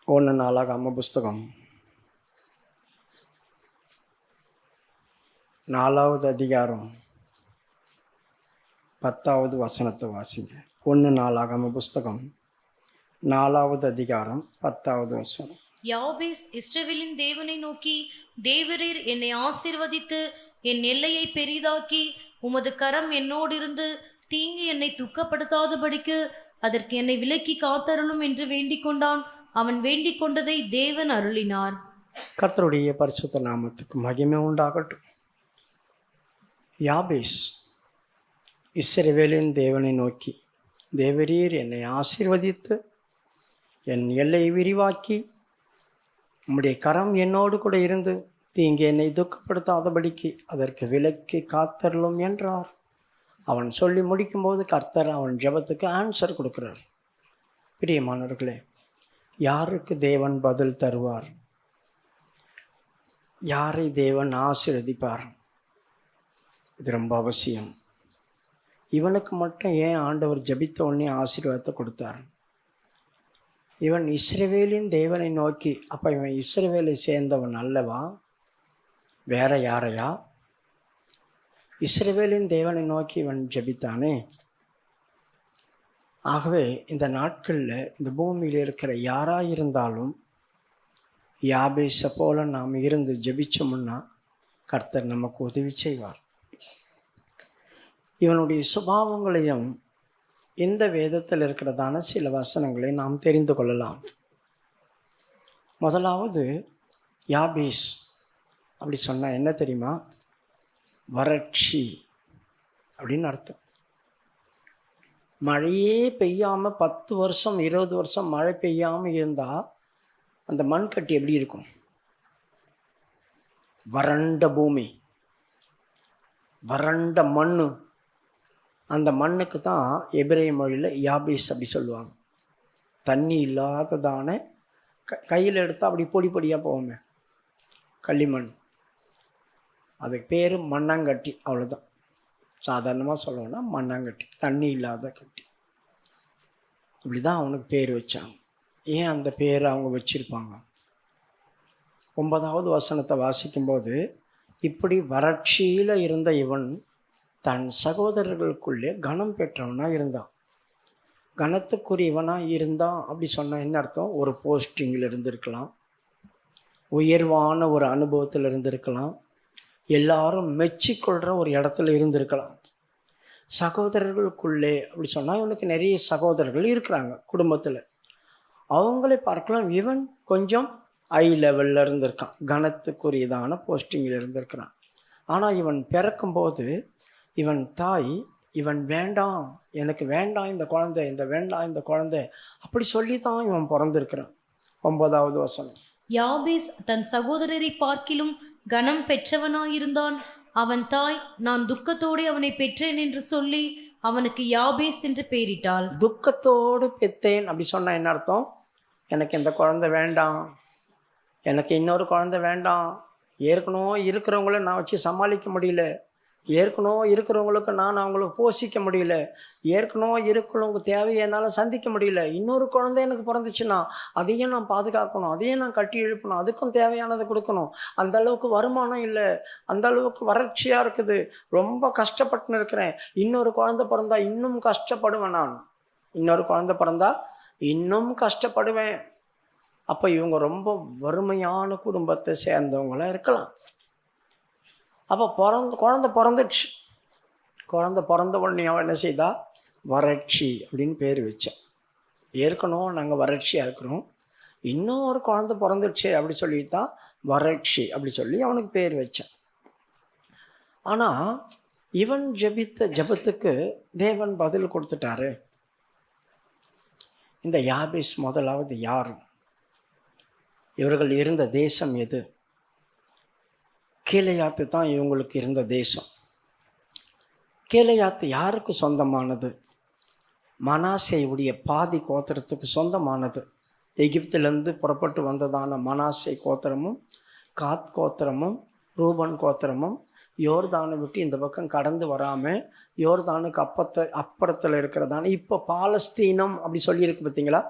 1 நாளாகம புஸ்தகம் 4வது அதிகாரம் 10வது வசனத்தை வாசிங்க. 1 நாளாகம புஸ்தகம் 4வது அதிகாரம் 10வது வசனம். யாபேஸ் இஸ்ரவேலின் தேவனை நோக்கி, தேவரீர் என்னை ஆசீர்வதித்து என் எல்லையை பெரிதாக்கி உமது கரம் என்னோடு இருந்து தீங்கு என்னை துக்கப்படுத்தாதபடிக்கு அதற்கு என்னை விலக்கி காத்தருளும் என்று வேண்டிக் கொண்டான். அவன் வேண்டிக் கொண்டதை தேவன் அருளினார். கர்த்தருடைய பரிசுத்த நாமத்துக்கு மகிமை உண்டாகட்டும். யாபேஸ் இஸ்ரவேலின் தேவனை நோக்கி, தேவரீர் என்னை ஆசீர்வதித்து என் எல்லையை விரிவாக்கி உம்முடைய கரம் என்னோடு கூட இருந்து தீங்கு என்னை துக்கப்படுத்தாதபடிக்கு அதற்கு விலக்கி காத்தருளும் என்றார். அவன் சொல்லி முடிக்கும்போது கர்த்தர் அவன் ஜெபத்துக்கு ஆன்சர் கொடுக்கிறார். பிரியமானவர்களே, யாருக்கு தேவன் பதில் தருவார்? யாரை தேவன் ஆசீர்வதிப்பார்? இது ரொம்ப அவசியம். இவனுக்கு மட்டும் ஏன் ஆண்டவர் ஜெபித்த உடனே ஆசீர்வாதத்தை கொடுத்தார்? இவன் இஸ்ரவேலின் தேவனை நோக்கி, அப்போ இவன் இஸ்ரவேலை சேர்ந்தவன் அல்லவா? வேற யாரையா? இஸ்ரவேலின் தேவனை நோக்கி இவன் ஜெபித்தானே. ஆகவே இந்த நாட்களில் இந்த பூமியில் இருக்கிற யாராக இருந்தாலும் யாபேஸை போல நாம் இருந்து ஜெபிச்சோம்னா கர்த்தர் நமக்கு உதவி செய்வார். இவனுடைய சுபாவங்களையும் இந்த வேதத்தில் இருக்கிறதான சில வசனங்களை நாம் தெரிந்து கொள்ளலாம். முதலாவது, யாபேஸ் அப்படி சொன்னால் என்ன தெரியுமா? வறட்சி அப்படின்னு அர்த்தம். மழையே பெய்யாமல் 10 வருஷம் 20 வருஷம் மழை பெய்யாமல் இருந்தால் அந்த மண் கட்டி எப்படி இருக்கும்? வறண்ட பூமி, வறண்ட மண். அந்த மண்ணுக்கு தான் எபிரேய மொழியில் யாபேஸ் அப்படி சொல்லுவாங்க. தண்ணி இல்லாததான கையில் எடுத்தால் அப்படி பொடி பொடியாக போவோமே, களிமண். அதுக்கு பேர் மண்ணாங்கட்டி. அவ்வளோதான், சாதாரணமாக சொல்லணும்னா மண்ணாங்கட்டி, தண்ணி இல்லாத கட்டி. இப்படி தான் அவனுக்கு பேர் வச்சாங்க. ஏன் அந்த பேர் அவங்க வச்சுருப்பாங்க? 9வது வசனத்தை வாசிக்கும்போது, இப்படி வறட்சியில் இருந்த இவன் தன் சகோதரர்களுக்குள்ளே கனம் பெற்றவனாக இருந்தான். கனத்துக்குரியவனாக இருந்தான் அப்படி சொன்னால் என்ன அர்த்தம்? ஒரு போஸ்டிங்கில் இருந்திருக்கலாம், உயர்வான ஒரு அனுபவத்தில் இருந்திருக்கலாம், எல்லாரும் மெச்சிக்கொள்கிற ஒரு இடத்துல இருந்திருக்கலாம். சகோதரர்களுக்குள்ளே அப்படி சொன்னால் இவனுக்கு நிறைய சகோதரர்கள் இருக்கிறாங்க குடும்பத்தில். அவங்களே பார்க்கலாம், இவன் கொஞ்சம் ஹை லெவலில் இருந்திருக்கான், கனத்துக்குரியதான போஸ்டிங்கில் இருந்திருக்கிறான். ஆனால் இவன் பிறக்கும்போது இவன் தாய், இவன் வேண்டாம், எனக்கு வேண்டாம் இந்த குழந்தை, வேண்டாம் இந்த குழந்தை அப்படி சொல்லி தான் இவன் பிறந்திருக்கிறான். 9வது வசனம். யாபேஸ் தன் சகோதரரை பார்க்கிலும் கனம் பெற்றவனாயிருந்தான். அவன் தாய், நான் துக்கத்தோடு அவனை பெற்றேன் என்று சொல்லி அவனுக்கு யாபேஸ் என்று பெயரிட்டாள். துக்கத்தோடு பெற்றேன் அப்படி சொன்னால் என்ன அர்த்தம்? எனக்கு இந்த குழந்தை வேண்டாம், எனக்கு இன்னொரு குழந்தை வேண்டாம், ஏற்கனவே இருக்கிறவங்கள நான் வச்சு சமாளிக்க முடியல, ஏற்கனவே இருக்கிறவங்களுக்கு நான் அவங்கள போஷிக்க முடியல, ஏற்கனவே இருக்கிறவங்க தேவையை என்னால் சந்திக்க முடியல, இன்னொரு குழந்தை எனக்கு பிறந்துச்சுன்னா அதையும் நான் பாதுகாக்கணும், அதையும் நான் கட்டி எழுப்பணும், அதுக்கும் தேவையானதை கொடுக்கணும். அந்த அளவுக்கு வருமானம் இல்லை, அந்த அளவுக்கு வறட்சியாக இருக்குது, ரொம்ப கஷ்டப்பட்டுன்னு இருக்கிறேன். இன்னொரு குழந்தை பிறந்தா இன்னும் கஷ்டப்படுவேன், நான் இன்னொரு குழந்தை பிறந்தா இன்னும் கஷ்டப்படுவேன். அப்போ இவங்க ரொம்ப வறுமையான குடும்பத்தை சேர்ந்தவங்களாக இருக்கலாம். அப்போ குழந்தை பிறந்துடுச்சு. குழந்தை பிறந்த உடனே அவன் என்ன செய்தா? வறட்சி அப்படின்னு பேர் வச்சான். ஏற்கனவே நாங்கள் வறட்சியாக இருக்கிறோம், இன்னும் ஒரு குழந்தை பிறந்துடுச்சு அப்படி சொல்லித்தான் வறட்சி அப்படி சொல்லி அவனுக்கு பேர் வச்சான். ஆனால் இவன் ஜெபித்த ஜெபத்துக்கு தேவன் பதில் கொடுத்துட்டாரு. இந்த யாபேஸ் முதலாவது யார்? இவர்கள் இருந்த தேசம் எது? கீலேயாத்து தான் இவங்களுக்கு இருந்த தேசம். கீலேயாத்து யாருக்கு சொந்தமானது? மனாசேயுடைய பாதி கோத்திரத்துக்கு சொந்தமானது. எகிப்திலிருந்து புறப்பட்டு வந்ததான மனாசே கோத்திரமும் காத் கோத்திரமும் ரூபன் கோத்திரமும் யோர்தானை விட்டு இந்த பக்கம் கடந்து வராமல் யோர்தானுக்கு அப்புறத்தில் இருக்கிறதான இப்போ பாலஸ்தீனம் அப்படி சொல்லியிருக்கு பார்த்தீங்களா?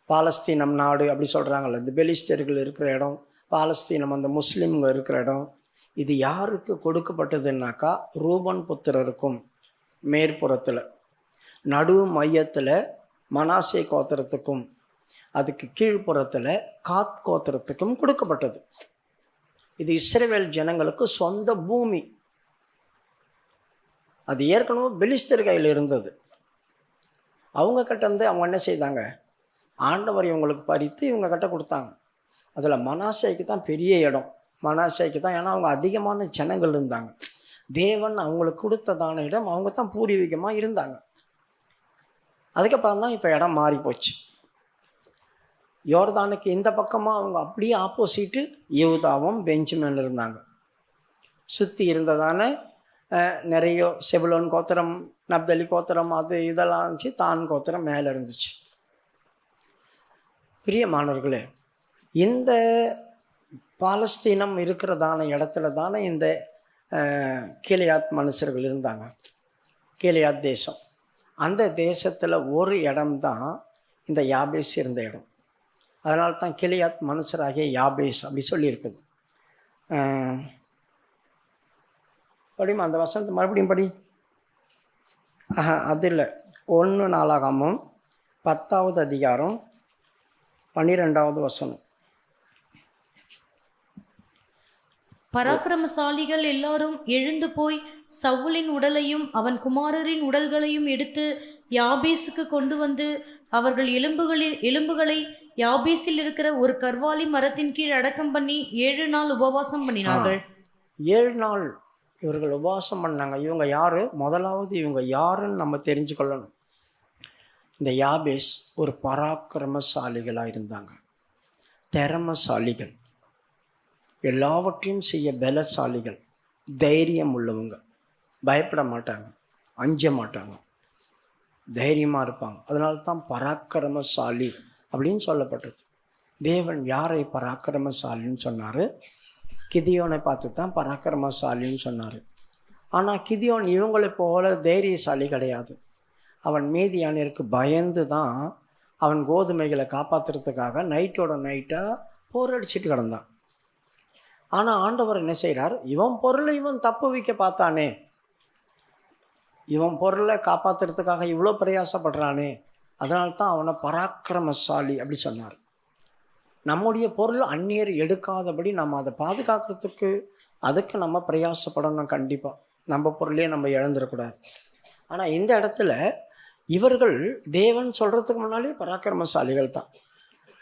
பாலஸ்தீனம் நாடு அப்படி சொல்கிறாங்கல்ல, இந்த பெலிஸ்தர்கள் இருக்கிற இடம், பாலஸ்தீனம் அந்த முஸ்லீம்கள் இருக்கிற இடம், இது யாருக்கு கொடுக்கப்பட்டதுன்னாக்கா ரூபன் புத்திரருக்கும் மேற்புறத்தில், நடு மையத்தில் மனாசே கோத்திரத்துக்கும், அதுக்கு கீழ்ப்புறத்தில் காத் கோத்திரத்துக்கும் கொடுக்கப்பட்டது. இது இஸ்ரவேல் ஜனங்களுக்கு சொந்த பூமி. அது ஏற்கனவே பெலிஸ்தர் கையில் இருந்தது. அவங்க கிட்ட இருந்து அவங்க என்ன செய்தாங்க, ஆண்டவர் இவங்களுக்கு பறித்து இவங்க கிட்ட கொடுத்தாங்க. அதில் மனாசேக்கு தான் பெரிய இடம். மனாசேக்கு தான், ஏன்னா அவங்க அதிகமான ஜனங்கள் இருந்தாங்க. தேவன் அவங்களுக்கு கொடுத்ததான இடம், அவங்க தான் பூர்வீகமாக இருந்தாங்க. அதுக்கப்புறம் தான் இப்போ இடம் மாறி போச்சு. யோர்தானுக்கு இந்த பக்கமாக அவங்க அப்படியே ஆப்போசிட்டு யூதாவும் பெஞ்சமின் இருந்தாங்க. சுற்றி இருந்ததான நிறைய செபுலோன் கோத்திரம், நப்தலி கோத்திரம், அது இதெல்லாம் இருந்துச்சு. தான் கோத்திரம் மேலே இருந்துச்சு. பிரியமானவர்களே, இந்த பாலஸ்தீனம் இருக்கிறதான இடத்துல தானே இந்த கீலேயாத் மனுஷர்கள் இருந்தாங்க. கீலேயாத் தேசம், அந்த தேசத்தில் ஒரு இடம்தான் இந்த யாபேஸ் இருந்த இடம். அதனால தான் கீலேயாத் மனுஷராகிய யாபேஸ் அப்படி சொல்லியிருக்குது. படிமா அந்த வசனத்தை மறுபடியும் படி. அது இல்லை, 1 நாளாகமம் 10வது அதிகாரம் 12வது வசனம். பராக்கிரமசாலிகள் எல்லாரும் எழுந்து போய் சவுலின் உடலையும் அவன் குமாரரின் உடல்களையும் எடுத்து யாபேசுக்கு கொண்டு வந்து அவர்கள் எலும்புகளை யாபேசில் இருக்கிற ஒரு கர்வாலி மரத்தின் கீழ் அடக்கம் பண்ணி 7 நாள் உபவாசம் பண்ணினார்கள். 7 நாள் இவர்கள் உபவாசம் பண்ணாங்க. இவங்க யாரு? முதலாவது இவங்க யாருன்னு நம்ம தெரிஞ்சுக்கொள்ளணும். இந்த யாபேஸ் ஒரு பராக்கிரமசாலிகளாக இருந்தாங்க, திறமசாலிகள், எல்லாவற்றையும் செய்ய பலசாலிகள், தைரியம் உள்ளவங்க, பயப்பட மாட்டாங்க, அஞ்ச மாட்டாங்க, தைரியமாக இருப்பாங்க. அதனால தான் பராக்கிரமசாலி அப்படின்னு சொல்லப்பட்டது. தேவன் யாரை பராக்கிரமசாலின்னு சொன்னார்? கிதியோனை பார்த்து தான் பராக்கிரமசாலின்னு சொன்னார். ஆனால் கிதியோன் இவங்களை போல தைரியசாலி கிடையாது. அவன் மீதியானிற்கு பயந்து தான் அவன் கோதுமைகளை காப்பாற்றுறதுக்காக நைட்டோட நைட்டாக போரடிச்சிட்டு கிடந்தான். ஆனால் ஆண்டவர் என்ன செய்கிறார்? இவன் பொருளை இவன் தப்பு வைக்க பார்த்தானே, இவன் பொருளை காப்பாற்றுறதுக்காக இவ்வளோ பிரயாசப்படுறானே, அதனால தான் அவனை பராக்கிரமசாலி அப்படி சொன்னார். நம்முடைய பொருள் அந்நியர் எடுக்காதபடி நம்ம அதை பாதுகாக்கிறதுக்கு அதுக்கு நம்ம பிரயாசப்படணும். கண்டிப்பாக நம்ம பொருளையே நம்ம இழந்துடக்கூடாது. ஆனால் இந்த இடத்துல இவர்கள் தேவன் சொல்கிறதுக்கு முன்னாலே பராக்கிரமசாலிகள் தான்.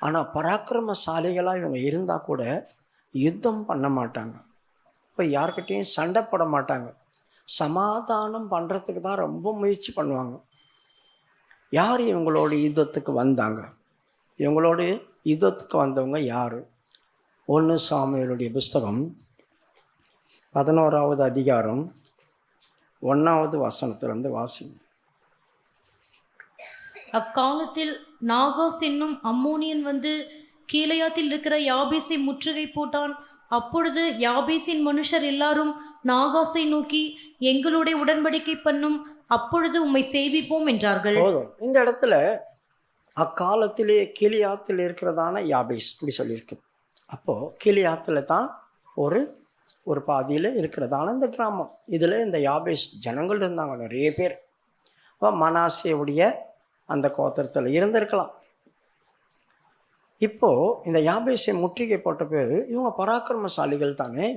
ஆனால் பராக்கிரமசாலிகளாக இவங்க இருந்தால் கூட யுத்தம் பண்ண மாட்டாங்க, இப்போ யார்கிட்டையும் சண்டை போட மாட்டாங்க, சமாதானம் பண்ணுறதுக்கு தான் ரொம்ப முயற்சி பண்ணுவாங்க. யார் இவங்களோட யுத்தத்துக்கு வந்தாங்க? இவங்களோட யுத்தத்துக்கு வந்தவங்க யார்? 1 சாமுவேலுடைய புஸ்தகம் 11வது அதிகாரம் 1வது வசனத்திலிருந்து வாசிங்க. அக்காலத்தில் நாகாஸ் என்னும் அம்மோனியன் வந்து கீலேயாத்தில் இருக்கிற யாபேசை முற்றுகை போட்டான். அப்பொழுது யாபேசின் மனுஷர் எல்லாரும் நாகாசை நோக்கி, எங்களுடைய உடன்படிக்கை பண்ணும், அப்பொழுது உம்மை சேவிப்போம் என்றார்கள். போதும். இந்த இடத்துல அக்காலத்திலே கீலேயாத்தில் இருக்கிறதான யாபேஸ் இப்படி சொல்லியிருக்குது. அப்போது கீலேயாத்தில் தான் ஒரு பாதியில் இருக்கிறதான இந்த கிராமம். இதில் இந்த யாபேஸ் ஜனங்கள் இருந்தாங்க, நிறைய பேர். அப்போ மனாசேவுடைய அந்த கோத்திரத்தில் இருந்திருக்கலாம். இப்போது இந்த யாபேஸை முற்றுகை போட்ட பேர் இவங்க பராக்கிரமசாலிகள் தானே.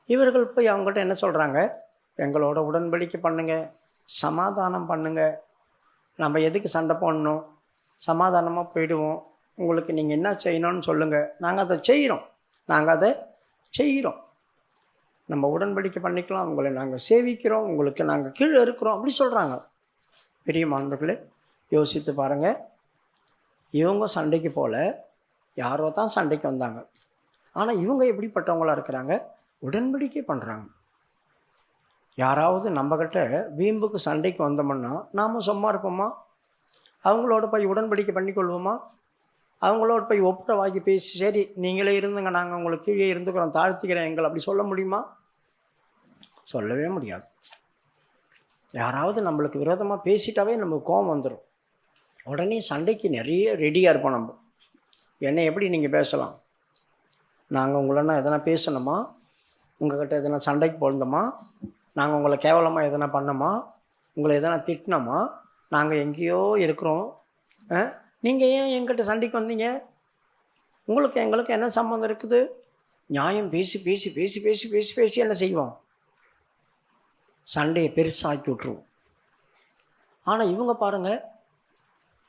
இவர்கள் போய் அவங்ககிட்ட என்ன சொல்கிறாங்க? எங்களோட உடன்படிக்கை பண்ணுங்க, சமாதானம் பண்ணுங்க, நம்ம எதுக்கு சண்டை போடணும், சமாதானமாக போயிடுவோம், உங்களுக்கு நீங்கள் என்ன செய்யணும்னு சொல்லுங்கள், நாங்கள் அதை செய்கிறோம், நம்ம உடன்படிக்கை பண்ணிக்கலாம், உங்களை நாங்கள் சேவிக்கிறோம், உங்களுக்கு நாங்கள் கீழே இருக்கிறோம் அப்படி சொல்கிறாங்க. பெரிய மாணவர்களே, யோசித்து பாருங்கள். இவங்க சண்டைக்கு போல யாரோ தான் சண்டைக்கு வந்தாங்க. ஆனால் இவங்க எப்படிப்பட்டவங்களாக இருக்கிறாங்க? உடன்படிக்கை பண்ணுறாங்க. யாராவது நம்மக்கிட்ட வீம்புக்கு சண்டைக்கு வந்தோம்னா நாம் சும்மா இருப்போமா? அவங்களோட போய் உடன்படிக்கை பண்ணிக்கொள்வோமா? அவங்களோட போய் ஒப்புரவாகி பேசி, சரி நீங்களே இருந்துங்க, நாங்கள் உங்களுக்கு கீழே இருந்துக்கிறோம், தாழ்த்திக்கிறேன் எங்களை, அப்படி சொல்ல முடியுமா? சொல்லவே முடியாது. யாராவது நம்மளுக்கு விரோதமாக பேசிட்டாவே நமக்கு கோபம் வந்துடும். உடனே சண்டைக்கு நிறைய ரெடியாக இருப்போம் நம்ம. என்னை எப்படி நீங்கள் பேசலாம்? நாங்கள் உங்களன்னா எதனா பேசணுமா? உங்கள்கிட்ட எதனா சண்டைக்கு போயிருந்தோமா? நாங்கள் உங்களை கேவலமாக எதனா பண்ணோமா? உங்களை எதனா திட்டினோமா? நாங்கள் எங்கேயோ இருக்கிறோம். நீங்கள் ஏன் எங்கிட்ட சண்டைக்கு வந்தீங்க? உங்களுக்கு எங்களுக்கு என்ன சம்மந்தம் இருக்குது? நியாயம் பேசி பேசி பேசி பேசி பேசி பேசி என்ன செய்வோம்? சண்டையை பெருசாக்கி விட்ருவோம். ஆனால் இவங்க பாருங்கள்,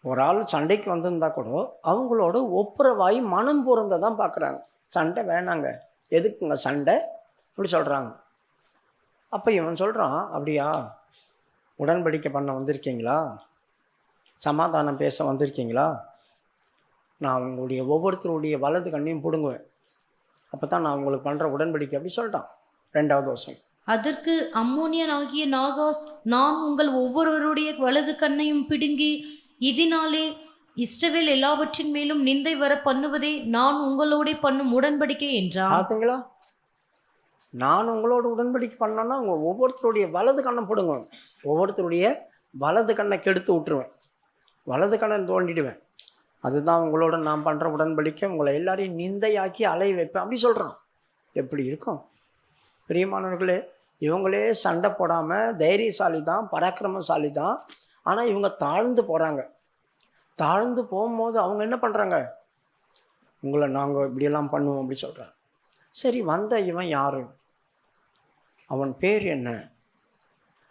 ஒரு ஆள் சண்டைக்கு வந்திருந்தா கூட அவங்களோட ஒப்புரவாய் மனம் பொருந்த தான் பார்க்குறாங்க. சண்டை வேணாங்க, எதுக்குங்க சண்டை அப்படி சொல்கிறாங்க. அப்போ இவன் சொல்கிறான், அப்படியா உடன்படிக்கை பண்ண வந்திருக்கீங்களா? சமாதானம் பேச வந்திருக்கீங்களா? நான் உங்களுடைய ஒவ்வொருத்தருடைய வலது கண்ணையும் பிடுங்குவேன், அப்போ தான் நான் உங்களுக்கு பண்ணுற உடன்படிக்கை அப்படி சொல்லிட்டான். 2வது வருஷம். அதற்கு அம்மோனியன் ஆகிய நாகாஸ், நான் உங்கள் ஒவ்வொருவருடைய வலது கண்ணையும் பிடுங்கி இதனாலே இஸ்ரவேல் எல்லாவற்றின் மேலும் நிந்தை வர பண்ணுவதே நான் உங்களோட பண்ணும் உடன்படிக்கை என்றான். பார்த்தீங்களா? நான் உங்களோட உடன்படிக்கை பண்ணோன்னா உங்கள் ஒவ்வொருத்தருடைய வலது கண்ணை பிடுங்குவேன், ஒவ்வொருத்தருடைய வலது கண்ணை கெடுத்து விட்டுருவேன், வலது கண்ணை தோண்டிடுவேன். அதுதான் உங்களோட நான் பண்ணுற உடன்படிக்கை, உங்களை எல்லாரையும் நிந்தையாக்கி அலைய வைப்பேன் அப்படி சொல்கிறான். எப்படி இருக்கும் பிரியமானவர்களே? இவங்களே சண்டை போடாமல் தைரியசாலி தான், பராக்கிரமசாலி தான். ஆனால் இவங்க தாழ்ந்து போகிறாங்க. தாழ்ந்து போகும்போது அவங்க என்ன பண்ணுறாங்க? உங்களை நாங்கள் இப்படியெல்லாம் பண்ணுவோம் அப்படி சொல்கிறாங்க. சரி, வந்த இவன் யார்? அவன் பேர் என்ன?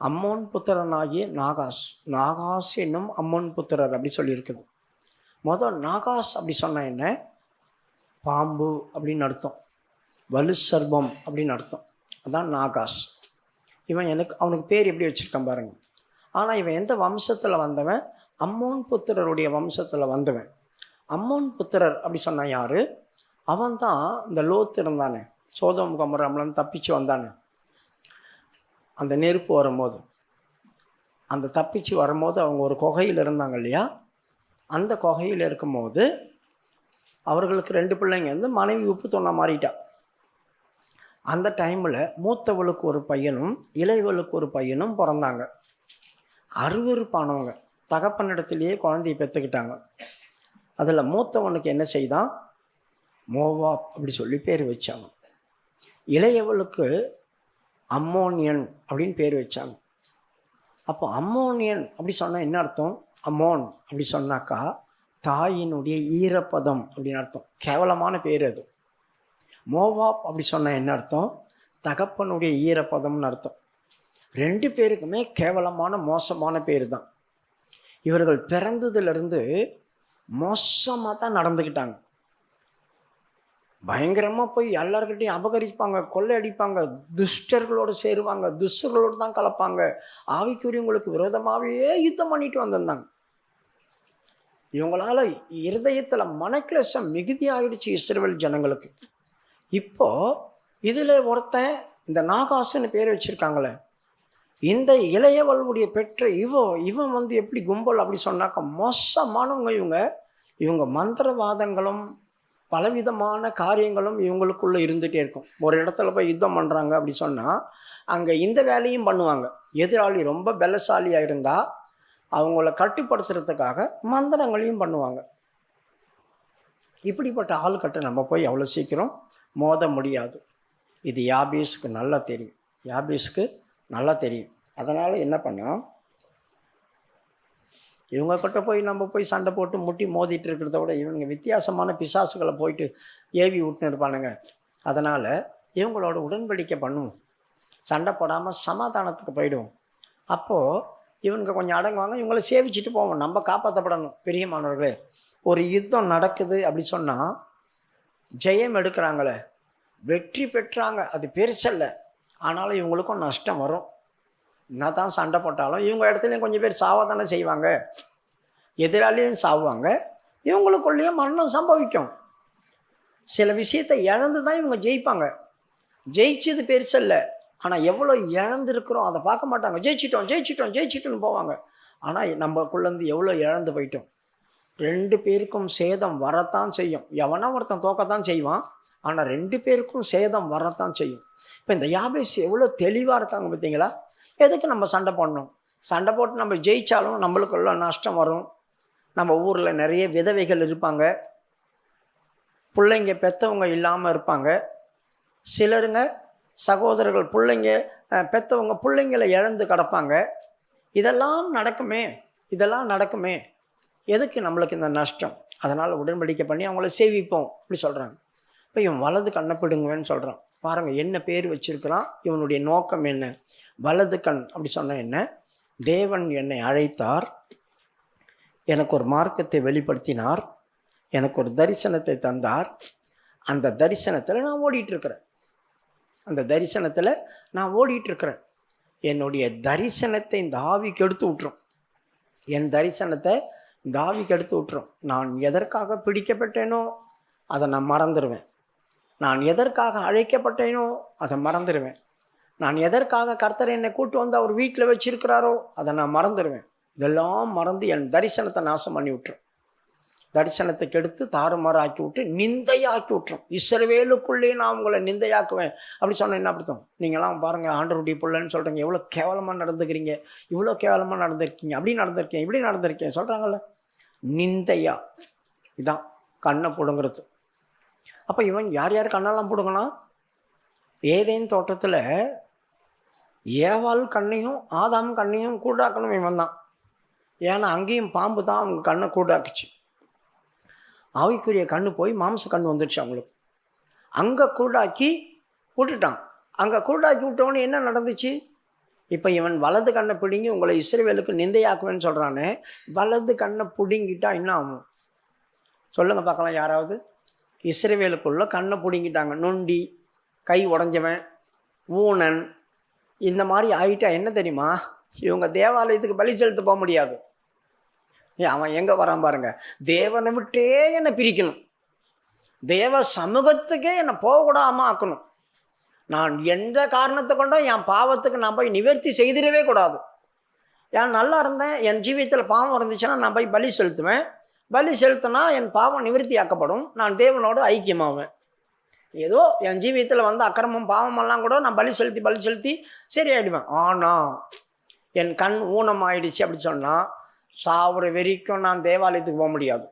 அம்மோன் புத்திரனாகிய நாகாஸ். நாகாஸ் என்னும் அம்மோன் புத்திரர் அப்படி சொல்லியிருக்குது. நாகாஸ் அப்படி சொன்னால் என்ன? பாம்பு அப்படின்னு அர்த்தம், வலு சர்பம் அப்படின்னு அர்த்தம். அதான் நாகாஸ். இவன் அவனுக்கு பேர் எப்படி வச்சுருக்கான் பாருங்க. ஆனால் இவன் எந்த வம்சத்தில் வந்தவன்? அம்மோன் புத்திரருடைய வம்சத்தில் வந்தவன். அம்மோன் புத்திரர் அப்படி சொன்னான் யார்? அவன் தான் இந்த லோத் இருந்தானே, சோதோம் கொமோராம்லேருந்து தப்பிச்சு வந்தானே, அந்த நெருப்பு வரும்போது, அந்த தப்பிச்சு வரும்போது அவங்க ஒரு குகையில் இருந்தாங்க இல்லையா? அந்த குகையில் இருக்கும்போது அவர்களுக்கு 2 பிள்ளைங்க வந்து மனைவி உப்பு தொண்ணா மாறிட்டா. அந்த டைமில் மூத்தவளுக்கு ஒரு பையனும் இளையவளுக்கு ஒரு பையனும் பிறந்தாங்க. அருவருப்பானவங்க, தகப்பனிடத்திலேயே குழந்தையை பெற்றுக்கிட்டாங்க. அதில் மூத்தவனுக்கு என்ன செய்தான்? மோவாப் அப்படி சொல்லி பேர் வச்சாங்க. இளையவளுக்கு அம்மோனியன் அப்படின்னு பேர் வச்சாங்க. அப்போ அம்மோனியன் அப்படி சொன்னால் என்ன அர்த்தம்? அம்மோன் அப்படி சொன்னாக்கா தாயினுடைய ஈரப்பதம் அப்படின்னு அர்த்தம். கேவலமான பேர் அது. மோவாப் அப்படி சொன்னால் என்ன அர்த்தம்? தகப்பனுடைய ஈரப்பதம்னு அர்த்தம். 2 பேருக்குமே கேவலமான மோசமான பேர் தான். இவர்கள் பிறந்ததுலேருந்து மோசமாக தான் நடந்துக்கிட்டாங்க. பயங்கரமாக போய் எல்லார்கிட்டையும் அபகரிப்பாங்க, கொள்ளை அடிப்பாங்க, துஷ்டர்களோடு சேருவாங்க, துஷ்டர்களோடு தான் கலப்பாங்க, ஆவிக்குரியவங்களுக்கு விரோதமாகவே யுத்தம் பண்ணிட்டு வந்திருந்தாங்க. இவங்களால இருதயத்தில் மனக்கிளேசம் மிகுதி ஆகிடுச்சு இஸ்ரவேல் ஜனங்களுக்கு. இப்போ இதில் ஒருத்தன் இந்த நாகாசுன்னு பேர் வச்சுருக்காங்களே, இந்த இளையவளுடைய பெற்ற இவன் வந்து எப்படி கும்பல் அப்படி சொன்னாக்கா மோசமானவங்க. இவங்க மந்திரவாதங்களும் பலவிதமான காரியங்களும் இவங்களுக்குள்ளே இருந்துகிட்டே இருக்கும். ஒரு இடத்துல போய் யுத்தம் பண்ணுறாங்க அப்படி சொன்னால் அங்கே இந்த வேலையும் பண்ணுவாங்க. எதிராளி ரொம்ப பலசாலியாக இருந்தால் அவங்கள கட்டுப்படுத்துறதுக்காக மந்திரங்களையும் பண்ணுவாங்க. இப்படிப்பட்ட ஆள்கிட்ட நம்ம போய் அவ்வளோ சீக்கிரம் மோத முடியாது. இது யாபேஸுக்கு நல்லா தெரியும், யாபேஸுக்கு நல்லா தெரியும். அதனால் என்ன பண்ணால், இவங்கக்கிட்ட போய் நம்ம போய் சண்டை போட்டு முட்டி மோதிட்டு இருக்கிறத விட இவங்க வித்தியாசமான பிசாசுகளை போயிட்டு ஏவி விட்டுன்னு இருப்பானுங்க. அதனால் இவங்களோட உடன்படிக்கை பண்ணுவோம், சண்டை போடாமல் சமாதானத்துக்கு போயிடுவோம். அப்போது இவங்க கொஞ்சம் அடங்குவாங்க, இவங்களை சேவிச்சுட்டு போவோம். நம்ம காப்பாற்றப்படணும். பிரியமானவர்களே, ஒரு யுத்தம் நடக்குது அப்படி சொன்னால் ஜெயம் எடுக்கிறாங்களே, வெற்றி பெற்றாங்க, அது பெருசல்ல. ஆனாலும் இவங்களுக்கும் நஷ்டம் வரும். என்ன தான் சண்டை போட்டாலும் இவங்க இடத்துலையும் கொஞ்சம் பேர் சாவதானே செய்வாங்க, எதிராளியும் சாவுவாங்க, இவங்களுக்குள்ளேயும் மரணம் சம்பவிக்கும். சில விஷயத்தை இழந்து தான் இவங்க ஜெயிப்பாங்க. ஜெயிச்சது பெருசல்ல, ஆனால் எவ்வளோ இழந்துருக்குறோம் அதை பார்க்க மாட்டாங்க. ஜெயிச்சிட்டோன்னு போவாங்க. ஆனால் நம்மக்குள்ளேருந்து எவ்வளோ இழந்து போயிட்டோம். 2 பேருக்கும் சேதம் வரத்தான் செய்யும். எவனா ஒருத்தன் தோக்கத்தான் செய்வான், ஆனால் 2 பேருக்கும் சேதம் வரத்தான் செய்யும். இப்போ இந்த யாபேஸ் எவ்வளோ தெளிவாக இருக்காங்க பார்த்தீங்களா? எதுக்கு நம்ம சண்டை போடணும்? சண்டை போட்டு நம்ம ஜெயித்தாலும் நம்மளுக்குள்ள நஷ்டம் வரும், நம்ம ஊரில் நிறைய விதவைகள் இருப்பாங்க, பிள்ளைங்க பெற்றவங்க இல்லாமல் இருப்பாங்க. சிலருங்க சகோதரர்கள் பிள்ளைங்க பெற்றவங்க பிள்ளைங்களை இழந்து கிடப்பாங்க. இதெல்லாம் நடக்குமே, இதெல்லாம் நடக்குமே, எதுக்கு நம்மளுக்கு இந்த நஷ்டம்? அதனால் உடன்படிக்கை பண்ணி அவங்கள சேவிப்போம் அப்படி சொல்கிறாங்க. இப்போ இவன் வலது கண்ணை பிடுங்குவேன்னு சொல்கிறான். பாருங்கள் என்ன பேர் வச்சிருக்கிறான், இவனுடைய நோக்கம் என்ன? வலது கண் அப்படி சொன்னால் என்ன? தேவன் என்னை அழைத்தார், எனக்கு ஒரு மார்க்கத்தை வெளிப்படுத்தினார், எனக்கு ஒரு தரிசனத்தை தந்தார். அந்த தரிசனத்தில் நான் ஓடிட்டுருக்கிறேன், அந்த தரிசனத்தில் நான் ஓடிட்டுருக்கிறேன். என்னுடைய தரிசனத்தை இந்த ஆவிக்கு எடுத்து விட்டுரும், என் தரிசனத்தை இந்த ஆவிக்கு எடுத்து விட்டுரும். நான் எதற்காக பிடிக்கப்பட்டேனோ அதை நான் மறந்துடுவேன். நான் எதற்காக அழைக்கப்பட்டேனோ அதை மறந்துடுவேன். நான் எதற்காக கர்த்தர் என்னை கூட்டு வந்து அவர் வீட்டில் வச்சிருக்கிறாரோ அதை நான் மறந்துடுவேன். இதெல்லாம் மறந்து என் தரிசனத்தை நாசம் பண்ணி விட்டுரும். தரிசனத்தை கெடுத்து தாறுமாறு ஆக்கி விட்டு நிந்தையாக்கி விட்டுரும். இஸ்ரவேலுக்குள்ளே நான் உங்களை நிந்தையாக்குவேன் அப்படி சொன்ன என்ன அர்த்தம்? நீங்களாம் பாருங்கள், ஆண்டவருடைய பிள்ளைன்னு சொல்கிறீங்க, எவ்வளோ கேவலமாக நடந்துக்கிறீங்க, இவ்வளோ கேவலமாக நடந்திருக்கீங்க, அப்படி நடந்திருக்கேன், இப்படி நடந்திருக்கேன் சொல்கிறாங்கல்ல, நிந்தையா. இதான் கண்ணை பிடுங்கிறது. அப்போ இவன் யார் யார் கண்ணெல்லாம் பிடுங்கலாம்? ஏதேன் தோட்டத்தில் ஏவாள் கண்ணையும் ஆதாம் கண்ணையும் கூடாக்கணும் இவன் தான். ஏன்னா அங்கேயும் பாம்பு தான் அவங்க கண்ணை கூடாக்குச்சு. ஆவிக்குரிய கண்ணு போய் மாம்ச கண்ணு வந்துடுச்சு அவங்களுக்கு. அங்கே கூடாக்கி விட்டுட்டான். அங்கே கூடாக்கி விட்டவொன்னே என்ன நடந்துச்சு? இப்போ இவன் வலது கண்ணை பிடுங்கி உங்களை இஸ்ரவேலுக்கு நிந்தையாக்குவேன்னு சொல்கிறானே, வலது கண்ணை பிடுங்கிட்டா என்ன ஆகும் சொல்லுங்கள் பார்க்கலாம். யாராவது இஸ்ரவேலுக்குள்ள கண்ணை பிடுங்கிட்டாங்க, நொண்டி, கை உடஞ்சவன், ஊனன், இந்த மாதிரி ஆகிட்டா என்ன தெரியுமா? இவங்க தேவாலயத்துக்கு பலி செலுத்த போக முடியாது. அவன் எங்கே வரான் பாருங்க, தேவனை விட்டே என்னை பிரிக்கணும், தேவ சமூகத்துக்கே என்னை போகக்கூடாமல் ஆக்கணும். நான் எந்த காரணத்தை கொண்டோ என் பாவத்துக்கு நான் போய் நிவர்த்தி செய்திடவே கூடாது. ஏன் நல்லா இருந்தேன், என் ஜீவியத்தில் பாவம் இருந்துச்சுன்னா நான் போய் பலி செலுத்துவேன். பலி செலுத்தினா என் பாவம் நிவர்த்தி ஆக்கப்படும், நான் தேவனோடு ஐக்கியமாவேன். ஏதோ என் ஜீவியத்தில் வந்து அக்கிரமம் பாவமெல்லாம் கூட நான் பலி செலுத்தி சரியாயிடுவேன். ஆனால் என் கண் ஊனம் ஆயிடுச்சு அப்படி சொன்னால் சாவுற வரைக்கும் நான் தேவாலயத்துக்கு போக முடியாது.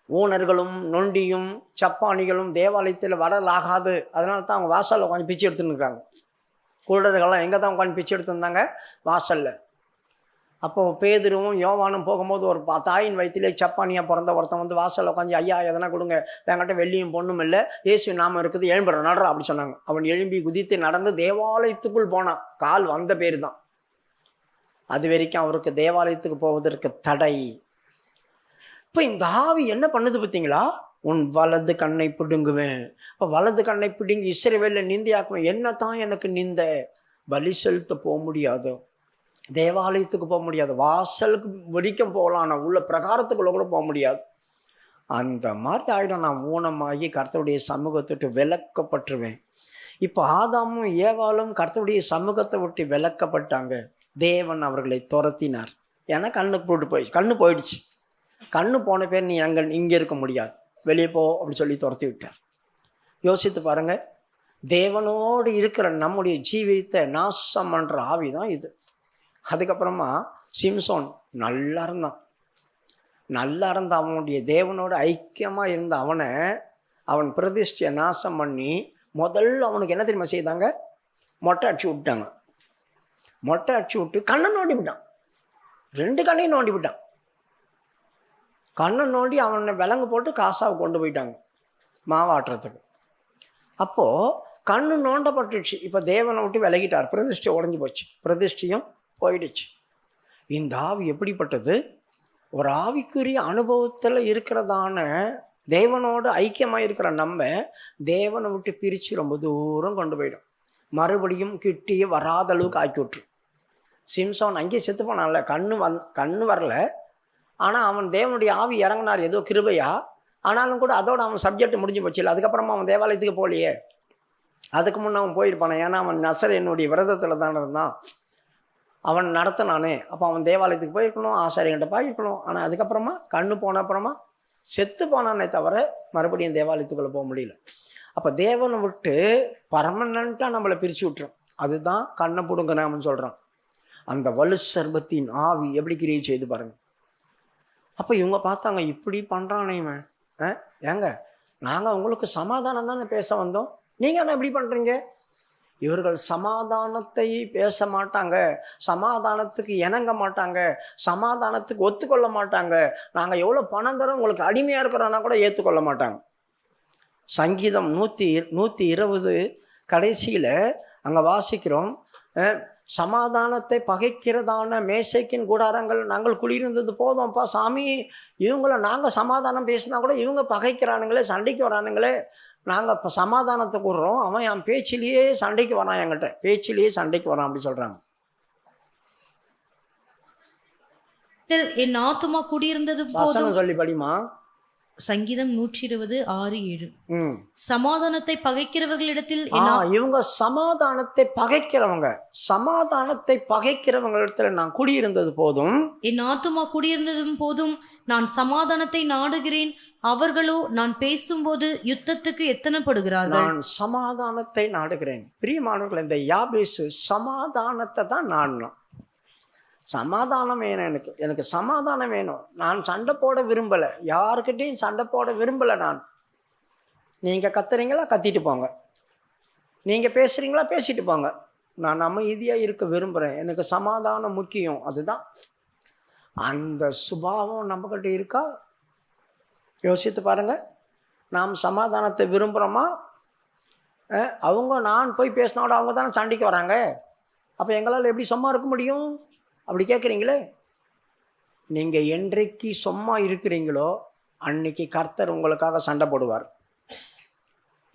ஊனர்களும் நொண்டியும் சப்பானிகளும் தேவாலயத்தில் வரலாகாது. அதனால தான் அவங்க வாசலில் உட்காந்து பிச்சை எடுத்துன்னு இருக்காங்க. குருடர்கள்லாம் எங்கே தான் உட்காந்து பிச்சை எடுத்துருந்தாங்க? வாசலில். அப்போது பேதுருவும் யோவானும் போகும்போது ஒரு தாயின் வயிற்றிலே சப்பானியாக பிறந்த ஒருத்தன் வந்து வாசலில் உட்காந்து, ஐயா எதனா கொடுங்க, என்கிட்ட வெள்ளியும் பொண்ணும் இல்லை, இயேசு நாமம் இருக்குது, எழும்புற நடுறா அப்படி சொன்னாங்க. அவன் எழும்பி குதித்து நடந்து தேவாலயத்துக்குள் போனான். கால் வந்த பேர் தான். அது வரைக்கும் அவருக்கு தேவாலயத்துக்கு போவதற்கு தடை. இப்போ இந்த ஆவி என்ன பண்ணுது பார்த்தீங்களா? உன் வலது கண்ணை பிடுங்குவேன். இப்போ வலது கண்ணை பிடுங்கி இஸ்ரவேலில் நிந்தையாக்குவேன். என்ன தான் எனக்கு நிந்த? பலி செலுத்த போக முடியாது, தேவாலயத்துக்கு போக முடியாது, வாசலுக்கு வரைக்கும் போகலாம், ஆனால் உள்ள பிரகாரத்துக்குள்ள கூட போக முடியாது. அந்த மாதிரி ஆகிடும். நான் ஊனமாகி கர்த்தருடைய சமூகத்தை விட்டு விலக்கப்பட்டுருவேன். இப்போ ஆதாமும் ஏவாளும் கர்த்தருடைய சமூகத்தை விட்டு விலக்கப்பட்டாங்க. தேவன் அவர்களை துரத்தினார். ஏன்னா கண்ணு போயிடுச்சு. கண்ணு போன பேர் நீ இங்கே இருக்க முடியாது, வெளியே போ அப்படி சொல்லி துரத்தி விட்டார். யோசித்து பாருங்க, தேவனோடு இருக்கிற நம்முடைய ஜீவியத்தை நாசம் பண்ணுற ஆவி தான் இது. அதுக்கப்புறமா சிம்சோன் நல்லா இருந்தான். அவனுடைய தேவனோடு ஐக்கியமாக இருந்த அவன் பிரதிஷ்டையை நாசம் பண்ணி முதல்ல அவனுக்கு என்ன தெரியுமா செய்தாங்க? மொட்டை அடிச்சு விட்டாங்க. மொட்டை அடிச்சு விட்டு கண்ணை நோண்டி விட்டான். 2 கண்ணையும் நோண்டி விட்டான். கண்ணை நோண்டி அவனை விலங்கு போட்டு காசாவை கொண்டு போயிட்டாங்க மாவாட்டுறதுக்கு. அப்போது கண்ணு நோண்டப்பட்டுச்சு. இப்போ தேவனை விட்டு விலகிட்டார். பிரதிஷ்டை உடஞ்சி போச்சு, பிரதிஷ்டையும் போயிடுச்சு. இந்த ஆவி எப்படிப்பட்டது? ஒரு ஆவிக்குரிய அனுபவத்தில் இருக்கிறதான தேவனோடு ஐக்கியமாக இருக்கிற நம்ம தேவனை விட்டு பிரித்து ரொம்ப தூரம் கொண்டு போயிடும். மறுபடியும் கிட்டியே வராத அளவுக்கு ஆக்கி விட்டுரு. சிம்சோன் அங்கேயே செத்து போனான்ல, கண்ணு வரல, ஆனால் அவன் தேவனுடைய ஆவி இறங்கினார் ஏதோ கிருபையா. ஆனாலும் கூட அதோட அவன் சப்ஜெக்ட் முடிஞ்சு போச்சு இல்லை. அதுக்கப்புறமா அவன் தேவாலயத்துக்கு போகலையே. அதுக்கு முன்னே அவன் போயிருப்பானே, ஏன்னா அவன் நசரேயனுடைய விரதத்தில் தானே இருந்தான், அவன் நடத்தினானே. அப்போ அவன் தேவாலயத்துக்கு போயிருக்கணும், ஆசாரியன்கிட்ட போயிருக்கணும். ஆனால் அதுக்கப்புறமா கண்ணு போன அப்புறமா செத்து போனானே தவிர மறுபடியும் தேவாலயத்துக்குள்ளே போக முடியல. அப்போ தேவனை விட்டு பர்மனண்ட்டாக நம்மளை பிரித்து விட்டுரும். அதுதான் கண்ணை பிடுங்கனாமன்னு சொல்கிறான். அந்த வலு சர்பத்தின் ஆவி எப்படி கிரியை செய்து பாருங்க. அப்போ இவங்க பார்த்தாங்க, இப்படி பண்ணுறானே இவன். ஏங்க, நாங்கள் உங்களுக்கு சமாதானம் தானே பேச வந்தோம், நீங்கள் என்ன இப்படி பண்ணுறீங்க? இவர்கள் சமாதானத்தை பேச மாட்டாங்க, சமாதானத்துக்கு இணங்க மாட்டாங்க, சமாதானத்துக்கு ஒத்துக்கொள்ள மாட்டாங்க. நாங்கள் எவ்வளோ பணம் தரோம் உங்களுக்கு அடிமையாக இருக்கிறோன்னா கூட ஏற்றுக்கொள்ள மாட்டாங்க. சங்கீதம் 120 கடைசியில் அங்கே வாசிக்கிறோம், சமாதானத்தை பகைக்கிறதான மேசைக்கின் கூடாரங்கள் நாங்கள் குடியிருந்தது போதும்ப்பா சாமி, இவங்கள நாங்கள் சமாதானம் பேசினா கூட இவங்க பகைக்கிறானுங்களே, சண்டைக்கு வரானுங்களே, நாங்கள் இப்போ சமாதானத்தை கூடுறோம், அவன் என் பேச்சிலேயே சண்டைக்கு வரான், என்கிட்ட பேச்சிலேயே சண்டைக்கு வரான் அப்படி சொல்கிறாங்க. என் ஆத்துமா குடியிருந்தது போதும். சொல்லி படிமா. சங்கீதம் 120:6-7. சமாதானத்தை பகைக்கிறவர்களிடத்தில் இவங்க சமாதானத்தை பகைக்கிறவங்க, சமாதானத்தை பகைக்கிறவங்களிடத்தில் நான் குடியிருந்தது போதும், என் ஆத்துமா குடியிருந்ததும் போதும், நான் சமாதானத்தை நாடுகிறேன், அவர்களோ நான் பேசும்போது யுத்தத்துக்கு எத்தனைப்படுகிறார்கள். நான் சமாதானத்தை நாடுகிறேன். பிரியமானவர்கள், இந்த யாபேசு சமாதானத்தை தான் நாடணும். சமாதானம் வேணும், எனக்கு சமாதானம் வேணும். நான் சண்டை போட விரும்பலை, யாருக்கிட்டையும் சண்டை போட விரும்பலை. நீங்கள் கத்துறீங்களா, கத்திட்டு போங்க. நீங்கள் பேசுகிறீங்களா, பேசிட்டு போங்க. நான் அமைதியாக இருக்க விரும்புகிறேன், எனக்கு சமாதானம் முக்கியம். அதுதான் அந்த சுபாவம் நம்மக்கிட்ட இருக்கா? யோசித்து பாருங்கள். நாம் சமாதானத்தை விரும்புகிறோமா? அவங்க நான் போய் பேசினோட அவங்க தானே சண்டைக்கு வராங்க, அப்போ எங்களால் எப்படி சும்மா இருக்க முடியும்? அப்படி கேட்குறீங்களே. நீங்கள் என்றைக்கு சும்மா இருக்கிறீங்களோ அன்னைக்கு கர்த்தர் உங்களுக்காக சண்டை போடுவார்.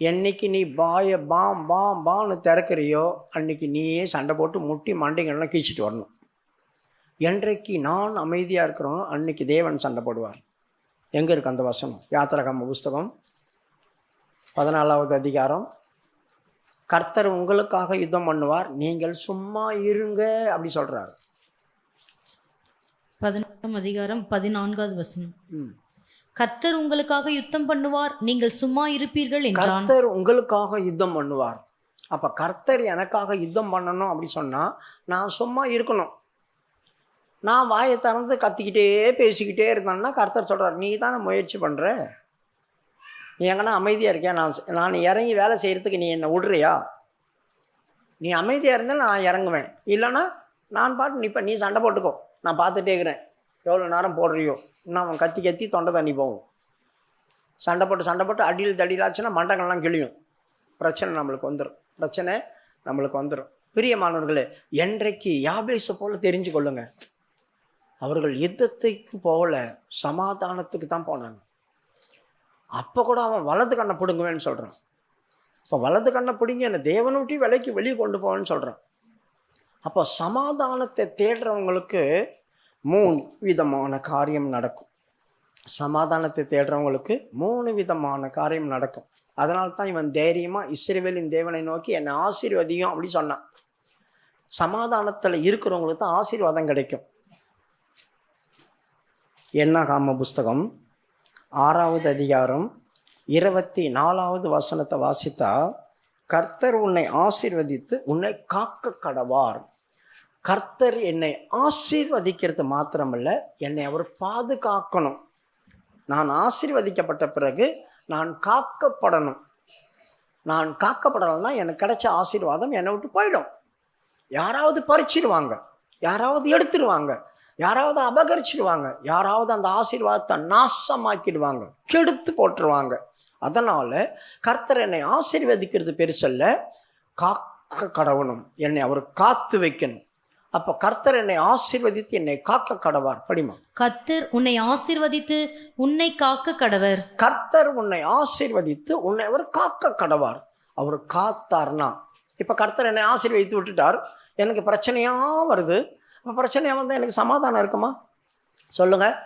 என்னைக்கு நீ பாய பான்னு திறக்கிறியோ அன்னைக்கு நீயே சண்டை போட்டு முட்டி மண்டைகள்லாம் கீழ்ச்சிட்டு வரணும். என்றைக்கு நான் அமைதியாக இருக்கிறோம் அன்னைக்கு தேவன் சண்டை போடுவார். எங்கே இருக்கு அந்த வசனம்? யாத்திராகம புஸ்தகம் 14வது அதிகாரம். கர்த்தர் உங்களுக்காக யுத்தம் பண்ணுவார், நீங்கள் சும்மா இருங்க அப்படி சொல்கிறார். 14ஆம் அதிகாரம் 14வது வசனம். கர்த்தர் உங்களுக்காக யுத்தம் பண்ணுவார், நீங்கள் சும்மா இருப்பீர்கள் என்றான். கர்த்தர் உங்களுக்காக யுத்தம் பண்ணுவார். அப்போ கர்த்தர் எனக்காக யுத்தம் பண்ணணும் அப்படி சொன்னால் நான் சும்மா இருக்கணும். நான் வாயை திறந்து கத்திக்கிட்டே பேசிக்கிட்டே இருந்தேன்னா கர்த்தர் சொல்கிறார், நீ தானே முயற்சி பண்ணுற, நீ எங்கன்னா அமைதியாக இருக்கியா? நான் இறங்கி வேலை செய்கிறதுக்கு நீ என்னை விடுறியா? நீ அமைதியாக இருந்தால் நான் இறங்குவேன், இல்லைன்னா நான் பாட்டு நீ சண்டை போட்டுக்கோ, நான் பார்த்துட்டே இருக்கிறேன், எவ்வளோ நேரம் போடுறியோ. இன்னும் அவன் கத்தி தொண்டை தண்ணி போகும். சண்டை போட்டு அடியில் தடியிலாச்சுன்னா மண்டங்கள்லாம் கிழியும். பிரச்சனை நம்மளுக்கு வந்துடும். பிரியமானவர்களே, என்றைக்கு யாபேசை போல தெரிஞ்சு கொள்ளுங்க, அவர்கள் யுத்தத்துக்கு போகல, சமாதானத்துக்கு தான் போனாங்க. அப்போ கூட அவன் வலது கண்ணை பிடுங்குவேன்னு சொல்கிறான். இப்போ வலது கண்ணை பிடுங்கி என்னை தேவனூட்டி வெளியே கொண்டு போவேன்னு சொல்கிறான். அப்போ சமாதானத்தை தேடுறவங்களுக்கு 3 விதமான காரியம் நடக்கும். சமாதானத்தை தேடுறவங்களுக்கு 3 விதமான காரியம் நடக்கும். அதனால தான் இவன் தைரியமாக இஸ்ரவேலின் தேவனை நோக்கி என்னை ஆசீர்வதியும் அப்படி சொன்னான். சமாதானத்தில் இருக்கிறவங்களுக்கு தான் ஆசீர்வாதம் கிடைக்கும். என்னாகாம புஸ்தகம் 6வது அதிகாரம் 24வது வசனத்தை வாசித்தா, கர்த்தர் உன்னை ஆசீர்வதித்து உன்னை காக்க கடவார். கர்த்தர் என்னை ஆசீர்வதிக்கிறது மாத்திரமல்ல, என்னை அவர் பாதுகாக்கணும். நான் ஆசீர்வதிக்கப்பட்ட பிறகு நான் காக்கப்படணும். நான் காக்கப்படலைன்னா எனக்கு கிடைச்ச ஆசீர்வாதம் என்னை விட்டு போயிடும். யாராவது பறிச்சிடுவாங்க, யாராவது எடுத்துடுவாங்க, யாராவது அபகரிச்சிடுவாங்க, யாராவது அந்த ஆசீர்வாதத்தை நாசமாக்கிடுவாங்க, கெடுத்து போட்டுருவாங்க. அதனால் கர்த்தர் என்னை ஆசீர்வதிக்கிறது பெருசல்ல, காக்க கடவணும், என்னை அவர் காத்து வைக்கணும். அப்போ கர்த்தர் என்னை ஆசீர்வதித்து என்னை காக்க கடவார். படிமா. கர்த்தர் உன்னை ஆசீர்வதித்து உன்னை காக்க கடவர். கர்த்தர் உன்னை ஆசீர்வதித்து உன்னை அவர் காக்க கடவார். அவர் காத்தார்னா, இப்போ கர்த்தர் என்னை ஆசீர்வதித்து விட்டுட்டார், எனக்கு பிரச்சனையாக வருது. இப்போ பிரச்சனையாக வந்தால் எனக்கு சமாதானம் இருக்குமா? சொல்லுங்கள்.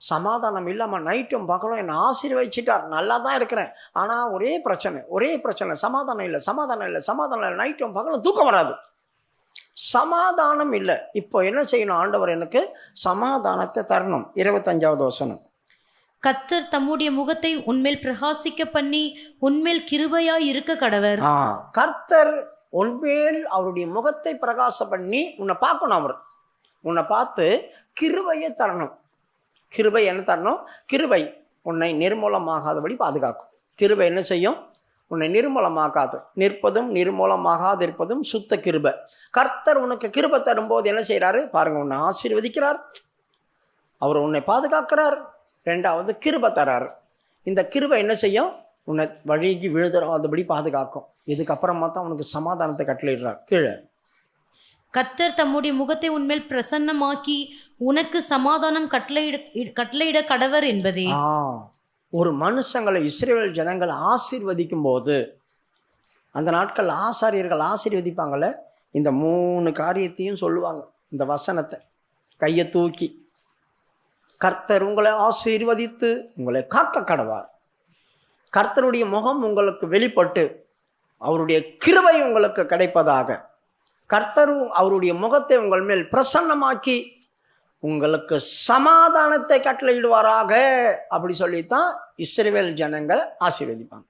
சமாதானம் இல்லாமல் நைட்டும் பகலும் என்னை ஆசீர்வதிச்சிட்டார், நல்லா தான் இருக்கிறேன். ஆனால் ஒரே பிரச்சனை, சமாதானம் இல்லை. நைட்டும் பகலும் தூக்கம் வராது, சமாதானம் இல்லை. இப்போ என்ன செய்யணும்? ஆண்டவர் எனக்கு சமாதானத்தை தரணும். 25வது வசனம். கர்த்தர் தம்முடைய முகத்தை உன்மேல் பிரகாசிக்க பண்ணி உன்மேல் கிருபையாய் இருக்க கடவர். கர்த்தர் உன்மேல் அவருடைய முகத்தை பிரகாசம் பண்ணி உன்னை பார்க்கணும். அவர் உன்னை பார்த்து கிருபையை தரணும். கிருபை என்ன தரணும்? கிருபை உன்னை நிர்மூலமாகாதபடி பாதுகாக்கும். கிருபை என்ன செய்யும்? உன்னை நிர்மூலமாக்காது. நிற்பதும் நிர்மூலமாகாதிருப்பதும் சுத்த கிருபை. கர்த்தர் உனக்கு கிருபை தரும்போது என்ன செய்கிறாரு பாருங்க, உன்னை ஆசீர்வதிக்கிறார், அவர் உன்னை பாதுகாக்கிறார். ரெண்டாவது கிருபை தரார். இந்த கிருபை என்ன செய்யும்? உன்னை வழிக்கு விழுதறாதபடி பாதுகாக்கும். இதுக்கப்புறமா தான் உனக்கு சமாதானத்தை கட்டளையிடுறார். கீழே, கர்த்தர் தம்முடைய முகத்தை உன்மேல் பிரசன்னமாக்கி உனக்கு சமாதானம் கட்டளையிட கடவர் என்பதே. ஒரு மனுஷங்களை இஸ்ரவேல் ஜனங்களை ஆசீர்வதிக்கும் போது, அந்த நாட்கள் ஆசாரியர்கள் ஆசீர்வதிப்பாங்கள்ல, இந்த 3 காரியத்தையும் சொல்லுவாங்க. இந்த வசனத்தை கையை தூக்கி, கர்த்தர் உங்களை ஆசீர்வதித்து உங்களை காக்க கடவார், கர்த்தருடைய முகம் உங்களுக்கு வெளிப்பட்டு அவருடைய கிருபை உங்களுக்கு கிடைப்பதாக, கர்த்தர் அவருடைய முகத்தை உங்கள் மேல் பிரசன்னமாக்கி உங்களுக்கு சமாதானத்தை கட்டளையிடுவாராக. அப்படி சொல்லித்தான் இஸ்ரவேல் ஜனங்களை ஆசீர்வதிப்பாங்க.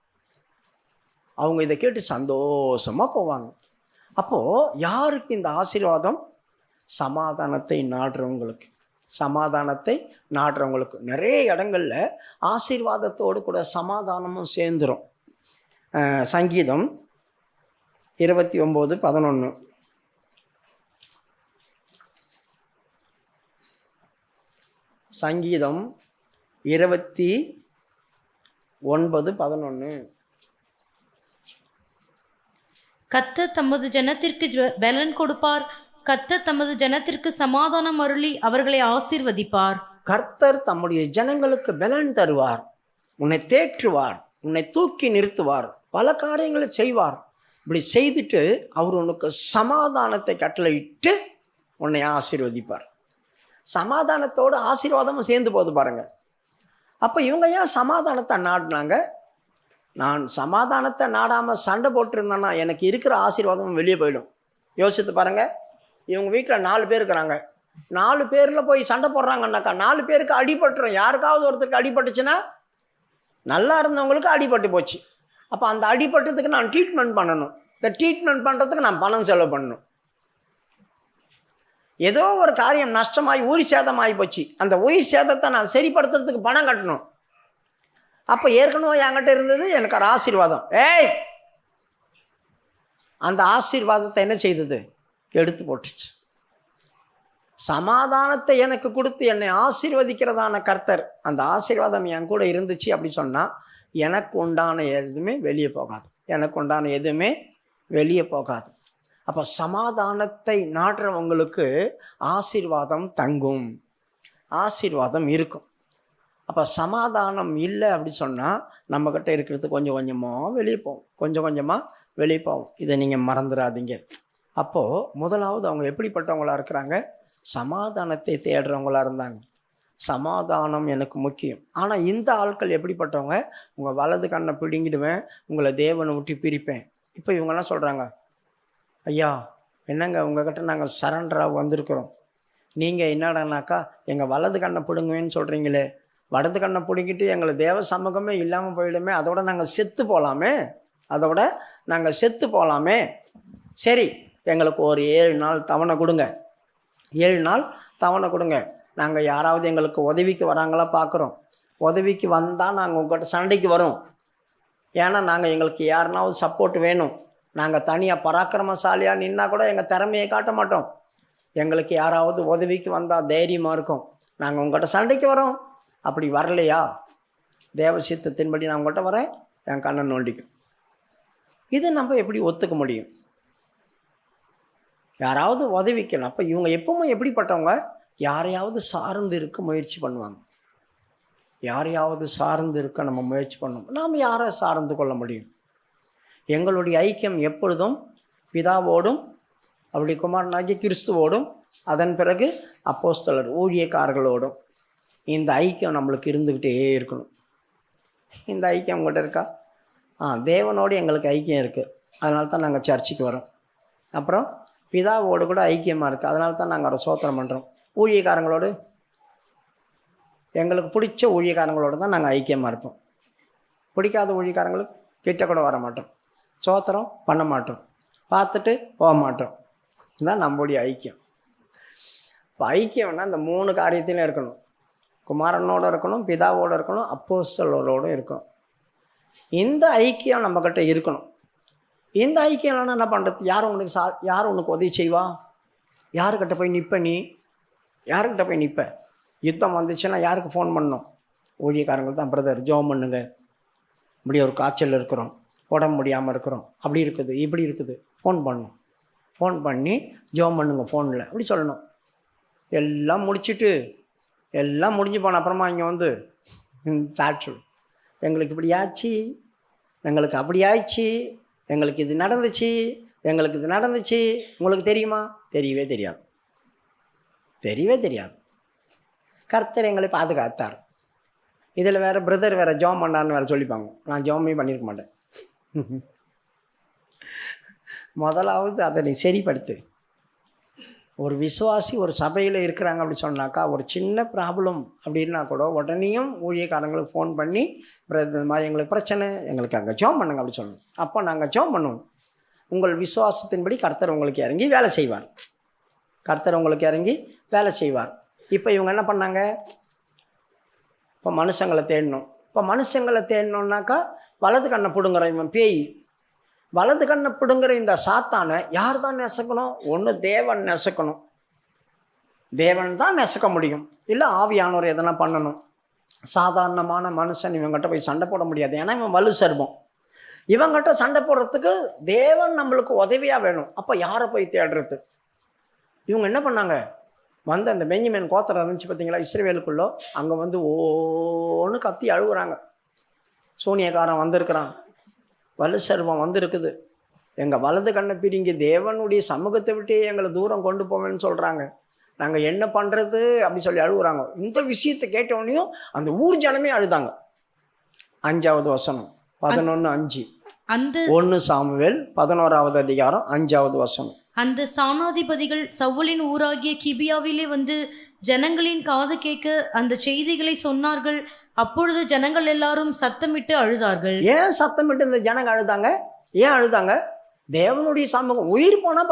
அவங்க இதை கேட்டு சந்தோஷமாக போவாங்க. அப்போது யாருக்கு இந்த ஆசீர்வாதம்? சமாதானத்தை நாடுறவங்களுக்கு. சமாதானத்தை நாடுறவங்களுக்கு நிறைய இடங்களில் ஆசீர்வாதத்தோடு கூட சமாதானமும் சேர்ந்துடும். சங்கீதம் 29:11. சங்கீதம் 29:11. கர்த்தர் தமது ஜனத்திற்கு பலன் கொடுப்பார், கர்த்தர் தமது ஜனத்திற்கு சமாதானம் அருளி அவர்களை ஆசீர்வதிப்பார். கர்த்தர் தம்முடைய ஜனங்களுக்கு பலன் தருவார், உன்னை தேற்றுவார், உன்னை தூக்கி நிறுத்துவார், பல காரியங்களை செய்வார். இப்படி செய்துட்டு அவர் உனக்கு சமாதானத்தை கட்டளையிட்டு உன்னை ஆசீர்வதிப்பார். சமாதானத்தோடு ஆசீர்வாதமும் சேர்ந்து போது பாருங்க. அப்போ இவங்க ஏன் சமாதானத்தை நாடினாங்க? நான் சமாதானத்தை நாடாமல் சண்டை போட்டிருந்தேன்னா எனக்கு இருக்கிற ஆசீர்வாதமும் வெளியே போயிடும். யோசித்து பாருங்கள். இவங்க வீட்டில் 4 பேர் இருக்கிறாங்க. 4 பேரில் போய் சண்டை போடுறாங்கன்னாக்கா 4 பேருக்கு அடிபட்டுரும். யாருக்காவது ஒருத்தருக்கு அடிபட்டுச்சுன்னா நல்லா இருந்தவங்களுக்கு அடிபட்டு போச்சு. அப்போ அந்த அடிபட்டதுக்கு நான் ட்ரீட்மெண்ட் பண்ணணும். இந்த ட்ரீட்மெண்ட் பண்ணுறதுக்கு நான் பணம் செலவு பண்ணணும். ஏதோ ஒரு காரியம் நஷ்டமாகி உயிர் சேதமாகி போச்சு, அந்த உயிர் சேதத்தை நான் சரிப்படுத்துறதுக்கு பணம் கட்டணும். அப்போ ஏற்கனவே என்கிட்ட இருந்தது எனக்கு ஒரு ஆசீர்வாதம். அந்த ஆசீர்வாதத்தை என்ன செய்தது? எடுத்து போட்டுச்சு. சமாதானத்தை எனக்கு கொடுத்து என்னை ஆசீர்வதிக்கிறதான கர்த்தர், அந்த ஆசீர்வாதம் என் கூட இருந்துச்சு அப்படி சொன்னால் எனக்கு உண்டான எதுவுமே வெளியே போகாது. எனக்கு உண்டான எதுவுமே வெளியே போகாது. அப்போ சமாதானத்தை நாடுறவங்களுக்கு ஆசீர்வாதம் தங்கும், ஆசீர்வாதம் இருக்கும். அப்போ சமாதானம் இல்லை அப்படி சொன்னால் நம்மக்கிட்ட இருக்கிறது கொஞ்சம் கொஞ்சமாக வெளியே போகும், கொஞ்சம் கொஞ்சமாக வெளியே போகும். இதை நீங்கள் மறந்துடாதீங்க. அப்போது முதலாவது அவங்க எப்படிப்பட்டவங்களாக இருக்கிறாங்க? சமாதானத்தை தேடுறவங்களா இருந்தாங்க. சமாதானம் எனக்கு முக்கியம். ஆனால் இந்த ஆட்கள் எப்படிப்பட்டவங்க? உங்கள் வலது கண்ணை பிடுங்கிடுவேன், உங்களை தேவனை விட்டு பிரிப்பேன். இப்போ இவங்கெல்லாம் சொல்கிறாங்க, ஐயா என்னங்க உங்ககிட்ட நாங்கள் சரண்டராக வந்திருக்கிறோம், நீங்கள் என்னடானாக்கா எங்கள் வலது கண்ணை பிடுங்குவேன்னு சொல்கிறீங்களே, வலது கண்ணை பிடுங்கிட்டு எங்களை தேவ சமூகமே இல்லாமல் போயிடுமே, அதோட நாங்கள் செத்து போகலாமே, அதோட நாங்கள் செத்து போகலாமே. சரி, எங்களுக்கு ஒரு 7 நாள் தவணை கொடுங்க, 7 நாள் தவணை கொடுங்க. நாங்கள் யாராவது எங்களுக்கு உதவிக்கு வராங்களா பார்க்குறோம். உதவிக்கு வந்தால் நாங்கள் உங்கள்கிட்ட சண்டைக்கு வரோம். ஏன்னா நாங்கள் எங்களுக்கு யாருனாவது சப்போர்ட் வேணும். நாங்கள் தனியாக பராக்கிரமசாலியாக நின்னா கூட எங்கள் திறமையை காட்ட மாட்டோம். எங்களுக்கு யாராவது உதவிக்கு வந்தால் தைரியமாக இருக்கும். நாங்கள் உங்கள்கிட்ட சண்டைக்கு வரோம். அப்படி வரலையா, தேவ சித்தத்தின்படி நான் உங்கள்கிட்ட வரேன், என் கண்ணை நோண்டிக்கும். இதை நம்ம எப்படி ஒத்துக்க முடியும்? யாராவது உதவிக்கணும். அப்போ இவங்க எப்பவுமே எப்படிப்பட்டவங்க? யாரையாவது சார்ந்து இருக்க முயற்சி பண்ணுவாங்க. யாரையாவது சார்ந்து இருக்க நம்ம முயற்சி பண்ணுவோம். நாம் யாரை சார்ந்து கொள்ள முடியும்? எங்களுடைய ஐக்கியம் எப்பொழுதும் பிதாவோடும் அவருடைய குமாரனாகிய கிறிஸ்துவோடும் அதன் பிறகு அப்போஸ்தலர் ஊழியக்காரர்களோடும் இந்த ஐக்கியம் நம்மளுக்கு இருந்துக்கிட்டே இருக்கணும். இந்த ஐக்கியம் உங்கள்கிட்ட இருக்கா? தேவனோடு எங்களுக்கு ஐக்கியம் இருக்குது, அதனால தான் நாங்கள் சர்ச்சுக்கு வரோம். அப்புறம் பிதாவோடு கூட ஐக்கியமாக இருக்குது, அதனால தான் நாங்கள் அவரை சோத்திரம் பண்ணுறோம். ஊழியக்காரங்களோடு, எங்களுக்கு பிடிச்ச ஊழியக்காரங்களோடு தான் நாங்கள் ஐக்கியமாக இருப்போம். பிடிக்காத ஊழியக்காரங்களுக்கு கிட்ட கூட வர மாட்டோம், சோத்திரம் பண்ண மாட்டோம், பார்த்துட்டு போக மாட்டோம். இதுதான் நம்மளுடைய ஐக்கியம். இப்போ ஐக்கியம்னா இந்த 3 காரியத்திலும் இருக்கணும். குமாரனோடு இருக்கணும், பிதாவோடு இருக்கணும், அப்போஸ்தலரோடும் இருக்கணும். இந்த ஐக்கியம் நம்மக்கிட்ட இருக்கணும். இந்த ஐக்கியம் இல்லைன்னா என்ன பண்ணுறது? யார் உனக்கு உதவி செய்வா? யாருக்கிட்ட போய் நிற்ப? நீ யாருக்கிட்ட போய் நிற்ப? யுத்தம் வந்துச்சுன்னா யாருக்கு ஃபோன் பண்ணணும்? ஊழியக்காரங்களுக்கு தான். பிரதர் ஜெபம் பண்ணுங்க, இப்படி ஒரு காய்ச்சல் இருக்கிறோம், உடம்பு முடியாமல் இருக்கிறோம், அப்படி இருக்குது இப்படி இருக்குது, ஃபோன் பண்ணணும். ஃபோன் பண்ணி ஜெபம் பண்ணுங்க ஃபோனில் அப்படி சொல்லணும். எல்லாம் முடிஞ்சு போன அப்புறமா இங்கே வந்து சாட்சி, எங்களுக்கு இப்படி ஆச்சு, எங்களுக்கு அப்படி ஆயிடுச்சு, எங்களுக்கு இது நடந்துச்சு, எங்களுக்கு இது நடந்துச்சு, உங்களுக்கு தெரியுமா? தெரியவே தெரியாது. கர்த்தர் எங்களை பாதுகாத்தார். இதில் வேறு பிரதர் வேறு ஜெபம் பண்ணார்னு வேறு சொல்லிப்பாங்க. நான் ஜெபமே பண்ணியிருக்க மாட்டேன். முதலாவது அதை நீ சரிப்படுத்து. ஒரு விசுவாசி ஒரு சபையில் இருக்கிறாங்க அப்படி சொன்னாக்கா, ஒரு சின்ன ப்ராப்ளம் அப்படின்னா கூட உடனேயும் ஊழியக்காரங்களுக்கு ஃபோன் பண்ணி, இந்த மாதிரி எங்களுக்கு பிரச்சனை, எங்களுக்கு அங்கே ஜெபம் பண்ணுங்க அப்படி சொல்லணும். அப்போ நாங்கள் ஜெபம் பண்ணுவோம். உங்கள் விசுவாசத்தின்படி கர்த்தர் உங்களுக்கு இறங்கி வேலை செய்வார். இப்போ இவங்க என்ன பண்ணாங்க? இப்போ மனுஷங்களை தேடணும்னாக்கா வலது கண்ணை பிடுங்குற இவன் பேய், வலது கண்ணை பிடுங்குற இந்த சாத்தானை யார் தான் நெசக்கணும்? ஒன்று தேவன் நெசக்கணும், தேவன் தான் நெசக்க முடியும். இல்லை ஆவியானவர் எதனா பண்ணணும். சாதாரணமான மனுஷன் இவங்ககிட்ட போய் சண்டை போட முடியாது. ஏன்னா இவன் வலு சர்பம். இவங்ககிட்ட சண்டை போடுறதுக்கு தேவன் நம்மளுக்கு உதவியாக வேணும். அப்போ யாரை போய் தேடுறது? இவங்க என்ன பண்ணாங்க? அந்த பென்யமீன் கோத்திரம் இருந்துச்சு பார்த்தீங்களா, இஸ்ரவேலுக்குள்ளே. அங்கே ஓன்னு கத்தி அழுகுறாங்க. சூனியக்காரன் வந்திருக்கிறான், வலு சர்வம் வந்திருக்குது, எங்கள் வலது கண்ணை பிடிங்கி தேவனுடைய சமூகத்தை விட்டே எங்களை தூரம் கொண்டு போவேன்னு சொல்கிறாங்க, நாங்கள் என்ன பண்ணுறது அப்படி சொல்லி அழுகுறாங்க. இந்த விஷயத்தை கேட்டவனையும் அந்த ஊர் ஜனமே அழுதாங்க. 5வது வசனம் 11:5. 1 சாமுவேல் 11வது அதிகாரம் 5வது வசனம். அந்த ஸ்தானாதிபதிகள் சவுலின் ஊராகிய கிபியாவிலே வந்து ஜனங்களின் காது கேட்க அந்த செய்திகளை சொன்னார்கள். அப்பொழுது ஜனங்கள் எல்லாரும் சத்தமிட்டு அழுதார்கள். ஏன் சத்தமிட்டு இந்த ஜனங்க அழுதாங்க? ஏன் அழுதாங்க? தேவனுடைய சமூகம் உயிர் போனால்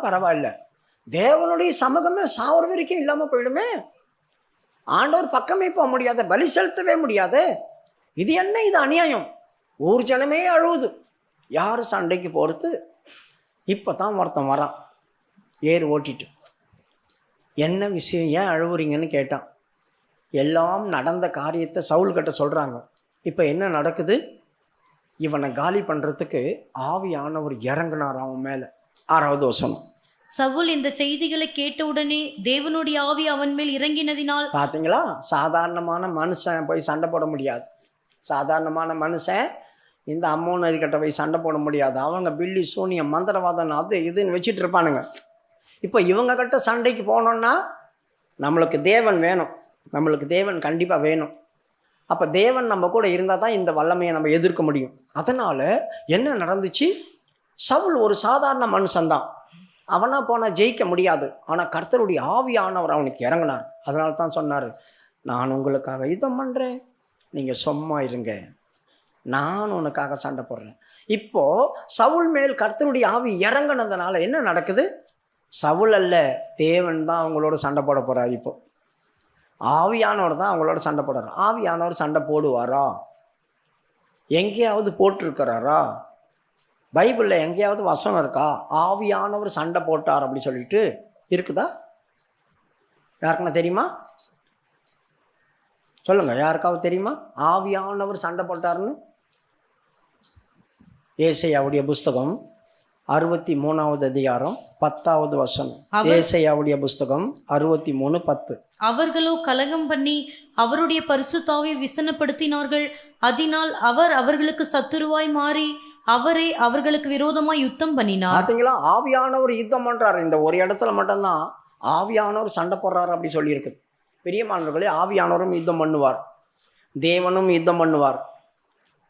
பரவாயில்ல, தேவனுடைய சமூகமே சாவர வரைக்கும் இல்லாமல் போயிடுமே. ஆண்டவர் பக்கமே போக முடியாத, பலி செலுத்தவே முடியாது. இது என்ன? இது அநியாயம். ஊர் ஜனமே அழுவுது. யார் சண்டைக்கு போகிறது? இப்போ தான் ஒருத்தன் வரான், ஏறு ஓட்டிட்டு. என்ன விஷயம், ஏன் அழுவுறீங்கன்னு கேட்டான். எல்லாம் நடந்த காரியத்தை சவுல்கிட்ட சொல்கிறாங்க. இப்போ என்ன நடக்குது? இவனை காலி பண்ணுறதுக்கு ஆவியானவர் இறங்கினார் அவன் மேலே. 6வது வசனம். சவுல் இந்த செய்திகளை கேட்டவுடனே தேவனுடைய ஆவி அவன் மேல் இறங்கினதினால். பார்த்தீங்களா? சாதாரணமான மனுஷன் போய் சண்டை போட முடியாது. சாதாரணமான மனுஷன் இந்த அம்மோனரிக்கிட்ட போய் சண்டை போட முடியாது. அவங்க பில்லி சூனியம் மந்திரவாதம் அது இதுன்னு வச்சுட்டு இருப்பானுங்க. இப்போ இவங்க கிட்ட சண்டைக்கு போனோன்னா நம்மளுக்கு தேவன் வேணும், நம்மளுக்கு தேவன் கண்டிப்பாக வேணும். அப்போ தேவன் நம்ம கூட இருந்தால் தான் இந்த வல்லமையை நம்ம எதிர்க்க முடியும். அதனால் என்ன நடந்துச்சு? சவுல் ஒரு சாதாரண மனுஷன்தான், அவனா போனால் ஜெயிக்க முடியாது. ஆனால் கர்த்தருடைய ஆவியானவர் அவனுக்கு இறங்கினார். அதனால தான் சொன்னார், நான் உங்களுக்காக யுத்தம் பண்ணுறேன், நீங்கள் சும்மா இருங்க, நான் உனக்காக சண்டை போடுறேன். இப்போது சவுல் மேல் கர்த்தருடைய ஆவி இறங்கினதுனால என்ன நடக்குது? சவுல் அல்ல, தேவன் தான் அவங்களோட சண்டை போட போகிறார். இப்போது ஆவியானவர் தான் அவங்களோட சண்டை போடுறார். ஆவியானவர் சண்டை போடுவாரா? எங்கேயாவது போட்டிருக்கிறாரா? பைபிளில் எங்கேயாவது வசனம் இருக்கா ஆவியானவர் சண்டை போட்டார் அப்படி சொல்லிட்டு இருக்குதா? யாருக்குன்னா தெரியுமா? சொல்லுங்க, யாருக்காவது தெரியுமா ஆவியானவர் சண்டை போட்டார்னு? ஏசாயாவுடைய புஸ்தகம் 63வது அதிகாரம் 10வது வசனம். ஏசாயாவுடைய புஸ்தகம் 63:10. அவர்களோ கலகம் பண்ணி அவருடைய பரிசுத்தாவை விசனப்படுத்தினார்கள். அதனால் அவர் அவர்களுக்கு சத்துருவாய் மாறி அவரே அவர்களுக்கு விரோதமாய் யுத்தம் பண்ணினார். பார்த்தீங்களா? ஆவியானவர் யுத்தம் பண்றாரு. இந்த ஒரு இடத்துல மட்டும்தான் ஆவியானவர் சண்டை போடுறாரு அப்படி சொல்லியிருக்குது. பிரியமானவர்களே, ஆவியானவரும் யுத்தம் பண்ணுவார், தேவனும் யுத்தம் பண்ணுவார்,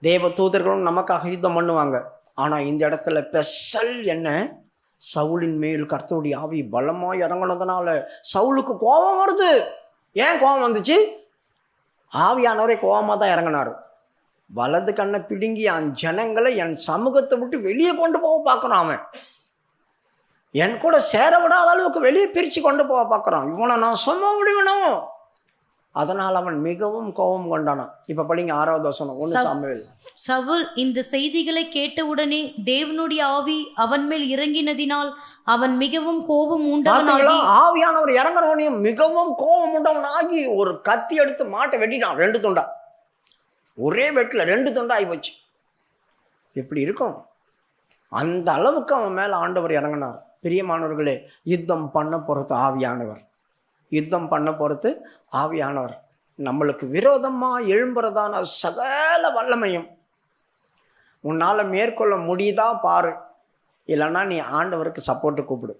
தேவ தூதர்களும் நமக்காக யுத்தம் பண்ணுவாங்க. ஆனால் இந்த இடத்துல ஸ்பெஷல் என்ன? சவுலின் மேல் கர்த்தருடைய ஆவி பலமாக இறங்கினதுனால சவுலுக்கு கோபம் வருது. ஏன் கோபம் வந்துச்சு? ஆவியானவரே கோபமாக தான் இறங்கினார். வலது கண்ணை பிடுங்கி என் ஜனங்களை என் சமூகத்தை விட்டு வெளியே கொண்டு போக பார்க்குறான். அவன் என் கூட சேர விடாத அளவுக்கு வெளியே பிரித்து கொண்டு போக பார்க்குறான். இவனை நான் சும்மா விடுவேணும், அதனால் அவன் மிகவும் கோபம் கொண்டானான். இப்போ படிங்க 6வது வசனம் 1 சாமுவேல். சவுல் இந்த செய்திகளை கேட்டவுடனே தேவனுடைய ஆவி அவன் மேல் இறங்கினதினால் அவன் மிகவும் கோபம் உண்டவனாகி, ஆவியானவர் இறங்குறவனையும் மிகவும் கோபம் உண்டவனாகி ஒரு கத்தி எடுத்து மாட்டை வெட்டிட்டான். 2 துண்டா, ஒரே வெட்டில் 2 துண்டா ஆகி போச்சு. எப்படி இருக்கும்? அந்த அளவுக்கு அவன் மேலே ஆண்டவர் இறங்கினார். பிரியமானவர்களே, யுத்தம் பண்ண பொறுத்து ஆவியானவர், யுத்தம் பண்ண பொறுத்து ஆவியானவர் நம்மளுக்கு விரோதமாக எழும்புறதான சகல வல்லமையும் உன்னால் மேற்கொள்ள முடியுதா பாரு, இல்லைன்னா நீ ஆண்டவருக்கு சப்போர்ட்டு கூப்பிடு.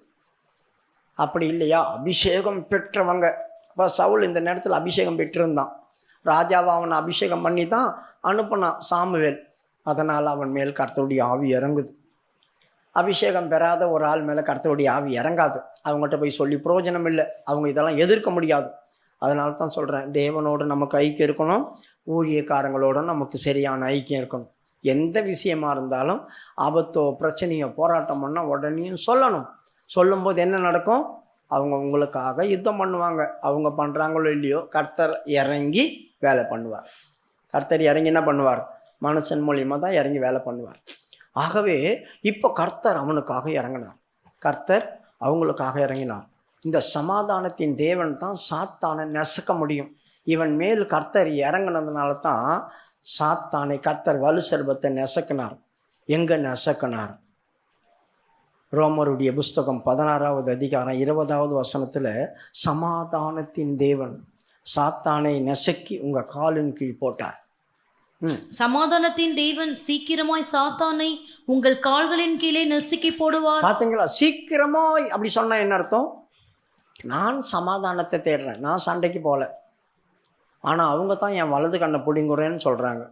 அப்படி இல்லையா, அபிஷேகம் பெற்றவங்க. இப்போ சவுல் இந்த நேரத்தில் அபிஷேகம் பெற்றிருந்தான். ராஜாவை அவனை அபிஷேகம் பண்ணி தான் அனுப்பினான் சாமுவேல். அதனால் அவன் மேல் கர்த்தருடைய ஆவி இறங்குது. அபிஷேகம் பெறாத ஒரு ஆள் மேலே கர்த்தருடைய ஆவி இறங்காது. அவங்ககிட்ட போய் சொல்லி பிரயோஜனம் இல்லை. அவங்க இதெல்லாம் எதிர்க்க முடியாது. அதனால தான் சொல்கிறேன், தேவனோடு நமக்கு ஐக்கியம் இருக்கணும், ஊழியக்காரங்களோடு நமக்கு சரியான ஐக்கியம் இருக்கணும். எந்த விஷயமா இருந்தாலும் ஆபத்தோ பிரச்சனையோ போராட்டம் பண்ணால் உடனேயும் சொல்லணும். சொல்லும்போது என்ன நடக்கும்? அவங்க உங்களுக்காக யுத்தம் பண்ணுவாங்க. அவங்க பண்ணுறாங்களோ இல்லையோ, கர்த்தர் இறங்கி வேலை பண்ணுவார். கர்த்தர் இறங்கி என்ன பண்ணுவார்? மனுஷன் மூலியமாக தான் இறங்கி வேலை பண்ணுவார். ஆகவே இப்போ கர்த்தர் அவனுக்காக இறங்கினார், கர்த்தர் அவங்களுக்காக இறங்கினார். இந்த சமாதானத்தின் தேவன் தான் சாத்தானை நசுக்க முடியும். இவன் மேல் கர்த்தர் இறங்கினதுனால தான் சாத்தானை கர்த்தர் வலு சர்பத்தை நெசக்கினார். எங்கே நெசக்கினார்? ரோமருடைய புஸ்தகம் 16வது அதிகாரம் 20வது வசனத்தில் சமாதானத்தின் தேவன் சாத்தானை நெசக்கி உங்கள் காலின் கீழ் போட்டார். சமாதானத்தின் தேவன் சீக்கிரமாய் சாத்தானை உங்கள் கால்களின் கீழே நசுக்கி போடுவார். பார்த்தீங்களா? சீக்கிரமாய் அப்படி சொன்னா என்ன அர்த்தம்? நான் சமாதானத்தை தேடுறேன், நான் சண்டைக்கு போகல. ஆனால் அவங்க தான் என் வலது கண்ணை பிடிங்குறேன்னு சொல்கிறாங்க.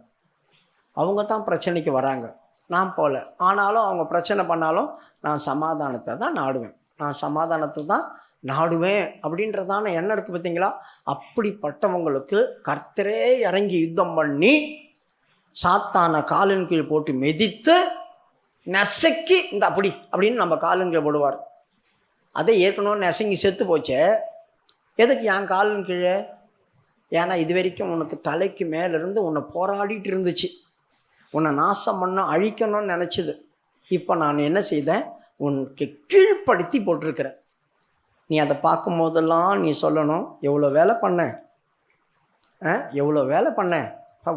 அவங்க தான் பிரச்சனைக்கு வராங்க, நான் போகல. ஆனாலும் அவங்க பிரச்சனை பண்ணாலும் நான் சமாதானத்தை தான் நாடுவேன், நான் சமாதானத்தை தான் நாடுவேன் அப்படின்றதான எண்ணம் இருக்குது. பார்த்தீங்களா? அப்படிப்பட்டவங்களுக்கு கர்த்தரே இறங்கி யுத்தம் பண்ணி சாத்தானை காலின் கீழ் போட்டு மிதித்து நெசக்கி இந்த அப்படின்னு நம்ம காலின் கீழ் போடுவார். அதை ஏற்கனவே நெசங்கி செத்து போச்சே, எதுக்கு என் காலின் கீழே? ஏன்னா இது வரைக்கும் உனக்கு தலைக்கு மேலேருந்து உன்னை போராடிட்டு இருந்துச்சு, உன்னை நாசம் பண்ண அழிக்கணும்னு நினச்சிது. இப்போ நான் என்ன செய்தேன்? உனக்கு கீழ்ப்படுத்தி போட்டிருக்கிறேன். நீ அதை பார்க்கும் போதெல்லாம் நீ சொல்லணும், எவ்வளோ வேலை பண்ண, எவ்வளோ வேலை பண்ண,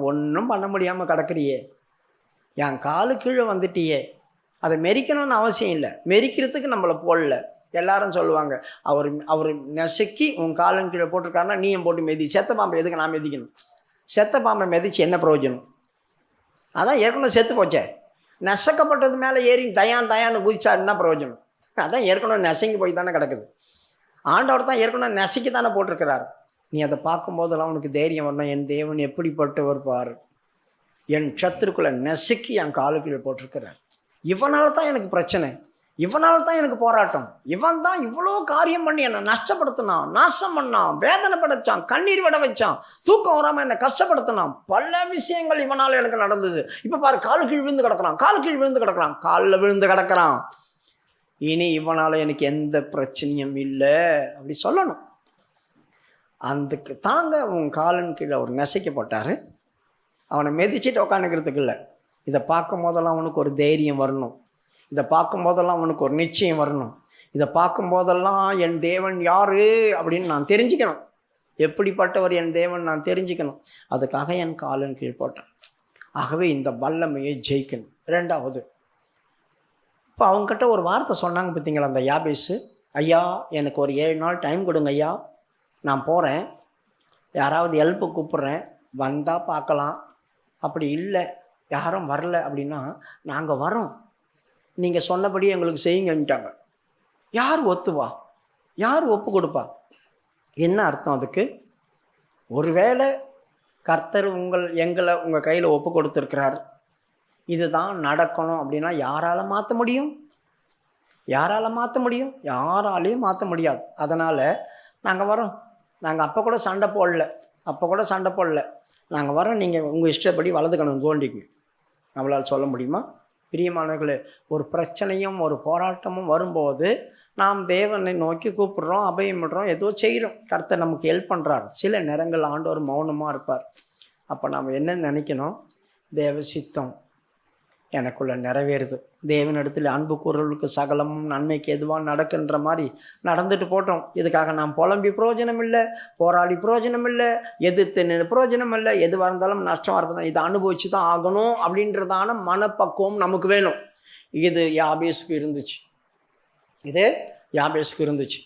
ஒன்றும் பண்ண முடியாமல் கிடக்குறியே, என் காலு கீழே வந்துட்டியே. அதை மெரிக்கணும்னு அவசியம் இல்லை, மெரிக்கிறதுக்கு நம்மளை போடல. எல்லாரும் சொல்லுவாங்க, அவர் நெசக்கி உன் காலின் கீழே போட்டிருக்காருன்னா நீயும் போட்டு மெதி. செத்த பாம்பை எதுக்கு நான் மெதிக்கணும்? செத்த பாம்பை மெதிச்சு என்ன பிரயோஜனம்? அதான் ஏற்கனவே செத்து போச்சே. நெசக்கப்பட்டது மேலே ஏறி தயான்னு குதிச்சா என்ன பிரயோஜனம்? அதான் ஏற்கனவே நெசங்கி போய் தானே கிடக்குது. ஆண்டவர் தான் ஏற்கனவே நெசக்கி தானே போட்டிருக்கிறார். நீ அதை பார்க்கும்போதெல்லாம் உனக்கு தைரியம் வரணும், என் தேவன் எப்படிப்பட்டவர் பாரு, என் சத்துருக்குள்ளே நெசக்கி என் காலு கீழே போட்டிருக்கிறார். இவனால தான் எனக்கு பிரச்சனை, இவனால தான் எனக்கு போராட்டம், இவன் தான் இவ்வளோ காரியம் பண்ணி என்னை நஷ்டப்படுத்தினான், நாசம் பண்ணான், வேதனை படைச்சான், கண்ணீர் விட வச்சான், தூக்கம் வராமல் என்னை கஷ்டப்படுத்தினான். பல விஷயங்கள் இவனால் எனக்கு நடந்தது. இப்போ பாரு, காலு கீழ் விழுந்து கிடக்கிறான், காலு கீழ் விழுந்து கிடக்கிறான், காலில் விழுந்து கிடக்கிறான். இனி இவனால் எனக்கு எந்த பிரச்சனையும் இல்லை அப்படி சொல்லணும். அதுக்கு தாங்க உன் காலின் கீழே ஒரு நெசைக்கப்பட்டார். அவனை மெதிச்சிட்டு உட்காந்துக்கிறதுக்கு இல்லை. இதை பார்க்கும் போதெல்லாம் அவனுக்கு ஒரு தைரியம் வரணும், இதை பார்க்கும் போதெல்லாம் அவனுக்கு ஒரு நிச்சயம் வரணும். இதை பார்க்கும் போதெல்லாம் என் தேவன் யார் அப்படின்னு நான் தெரிஞ்சுக்கணும், எப்படிப்பட்டவர் என் தேவன் நான் தெரிஞ்சுக்கணும். அதுக்காக என் காலின் கீழ் போட்டேன். ஆகவே இந்த வல்லமையை ஜெயிக்கணும். 2வது, இப்போ அவங்ககிட்ட ஒரு வார்த்தை சொன்னாங்க பார்த்தீங்களா, அந்த யாபேசு, ஐயா எனக்கு ஒரு 7 நாள் டைம் கொடுங்க ஐயா, நான் போகிறேன், யாராவது ஹெல்ப்பு கூப்பிட்றேன், வந்தால் பார்க்கலாம், அப்படி இல்லை யாரும் வரல அப்படின்னா நாங்கள் வரோம், நீங்கள் சொன்னபடி எங்களுக்கு செய்யுங்கன்ட்டாங்க. யார் ஒத்துவா? யார் ஒப்பு கொடுப்பா? என்ன அர்த்தம் அதுக்கு? ஒருவேளை கர்த்தர் எங்களை உங்கள் கையில் ஒப்பு கொடுத்துருக்கிறார், இதுதான் நடக்கணும் அப்படின்னா யாரால் மாற்ற முடியும்? யாரால் மாற்ற முடியும்? யாராலையும் மாற்ற முடியாது. அதனால் நாங்கள் வரோம், நாங்கள் அப்போ கூட சண்டை போடல, நாங்கள் வரோம், நீங்கள் உங்கள் இஷ்டப்படி வலது கணம் தோண்டிக்கு. நம்மளால் சொல்ல முடியுமா? பிரியமானவர்களே, ஒரு பிரச்சனையும் ஒரு போராட்டமும் வரும்போது நாம் தேவனை நோக்கி கூப்பிடுறோம், அபயம் விடுறோம், ஏதோ செய்கிறோம். கர்த்தர் நமக்கு ஹெல்ப் பண்ணுறார். சில நேரங்கள் ஆண்டவர் மௌனமாக இருப்பார். அப்போ நாம் என்ன நினைக்கணும்? தேவ சித்தம் எனக்குள்ள நிறைவேறுது, தேவனிடத்தில் அன்பு கூறலுக்கு சகலமும் நன்மைக்கு எதுவாக நடக்குன்ற மாதிரி நடந்துட்டு போட்டோம். இதுக்காக நாம் புலம்பி பிரயோஜனம் இல்லை, போராடி பிரயோஜனம் இல்லை, எதிர்த்து நின்று பிரயோஜனம் இல்லை. எதுவாக இருந்தாலும் நஷ்டமாக இருப்பது, இதை அனுபவிச்சு தான் ஆகணும் அப்படின்றதான மனப்பக்குவம் நமக்கு வேணும். இது யாபேசுக்கு இருந்துச்சு, இது யாபேசுக்கு இருந்துச்சு,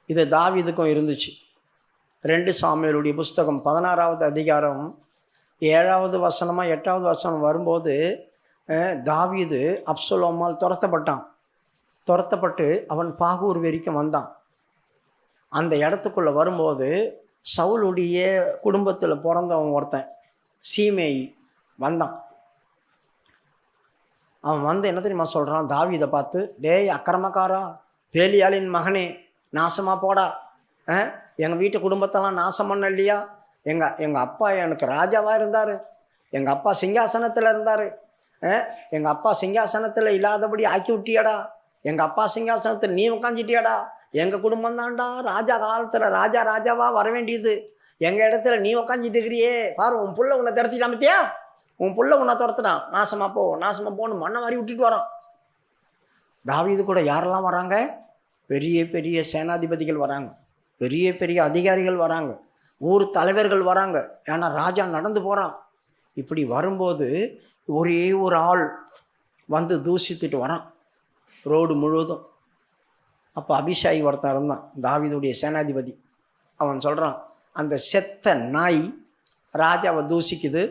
இது தாவீதுக்கும் இருந்துச்சு. 2 சாமுவேலுடைய புஸ்தகம் 16வது அதிகாரம் 7வது வசனமா 8வது வசனம் வரும்போது, தாவீது அப்சலோமால் துரத்தப்பட்டு அவன் பாகூர் வரைக்கும் வந்தான். அந்த இடத்துக்குள்ளே வரும்போது சவுலுடைய குடும்பத்தில் பிறந்தவன் ஒருத்தன் சீமேயி வந்தான். அவன் வந்து என்ன தெரியுமா சொல்கிறான்? தாவீதை பார்த்து, டேய் அக்கிரமக்காரா, பேலியாளின் மகனே, நாசமாக போடா, எங்கள் வீட்டு குடும்பத்தெல்லாம் நாசம் பண்ண இல்லையா? எங்கள் அப்பா எனக்கு ராஜாவாக இருந்தார், எங்கள் அப்பா சிங்காசனத்தில் இருந்தார், எங்கள் அப்பா சிங்காசனத்தில் இல்லாதபடி ஆக்கி விட்டியாடா, எங்கள் அப்பா சிங்காசனத்தில் நீ உட்காந்துட்டியாடா, எங்கள் குடும்பம் தான்டா ராஜா காலத்தில் ராஜாவாக வர வேண்டியது, எங்கள் இடத்துல நீ உட்காந்துட்டு இருக்கிறியே, பாரு உன் புள்ள உன்னை திரட்டிட்டான் பத்தியா, உன் புள்ள உன்னை துரத்துட்டான், நாசமாக போன்னு மண்ணை வாரி விட்டுட்டு வரான். தாவீது கூட யாரெல்லாம் வராங்க? பெரிய பெரிய சேனாதிபதிகள் வராங்க, பெரிய பெரிய அதிகாரிகள் வராங்க, ஊர் தலைவர்கள் வராங்க. ஏன்னா ராஜா நடந்து போகிறான். இப்படி வரும்போது ஒரே ஒரு ஆள் வந்து தூசித்துட்டு வரான் ரோடு முழுவதும். அப்போ அபிஷாயி ஒருத்தன் இருந்தான், தாவீதுடைய சேனாதிபதி. அவன் சொல்கிறான், அந்த செத்த நாய் ராஜாவை தூசிக்குது,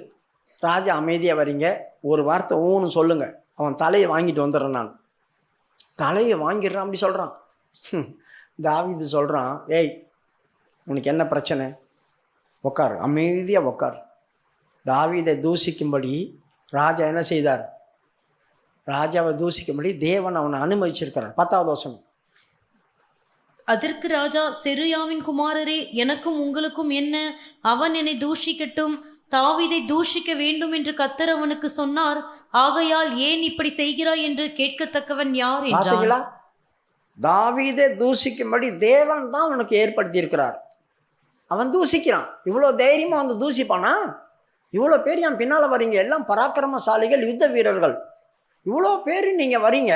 ராஜா அமைதியாக வரீங்க, ஒரு வார்த்தை ஊன்னு சொல்லுங்க, அவன் தலையை வாங்கிட்டு வந்துடுறேன், நான் தலையை வாங்கிடுறான் அப்படி சொல்கிறான். தாவீது சொல்கிறான், ஏய் உனக்கு என்ன பிரச்சனை, உக்கார், அமைதியாக உக்கார். தாவீதை தூசிக்கும்படி ராஜா என்ன செய்தார்? ராஜாவை தூசிக்கும்படி தேவன் அவனை அனுமதிச்சிருக்கிறார். 10வது வசனம். அதற்கு ராஜா, செருயாவின் குமாரரே, எனக்கும் உங்களுக்கும் என்ன? அவன் என்னை தூஷிக்கட்டும், தாவீதை தூஷிக்க வேண்டும் என்று கர்த்தர் அவனுக்கு சொன்னார், ஆகையால் ஏன் இப்படி செய்கிறாய் என்று கேட்கத்தக்கவன் யார் என்றார். தாவீதை தூஷிக்கும்படி தேவன் தான் அவனுக்கு ஏற்படுத்தி இருக்கிறார். அவன் தூசிக்கிறான். இவ்வளோ தைரியமாக வந்து தூசிப்பானா? இவ்வளோ பேர் என் பின்னால் வரீங்க, எல்லாம் பராக்கிரமசாலிகள், யுத்த வீரர்கள், இவ்வளோ பேர் நீங்கள் வரீங்க,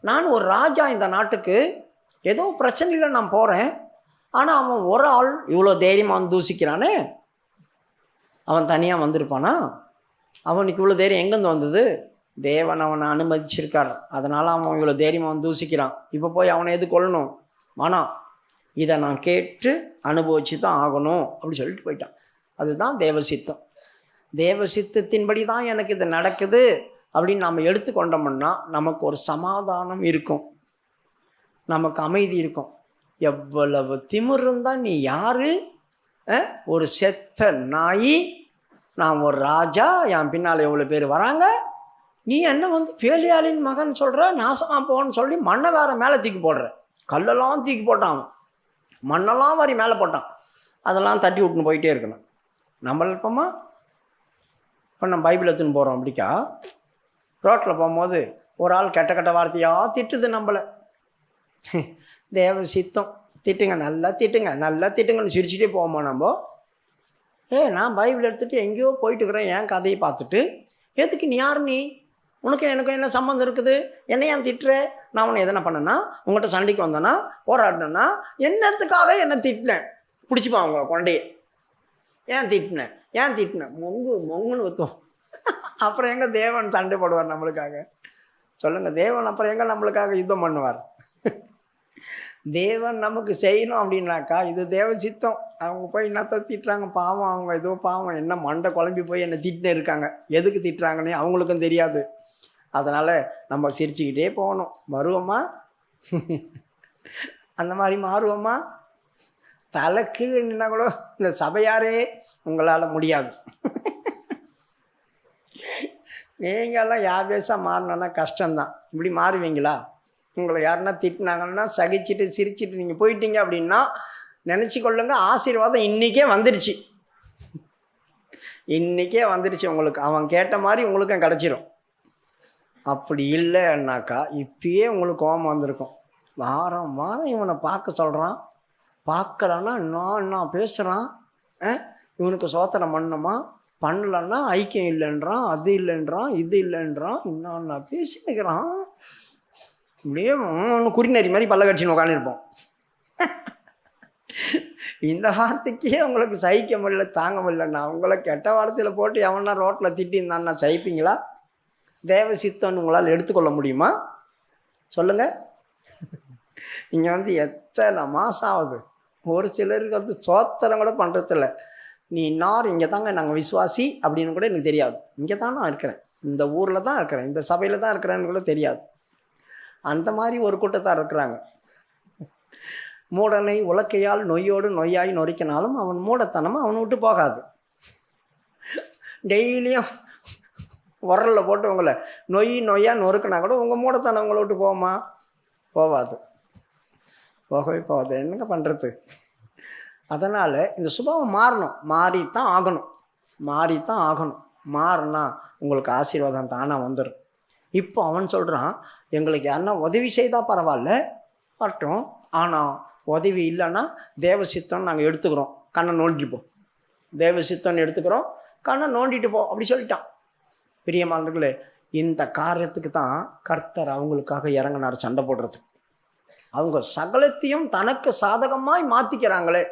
நான் ஒரு ராஜா இந்த நாட்டுக்கு, ஏதோ பிரச்சனையில் நான் போகிறேன், ஆனால் அவன் ஒரு ஆள் இவ்வளோ தைரியமாக வந்து தூசிக்கிறானே, அவன் தனியாக வந்திருப்பானா? அவனுக்கு இவ்வளோ தைரியம் எங்கேருந்து வந்தது? தேவன் அவனை அனுமதிச்சிருக்கார், அதனால் அவன் இவ்வளோ தைரியமாக வந்து தூசிக்கிறான். இப்போ போய் அவனை எது கொள்ளணும்? வேணாம், இதை நான் கேட்டு அனுபவிச்சு தான் ஆகணும் அப்படி சொல்லிட்டு போயிட்டான். அதுதான் தேவசித்தம். தேவசித்தத்தின்படி தான் எனக்கு இது நடக்குது அப்படின்னு நாம் எடுத்துக்கொண்டோம்னா நமக்கு ஒரு சமாதானம் இருக்கும், நமக்கு அமைதி இருக்கும். எவ்வளவு திமிர் இருந்தால் நீ யாரு? ஒரு செத்த நாய், நான் ஒரு ராஜா, என் பின்னால் எவ்வளோ பேர் வராங்க, நீ என்ன வந்து பேலியாளின் மகன் சொல்கிற, நாசமாக போன்னு சொல்லி மண்ணை வேற மேலே தூக்கி போடுற. கல்லெல்லாம் தூக்கி போட்டான், மண்ணெல்லாம் வாரி மேலே போட்டான், அதெல்லாம் தட்டி விட்டுன்னு போயிட்டே இருக்கணும். நம்மள இருப்போமா? இப்போ நம்ம பைபிள் எடுத்துன்னு போகிறோம், அப்படிக்கா ரோட்டில் போகும்போது ஒரு ஆள் கெட்ட வார்த்தையாக திட்டுது நம்மளை. தேவ சித்தம், திட்டுங்க, நல்லா திட்டுங்கன்னு சிரிச்சுட்டே போவோமா நம்ம? நான் பைபிள் எடுத்துகிட்டு எங்கேயோ போயிட்டு இருக்கிறேன், என் கதையை பார்த்துட்டு எதுக்கு நீ யார், நீ உனக்கு எனக்கும் என்ன சம்மந்தம் இருக்குது, என்ன ஏன் திட்டுற? நான் உன்னை எதனா பண்ணேன்னா, உங்கள்கிட்ட சண்டைக்கு வந்தேன்னா, போராடினேன்னா, என்னத்துக்காக என்ன திட்டினேன்? பிடிச்சிப்பான் அவங்க கொண்டையே. ஏன் திட்டினேன் மொங்குன்னு ஊற்றுவோம். அப்புறம் எங்கே தேவன் சண்டை போடுவார் நம்மளுக்காக? சொல்லுங்கள், தேவன் அப்புறம் எங்கே நம்மளுக்காக யுத்தம் பண்ணுவார்? தேவன் நமக்கு செய்யணும் அப்படின்னாக்கா இது தேவ சித்தம். அவங்க போய் என்னத்த திட்டுறாங்க, பாவம், அவங்க ஏதோ பாவம், என்ன மண்டை குழம்பி போய் என்னை திட்டினே இருக்காங்க, எதுக்கு திட்டுறாங்கன்னே அவங்களுக்கும் தெரியாது. அதனால் நம்ம சிரிச்சுக்கிட்டே போகணும். வருவோமா? அந்த மாதிரி மாறுவோமா? தலைக்கு என்ன கூட இந்த சபையாரே உங்களால் முடியாது. நீங்கள்லாம் யாபேஸாக மாறினா கஷ்டம்தான். இப்படி மாறுவீங்களா? உங்களை யாருன்னா திட்டினாங்கன்னா சகிச்சுட்டு சிரிச்சுட்டு நீங்கள் போயிட்டீங்க அப்படின்னா நினச்சி கொள்ளுங்க, ஆசீர்வாதம் இன்றைக்கே வந்துடுச்சு. உங்களுக்கு அவன் கேட்ட மாதிரி உங்களுக்கும் கிடச்சிரும். அப்படி இல்லைன்னாக்கா இப்பயே உங்களுக்கு கோபம் வந்திருக்கும். வாரம் வாரம் இவனை பார்க்க சொல்கிறான். பார்க்கலன்னா நான் பேசுகிறான். இவனுக்கு சோதனை பண்ணணுமா, பண்ணலன்னா ஐக்கியம் இல்லைன்றான், அது இல்லைன்றான், இது இல்லைன்றான், நான் பேசினுக்கிறான். இப்படியே ஒன்று குறிநரி மாதிரி பல்ல கட்சின்னு உட்காந்துருப்போம். இந்த வார்த்தைக்கே உங்களுக்கு சகிக்க முடியல, தாங்க முடியலண்ணா. உங்களை கெட்ட வார்த்தையில் போட்டு எவனா ரோட்டில் திட்டிருந்தான்னா சகிப்பீங்களா? தேவ சித்தம்னு உங்களால் எடுத்துக்கொள்ள முடியுமா? சொல்லுங்கள். இங்கே வந்து எத்தனை மாதம் ஆகுது, ஒரு சிலருக்கு வந்து சோத்திரம் கூட பண்ணுறதில்ல. நீ இன்னார் இங்கே தாங்க நாங்கள் விசுவாசி அப்படின்னு கூட எனக்கு தெரியாது. இங்கே தான் நான் இருக்கிறேன், இந்த ஊரில் தான் இருக்கிறேன், இந்த சபையில் தான் இருக்கிறேன்னு கூட தெரியாது. அந்த மாதிரி ஒரு கூட்டத்தார் இருக்கிறாங்க. மூடனை உலக்கையால் நொய்யோடு நொய்யாய் நொறுக்கினாலும் அவன் மூடத்தனமாக அவனை விட்டு போகாது. டெய்லியும் உரலில் போட்டு உங்களை நொய்யாக நொறுக்கினா கூட உங்கள் மூடத்தனம் உங்களை விட்டு போகுமா? போகாது, போகவே போகாது. என்னங்க பண்ணுறது? அதனால் இந்த சுபாவம் மாறணும், மாறித்தான் ஆகணும். மாறினா உங்களுக்கு ஆசீர்வாதம் தானாக வந்துடும். இப்போ அவன் சொல்கிறான், எங்களுக்கு யாருன்னா உதவி செய்தால் பரவாயில்ல பட்டும், ஆனால் உதவி இல்லைன்னா தேவ சித்தம் நாங்கள் எடுத்துக்கிறோம், கண்ணை நோண்டிட்டு போ. தேவ சித்தம்னு எடுத்துக்கிறோம், கண்ணை நோண்டிட்டு போ அப்படி சொல்லிட்டான். பிரியமானவர்களே, இந்த காரியத்துக்கு தான் கர்த்தர் அவங்களுக்காக இறங்கினார் சண்டை போடுறது. அவங்க சகலத்தையும் தனக்கு சாதகமாய் மாற்றிக்கிறாங்களே,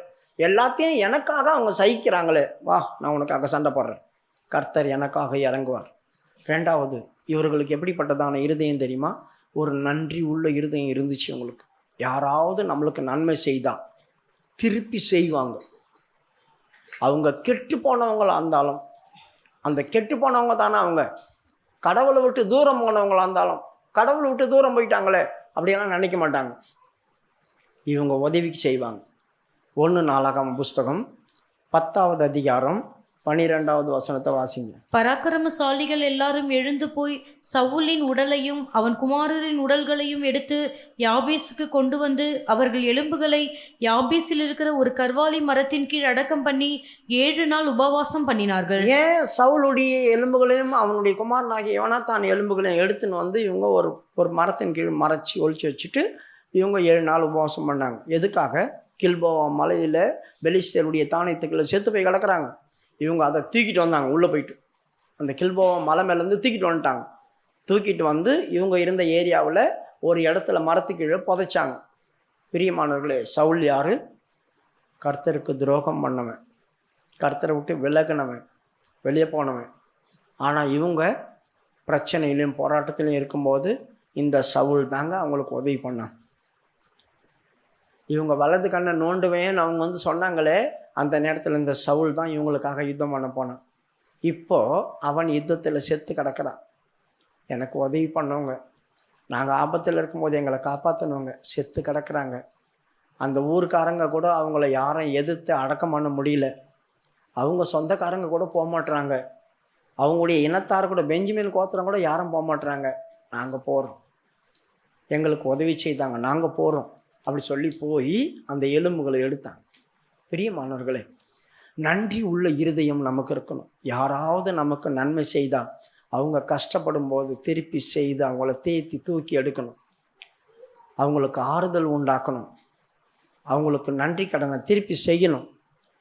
எல்லாத்தையும் எனக்காக அவங்க சகிக்கிறாங்களே, வா நான் உனக்காக சண்டை போடுறேன். கர்த்தர் எனக்காக இறங்குவார். ரெண்டாவது, இவர்களுக்கு எப்படிப்பட்டதான இருதயம் தெரியுமா? ஒரு நன்றி உள்ள இருதயம் இருந்துச்சு அவங்களுக்கு. யாராவது நம்மளுக்கு நன்மை செய்தால் திருப்பி செய்வாங்க. அவங்க கெட்டு போனவங்களாக இருந்தாலும், அந்த கெட்டு போனவங்க தானே அவங்க. கடவுளை விட்டு தூரம் போனவங்களாக இருந்தாலும், கடவுளை விட்டு தூரம் போயிட்டாங்களே அப்படியெல்லாம் நினைக்க மாட்டாங்க. இவங்க உதவிக்கு செய்வாங்க. 1 நாளாகமம் புஸ்தகம் 10வது அதிகாரம் 12வது வசனத்தை வாசிங்க. பராக்கிரமசாலிகள் எல்லாரும் எழுந்து போய் சவுலின் உடலையும் அவன் குமாரரின் உடல்களையும் எடுத்து யாபேசுக்கு கொண்டு வந்து அவர்கள் எலும்புகளை யாபேசில் இருக்கிற ஒரு கர்வாலி மரத்தின் கீழ் அடக்கம் பண்ணி 7 நாள் உபவாசம் பண்ணினார்கள். ஏன் சவுலுடைய எலும்புகளையும் அவனுடைய குமாரனாகிய யோனாத்தான் எலும்புகளையும் எடுத்துன்னு வந்து இவங்க ஒரு மரத்தின் கீழ் மறைச்சி ஒழிச்சு வச்சுட்டு இவங்க 7 நாள் உபவாசம் பண்ணாங்க. எதுக்காக? கில்போவா மலையில் பெலிஸ்தருடைய தானியத்துக்குள்ள செத்து போய் கிடக்குறாங்க. இவங்க அதை தூக்கிட்டு வந்தாங்க. உள்ளே போயிட்டு அந்த கில்போவா மலை மேலேருந்து தூக்கிட்டு வந்துட்டாங்க. தூக்கிட்டு வந்து இவங்க இருந்த ஏரியாவில் ஒரு இடத்துல மரத்துக்கு கீழே புதைச்சாங்க. பிரியமானவர்களே, சவுல் யார்? கர்த்தருக்கு துரோகம் பண்ணவன், கர்த்தரை விட்டு விலகினவன், வெளியே போனவன். ஆனால் இவங்க பிரச்சனையிலையும் போராட்டத்திலையும் இருக்கும்போது இந்த சவுல் தாங்க அவங்களுக்கு உதவி பண்ணான். இவங்க வலது கண்ணை நோண்டுவேன்னு அவங்க வந்து சொன்னாங்களே, அந்த நேரத்தில் இந்த சவுல் தான் இவங்களுக்காக யுத்தம் பண்ண போனான். இப்போது அவன் யுத்தத்தில் செத்து கிடக்கிறான். எனக்கு உதவி பண்ணவங்க, நாங்கள் ஆபத்தில் இருக்கும்போது எங்களை காப்பாற்றினவங்க செத்து கிடக்கிறாங்க. அந்த ஊருக்காரங்க கூட அவங்கள யாரும் எதிர்த்து அடக்கம் பண்ண முடியல. அவங்க சொந்தக்காரங்க கூட போக மாட்டுறாங்க. அவங்களுடைய இனத்தார் கூட, பெஞ்சமின் கோத்திரம் கூட யாரும் போக மாட்டுறாங்க. நாங்கள் போகிறோம், எங்களுக்கு உதவி செய்தாங்க, நாங்கள் போகிறோம் அப்படி சொல்லி போய் அந்த எலும்புகளை எடுத்தாங்க. பிரியமானவர்களே, நன்றி உள்ள இருதயம் நமக்கு இருக்கணும். யாராவது நமக்கு நன்மை செய்தால் அவங்க கஷ்டப்படும் போது திருப்பி செய்து அவங்கள தேத்தி தூக்கி எடுக்கணும், அவங்களுக்கு ஆறுதல் உண்டாக்கணும், அவங்களுக்கு நன்றி கடனை திருப்பி செய்யணும்.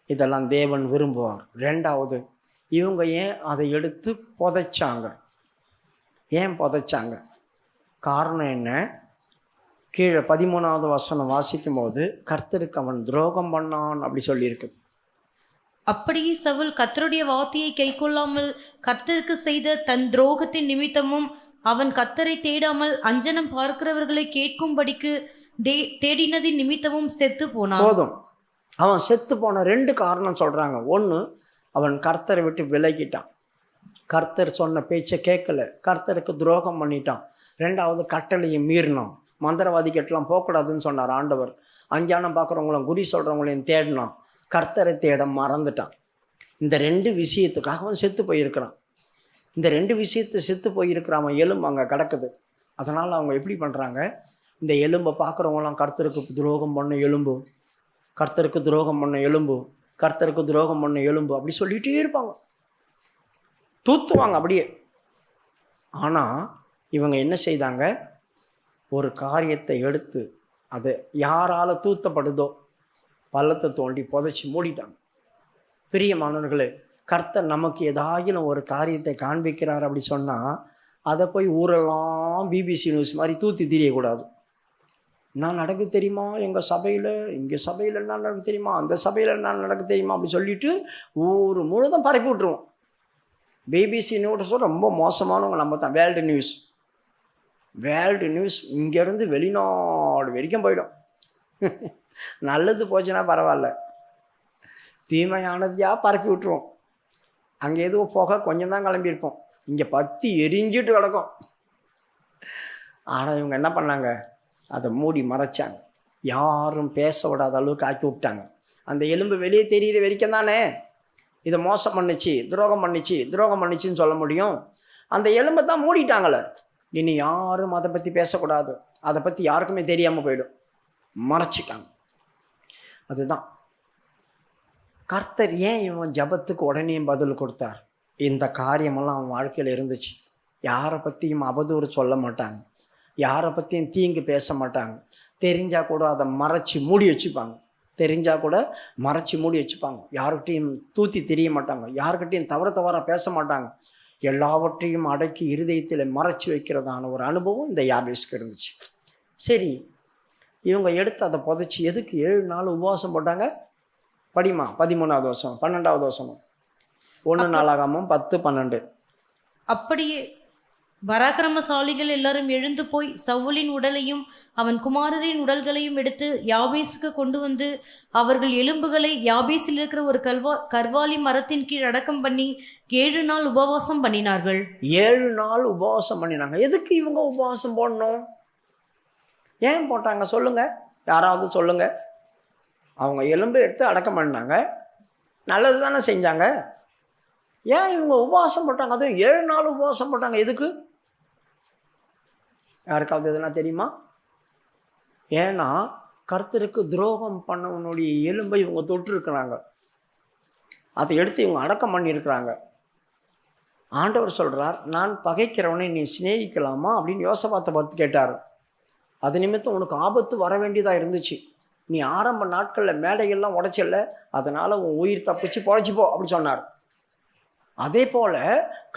இதெல்லாம் தேவன் விரும்புவார். ரெண்டாவது, இவங்க ஏன் அதை எடுத்து புதைச்சாங்க? ஏன் புதைச்சாங்க? காரணம் என்ன? கீழே 13வது வசனம் வாசிக்கும் போது கர்த்தருக்கு அவன் துரோகம் பண்ணான் அப்படி சொல்லியிருக்கு. அப்படியே சவுல் கர்த்தருடைய வார்த்தையை கைக்கொள்ளாமல் கர்த்தருக்கு செய்த தன் துரோகத்தின் நிமித்தமும் அவன் கர்த்தரை தேடாமல் அஞ்சனம் பார்க்கிறவர்களை கேட்கும்படிக்கு தேடினதின் நிமித்தமும் செத்து போனான். போதும், அவன் செத்து போன 2 காரணம் சொல்கிறாங்க. ஒன்று, அவன் கர்த்தரை விட்டு விலகிட்டான், கர்த்தர் சொன்ன பேச்சை கேட்கல, கர்த்தருக்கு துரோகம் பண்ணிட்டான். ரெண்டாவது, கட்டளையை மீறினான். மந்திரவாதி கட்டலாம் போகக்கூடாதுன்னு சொன்னார் ஆண்டவர். அஞ்ஞானம் பார்க்குறவங்களும் குறி சொல்கிறவங்களையும் தேடினான், கர்த்தரை தேட மறந்துட்டான். இந்த 2 விஷயத்துக்காக அவன் செத்து போயிருக்கிறான். இந்த 2 விஷயத்தை செத்து போயிருக்கிற அவன் எலும்பு அங்கே கிடக்குது. அதனால் அவங்க எப்படி பண்ணுறாங்க? இந்த எலும்பை பார்க்குறவங்களாம் கர்த்தருக்கு துரோகம் பண்ண எலும்பு, கர்த்தருக்கு துரோகம் பண்ண எலும்பு, கர்த்தருக்கு துரோகம் பண்ண எலும்பு அப்படி சொல்லிகிட்டே இருப்பாங்க, தூத்துவாங்க அப்படியே. ஆனால் இவங்க என்ன செய்தாங்க? ஒரு காரியத்தை எடுத்து அது யாரால் தூத்தப்படுதோ பள்ளத்தை தோண்டி புதைச்சி மூடிட்டாங்க. பிரியமானவர்களே, கர்த்தர் நமக்கு ஏதாயிலும் ஒரு காரியத்தை காண்பிக்கிறார் அப்படி சொன்னால் அதை போய் ஊரெல்லாம் பிபிசி நியூஸ் மாதிரி தூத்தி தெரியக்கூடாது. நான் நடக்கு தெரியுமா, எங்கள் சபையில், இங்கே சபையில் என்ன நடக்கு தெரியுமா, அந்த சபையில் என்ன நடக்கு தெரியுமா அப்படி சொல்லிட்டு ஊர் முழுதும் பரப்பி விட்டுருவோம். பிபிசி நியூஸ் ரொம்ப மோசமானவங்க நம்ம தான். வேர்ல்டு நியூஸ் இங்கேருந்து வெளிநாடு வரைக்கும் போயிடும். நல்லது போச்சுன்னா பரவாயில்ல, தீமையானதையா பரப்பி விட்டுருவோம். அங்கே எதுவும் போக கொஞ்சம் தான் கிளம்பியிருப்போம், இங்கே பற்றி எரிஞ்சிட்டு கிடக்கும். ஆனால் இவங்க என்ன பண்ணாங்க, அதை மூடி மறைச்சாங்க, யாரும் பேச விடாத அளவுக்கு ஆக்கி விட்டாங்க. அந்த எலும்பு வெளியே தெரிகிற வரைக்கும் தானே இதை மோசம் பண்ணிச்சு, துரோகம் பண்ணிச்சுன்னு சொல்ல முடியும். அந்த எலும்பை தான் மூடிட்டாங்களே, இனி யாரும் அதை பற்றி பேசக்கூடாது, அதை பற்றி யாருக்குமே தெரியாமல் போயிடும், மறைச்சிட்டாங்க. அதுதான் கர்த்தர் ஏன் இவன் ஜபத்துக்கு உடனே பதில் கொடுத்தார். இந்த காரியமெல்லாம் அவன் வாழ்க்கையில் இருந்துச்சு. யாரை பற்றியும் அவதூறு சொல்ல மாட்டாங்க, யாரை பற்றியும் தீங்கு பேச மாட்டாங்க. தெரிஞ்சால் கூட அதை மறைச்சி மூடி வச்சுப்பாங்க, யாருக்கிட்டையும் தூத்தி தெரிய மாட்டாங்க, யாருக்கிட்டையும் தவறாக பேச மாட்டாங்க. எல்லாவற்றையும் அடக்கி இருதயத்தில் மறைச்சி வைக்கிறதான ஒரு அனுபவம் இந்த யாபேஸ்க்கு இருந்துச்சு. சரி, இவங்க எடுத்து அதை புதைச்சி எதுக்கு 7 நாள் உபவாசம் போட்டாங்க? படிமா 13வது வருஷம் 12வது வருஷம் 1 நாளாகமும் 10-12. அப்படியே பராக்கிரமசாலிகள் எல்லாரும் எழுந்து போய் சவுலின் உடலையும் அவன் குமாரரின் உடல்களையும் எடுத்து யாபேசுக்கு கொண்டு வந்து அவர்கள் எலும்புகளை யாபேசில் இருக்கிற ஒரு கர்வாலி மரத்தின் கீழ் அடக்கம் பண்ணி 7 நாள் உபவாசம் பண்ணினார்கள். 7 நாள் உபவாசம் பண்ணினாங்க. எதுக்கு இவங்க உபவாசம் போடணும்? ஏன் போட்டாங்க சொல்லுங்க, யாராவது சொல்லுங்க. அவங்க எலும்பு எடுத்து அடக்கம் பண்ணாங்க, நல்லது தானே செஞ்சாங்க. ஏன் இவங்க உபவாசம் போட்டாங்க? அதுவும் 7 நாள் உபவாசம் போட்டாங்க. எதுக்கு? யாருக்காவது எதுனா தெரியுமா? ஏன்னா கர்த்தருக்கு துரோகம் பண்ணவனுடைய எலும்பை இவங்க தொட்டிருக்கிறாங்க, அதை எடுத்து இவங்க அடக்கம் பண்ணியிருக்கிறாங்க. ஆண்டவர் சொல்கிறார், நான் பகைக்கிறவனை நீ சிநேகிக்கலாமா அப்படின்னு யோசபாத்தை பார்த்து கேட்டார். அது நிமித்தம் உனக்கு ஆபத்து வர வேண்டியதாக இருந்துச்சு. நீ ஆரம்ப நாட்களில் மேடையெல்லாம் உடைச்சல, அதனால் உன் உயிர் தப்பிச்சு பொழைச்சிப்போ அப்படி சொன்னார். அதே போல்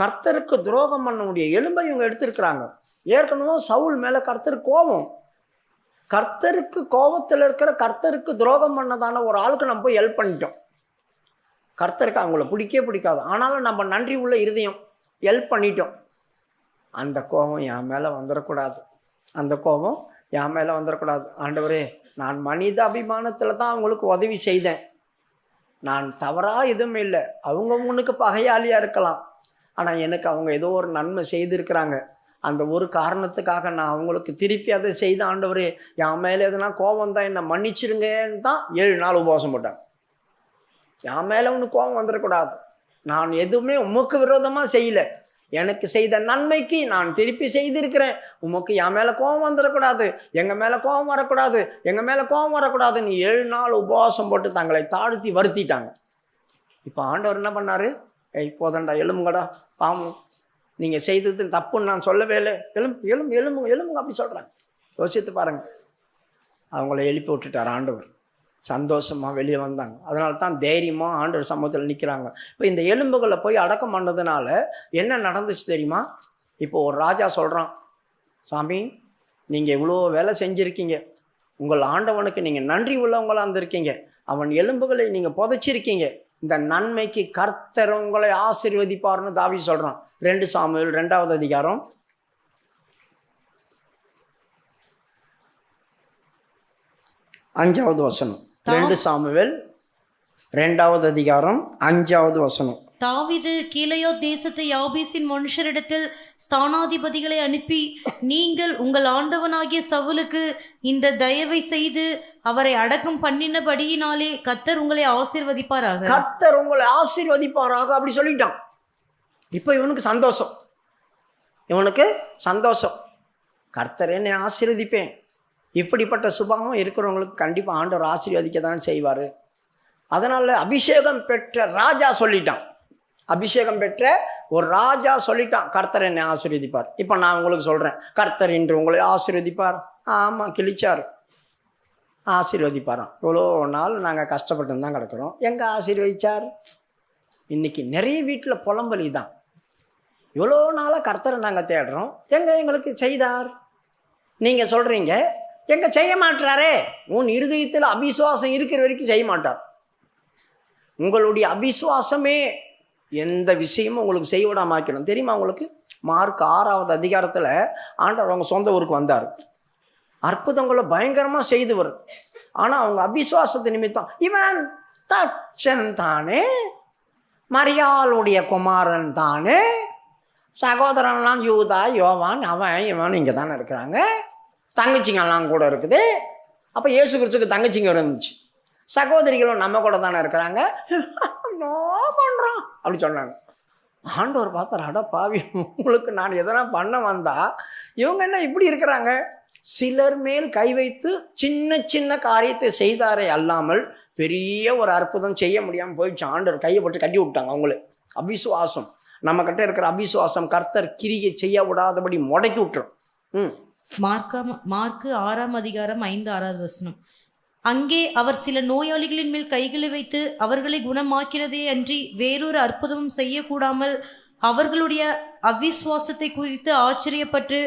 கர்த்தருக்கு துரோகம் பண்ணக்கூடிய எலும்பை இவங்க எடுத்திருக்கிறாங்க. ஏற்கனவே சவுல் மேலே கர்த்தருக்கு கோபம். கர்த்தருக்கு கோபத்தில் இருக்கிற கர்த்தருக்கு துரோகம் பண்ணதான ஒரு ஆளுக்கு நம்ம போய் ஹெல்ப் பண்ணிட்டோம். கர்த்தருக்கு அவங்கள பிடிக்காது, ஆனாலும் நம்ம நன்றி உள்ள இருதயம், ஹெல்ப் பண்ணிட்டோம். அந்த கோபம் என் மேலே வந்துடக்கூடாது, ஆண்டவரே, நான் மனித அபிமானத்தில் தான் அவங்களுக்கு உதவி செய்தேன், நான் தவறாக எதுவும் இல்லை. அவங்க முன்னுக்கு பகையாளியாக இருக்கலாம், ஆனால் எனக்கு அவங்க ஏதோ ஒரு நன்மை செய்திருக்கிறாங்க. அந்த ஒரு காரணத்துக்காக நான் அவங்களுக்கு திருப்பி அதை செய்த, ஆண்டவரே என் மேலே எதுனா கோபம் தான், என்னை மன்னிச்சிருங்கன்னு தான் 7 நாள் உபவாசம் போட்டாங்க. என் மேலே ஒன்று கோபம் வந்துடக்கூடாது, நான் எதுவுமே உமக்கு விரோதமாக செய்யலை, எனக்கு செய்த நன்மைக்கு நான் திருப்பி செய்திருக்கிறேன், உமக்கு என் மேலே கோபம் வந்துடக்கூடாது, எங்கள் மேலே கோபம் வரக்கூடாது. நீ 7 நாள் உபவாசம் போட்டு தங்களை தாழ்த்தி வருத்திட்டாங்க. இப்போ ஆண்டவர் என்ன பண்ணார்? போதண்டா, எலும்புங்கடா, பாவம் நீங்கள் செய்தது தப்புன்னு நான் சொல்லவே இல்லை, எலும்புங்க அப்படி சொல்கிறாங்க. யோசித்து பாருங்க, அவங்கள எழுப்பி விட்டுட்டார் ஆண்டவர். சந்தோஷமாக வெளியே வந்தாங்க. அதனால தான் தைரியமாக ஆண்டவர் சமூகத்தில் நிற்கிறாங்க. இப்போ இந்த எலும்புகளை போய் அடக்கம் பண்ணதுனால என்ன நடந்துச்சு தெரியுமா? இப்போ ஒரு ராஜா சொல்கிறான், சாமி நீங்கள் இவ்வளோ வேலை செஞ்சுருக்கீங்க, உங்கள் ஆண்டவனுக்கு நீங்கள் நன்றி உள்ளவங்களாக இருந்திருக்கீங்க, அவன் எலும்புகளை நீங்கள் புதைச்சிருக்கீங்க, இந்த நன்மைக்கு கர்த்தர் உங்களை ஆசீர்வதிப்பார்னு தாவீது சொல்கிறான். 2 சாமுவேல் 2வது அதிகாரம் 5வது வசனம். 2 சாமுவேல் 2வது அதிகாரம் 5வது வசனம். தாவீது கீலேயா தேசத்து யாபேசின் மனுஷரிடத்தில் ஸ்தானாதிபதிகளை அனுப்பி, நீங்கள் உங்கள் ஆண்டவனாகிய சவுலுக்கு இந்த தயவை செய்து அவரை அடக்கம் பண்ணினபடியினாலே கர்த்தர் உங்களை ஆசீர்வதிப்பாராக, அப்படி சொல்லிட்டான். இப்போ இவனுக்கு சந்தோஷம், கர்த்தர் என்னை ஆசீர்வதிப்பேன். இப்படிப்பட்ட சுபாவம் இருக்கிறவங்களுக்கு கண்டிப்பாக ஆண்டவர் ஆசீர்வதிக்க தான் செய்வார். அதனால் அபிஷேகம் பெற்ற ராஜா சொல்லிட்டான், கர்த்தர் என்னை ஆசீர்வதிப்பார். இப்போ நான் உங்களுக்கு சொல்கிறேன், கர்த்தர் இன்று உங்களை ஆசீர்வதிப்பார். ஆமாம், கிழிச்சார். ஆசீர்வதிப்பாராம். இவ்வளோ நாள் நாங்கள் கஷ்டப்பட்டு தான் கிடக்கிறோம், எங்கே ஆசீர்வதிச்சார்? இன்றைக்கி நிறைய வீட்டில் புலம்பலி தான். இவ்வளோ நாளாக கர்த்தரை நாங்கள் தேடுறோம், எங்களுக்கு செய்தார்? நீங்கள் சொல்கிறீங்க எங்கே செய்ய மாட்டாரே. உன் இருதயத்தில் அவிசுவாசம் இருக்கிற வரைக்கும் செய்ய மாட்டார். உங்களுடைய அவிசுவாசமே எந்த விஷயமும் உங்களுக்கு செய்ய விடாம ஆக்கணும். தெரியுமா உங்களுக்கு? மார்க் 6வது அதிகாரத்தில் ஆண்டவர் அவங்க சொந்த ஊருக்கு வந்தார். அற்புதங்களை பயங்கரமாக செய்தவர். ஆனால் அவங்க அவிசுவாசத்து நிமித்தம், இவன் தச்சன் தானே, மரியாளுடைய குமாரன் தானே, சகோதரன்லாம் யூதா யோவான் அவன் இவன் இங்கே தானே இருக்கிறாங்க, தங்கச்சிங்கெல்லாம் கூட இருக்குது. அப்போ இயேசு கிறிஸ்துக்கு தங்கச்சிங்க இருந்துச்சு, சகோதரிகளும் நம்ம கூட தானே இருக்கிறாங்க, பண்ணுறோம் அப்படி சொன்னாங்க. ஆண்டவர் பார்த்தார், அட பாவி, உங்களுக்கு நான் எதனா பண்ண வந்தா இவங்க என்ன இப்படி இருக்கிறாங்க? சிலர் மேல் கை வைத்து சின்ன சின்ன காரியத்தை செய்தாரே அல்லாமல் பெரிய ஒரு அற்புதம் செய்ய முடியாமல் போயிடுச்சு. ஆண்டவர் கையை போட்டு கட்டி விட்டாங்க அவங்களு. அவிசுவாசம், நம்ம கிட்ட இருக்கிற அவிசுவாசம் கர்த்தர் கிரியை செய்ய விடாதபடி முடக்கி விட்டுரும். மார்க்கு 6ஆம் அதிகாரம் 5-6வது வசனம். அங்கே அவர் சில நோயாளிகளின் மேல் கைகளை வைத்து அவர்களை குணமாக்கிறதே அன்றி வேறொரு அற்புதமும் செய்யக்கூடாமல் அவர்களுடைய அவிசுவாசத்தை குறித்து ஆச்சரியப்பட்டு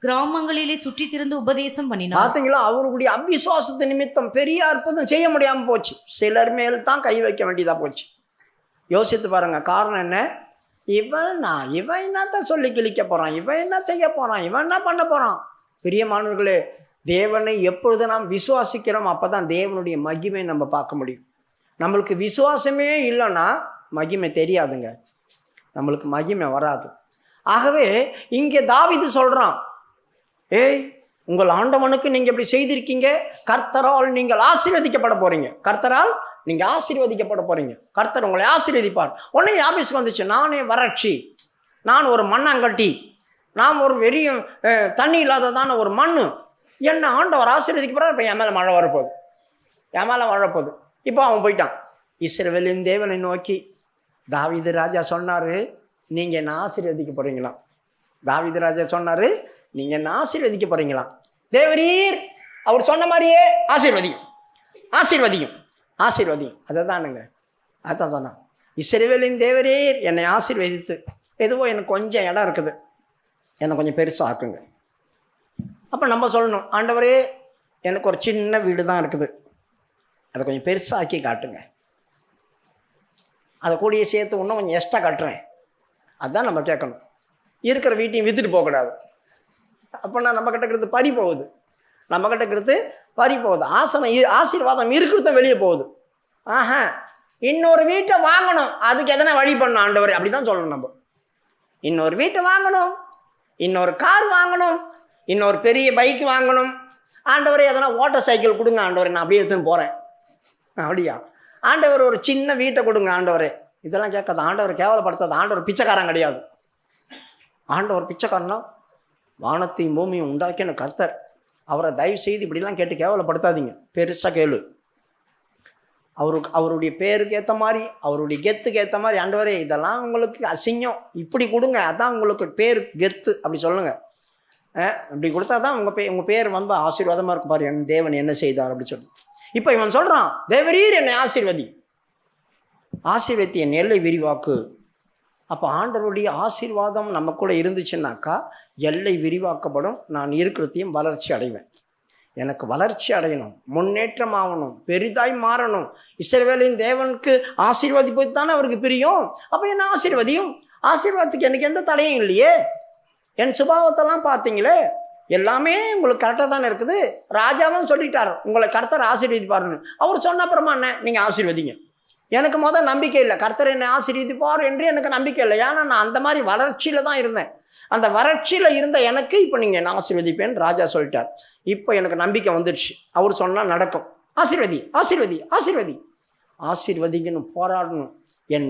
கிராமங்களிலே சுற்றி திரிந்து உபதேசம் பண்ணினார். பார்த்தீங்களா? அவர்களுடைய அவிசுவாசத்தை நிமித்தம் பெரிய அற்புதம் செய்ய முடியாமல் போச்சு. சிலர் மேல் தான் கை வைக்க வேண்டியதாக போச்சு. யோசித்து பாருங்க, காரணம் என்ன? இவன் என்னத்தான் சொல்லி கிழிக்க போகிறான், இவன் என்ன செய்ய போகிறான், இவன் என்ன பண்ண போகிறான்? பிரியமானவர்களே, தேவனை எப்பொழுது நாம் விசுவாசிக்கிறோம் அப்போ தான் தேவனுடைய மகிமை நம்ம பார்க்க முடியும். நம்மளுக்கு விசுவாசமே இல்லைன்னா மகிமை தெரியாதுங்க, நம்மளுக்கு மகிமை வராது. ஆகவே இங்கே தாவீது சொல்கிறான், ஏய், உங்கள் ஆண்டவனுக்கு நீங்கள் இப்படி செய்திருக்கீங்க, கர்த்தரால் நீங்கள் ஆசீர்வதிக்கப்பட போகிறீங்க, கர்த்தரால் நீங்கள் ஆசீர்வதிக்கப்பட போகிறீங்க, கர்த்தர் உங்களை ஆசீர்வதிப்பார். உடனே ஆபீஸ்க்கு வந்துச்சு, நானே வறட்சி, நான் ஒரு மண்ணாங்கட்டி, நான் ஒரு வெறிய தண்ணி இல்லாததான ஒரு மண், என்ன ஆண்டவர் ஆசீர்வதிக்கப்படுறார். இப்போ என் மேலே மழை வரப்போகுது, என் மேலே வரப்போகுது. இப்போ அவன் போயிட்டான். இஸ்ரவேலின் தேவனை நோக்கி தாவீது ராஜா சொன்னார், நீங்கள் என்ன ஆசீர்வதிக்க போகிறீங்களாம். தாவீது ராஜா சொன்னார், நீங்கள் என்ன ஆசீர்வதிக்க போகிறீங்களாம். தேவரீர் அவர் சொன்ன மாதிரியே ஆசீர்வதியும் ஆசீர்வதியும் ஆசீர்வதியும். அதை தானுங்க, அதான் சொன்னான். இஸ்ரவேலின் தேவரீர் என்னை ஆசீர்வதித்து, எதுவோ எனக்கு கொஞ்சம் இடம் இருக்குது, என்னை கொஞ்சம் பெருசாக ஆக்குங்க. அப்போ நம்ம சொல்லணும், ஆண்டவரே எனக்கு ஒரு சின்ன வீடு தான் இருக்குது, அதை கொஞ்சம் பெருசாக்கி காட்டுங்க, அதை கூடிய சேர்த்து இன்னும் கொஞ்சம் எக்ஸ்ட்ரா கட்டுறேன். அதுதான் நம்ம கேட்கணும். இருக்கிற வீட்டையும் விற்றுட்டு போகக்கூடாது. அப்போனா நம்ம கிட்ட இருக்கிறது பறி போகுது, நம்ம கிட்ட இருக்கிறது பறி போகுது. ஆசீர்வாதம் இருக்கிறதும் வெளியே போகுது. இன்னொரு வீட்டை வாங்கணும், அதுக்கு எதனா வழி பண்ணணும் ஆண்டவரே, அப்படி தான் சொல்லணும் நம்ம. இன்னொரு வீட்டை வாங்கணும், இன்னொரு கார் வாங்கணும், இன்னொரு பெரிய பைக் வாங்கணும். ஆண்டவரே எதனா ஓட்டர் சைக்கிள் கொடுங்க ஆண்டவரே, நான் அப்படியே எடுத்துன்னு போகிறேன். அப்படியா? ஆண்டவர் ஒரு சின்ன வீட்டை கொடுங்க ஆண்டவரே. இதெல்லாம் கேட்காது. ஆண்டவர் கேவலப்படுத்தாது. ஆண்டவர் பிச்சைக்காரன் கிடையாது. ஆண்டவர் பிச்சைக்காரனா? வானத்தையும் பூமியும் உண்டாக்கின கர்த்தர். அவரை தயவு செய்து இப்படிலாம் கேட்டு கேவலப்படுத்தாதீங்க. பெருசாக கேளு. அவருடைய பேருக்கு ஏற்ற மாதிரி, அவருடைய கெத்துக்கு ஏற்ற மாதிரி, ஆண்டவரே இதெல்லாம் உங்களுக்கு அசிங்கம், இப்படி கொடுங்க, அதான் உங்களுக்கு பேர் கெத்து, அப்படி சொல்லுங்கள். இப்படி கொடுத்தா தான் உங்கள் பேர் வந்து ஆசீர்வாதமாக இருக்கும். பாரு, என் தேவன் என்ன செய்தார் அப்படி சொல்லி. இப்போ இவன் சொல்கிறான், தேவரீர் என்னை ஆசீர்வதி என் எல்லை விரிவாக்கு. அப்போ ஆண்டவருடைய ஆசீர்வாதம் நம்ம கூட இருந்துச்சுன்னாக்கா எல்லை விரிவாக்கப்படும். நான் இருக்கிறதையும் வளர்ச்சி அடைவேன். எனக்கு வளர்ச்சி அடையணும், முன்னேற்றம் ஆகணும், பெரிதாய் மாறணும். இஸ்ரவேலின் தேவனுக்கு ஆசீர்வதிப்பு தானே அவருக்கு பிரியும். அப்போ என்ன ஆசீர்வாதத்துக்கு எனக்கு எந்த தடையும் இல்லையே. என் சுபாவத்தெல்லாம் பார்த்தீங்களே, எல்லாமே உங்களுக்கு கரெக்டாக தானே இருக்குது. ராஜாவும் சொல்லிட்டார், உங்களை கர்த்தர் ஆசீர்வதிப்பாருன்னு. அவர் சொன்ன அப்புறமா என்ன, நீங்கள் ஆசீர்வதிங்க. எனக்கு முதல் நம்பிக்கை இல்லை, கர்த்தர் என்னை ஆசீர்வதிப்பார் என்று எனக்கு நம்பிக்கை இல்லை. ஏன்னா நான் அந்த மாதிரி வறட்சியில் தான் இருந்தேன். அந்த வறட்சியில் இருந்த எனக்கு இப்போ நீங்கள் என்ன ஆசீர்வதிப்பேன்னு ராஜா சொல்லிட்டார். இப்போ எனக்கு நம்பிக்கை வந்துடுச்சு, அவர் சொன்னால் நடக்கும். ஆசீர்வதிங்கன்னு போராடணும். என்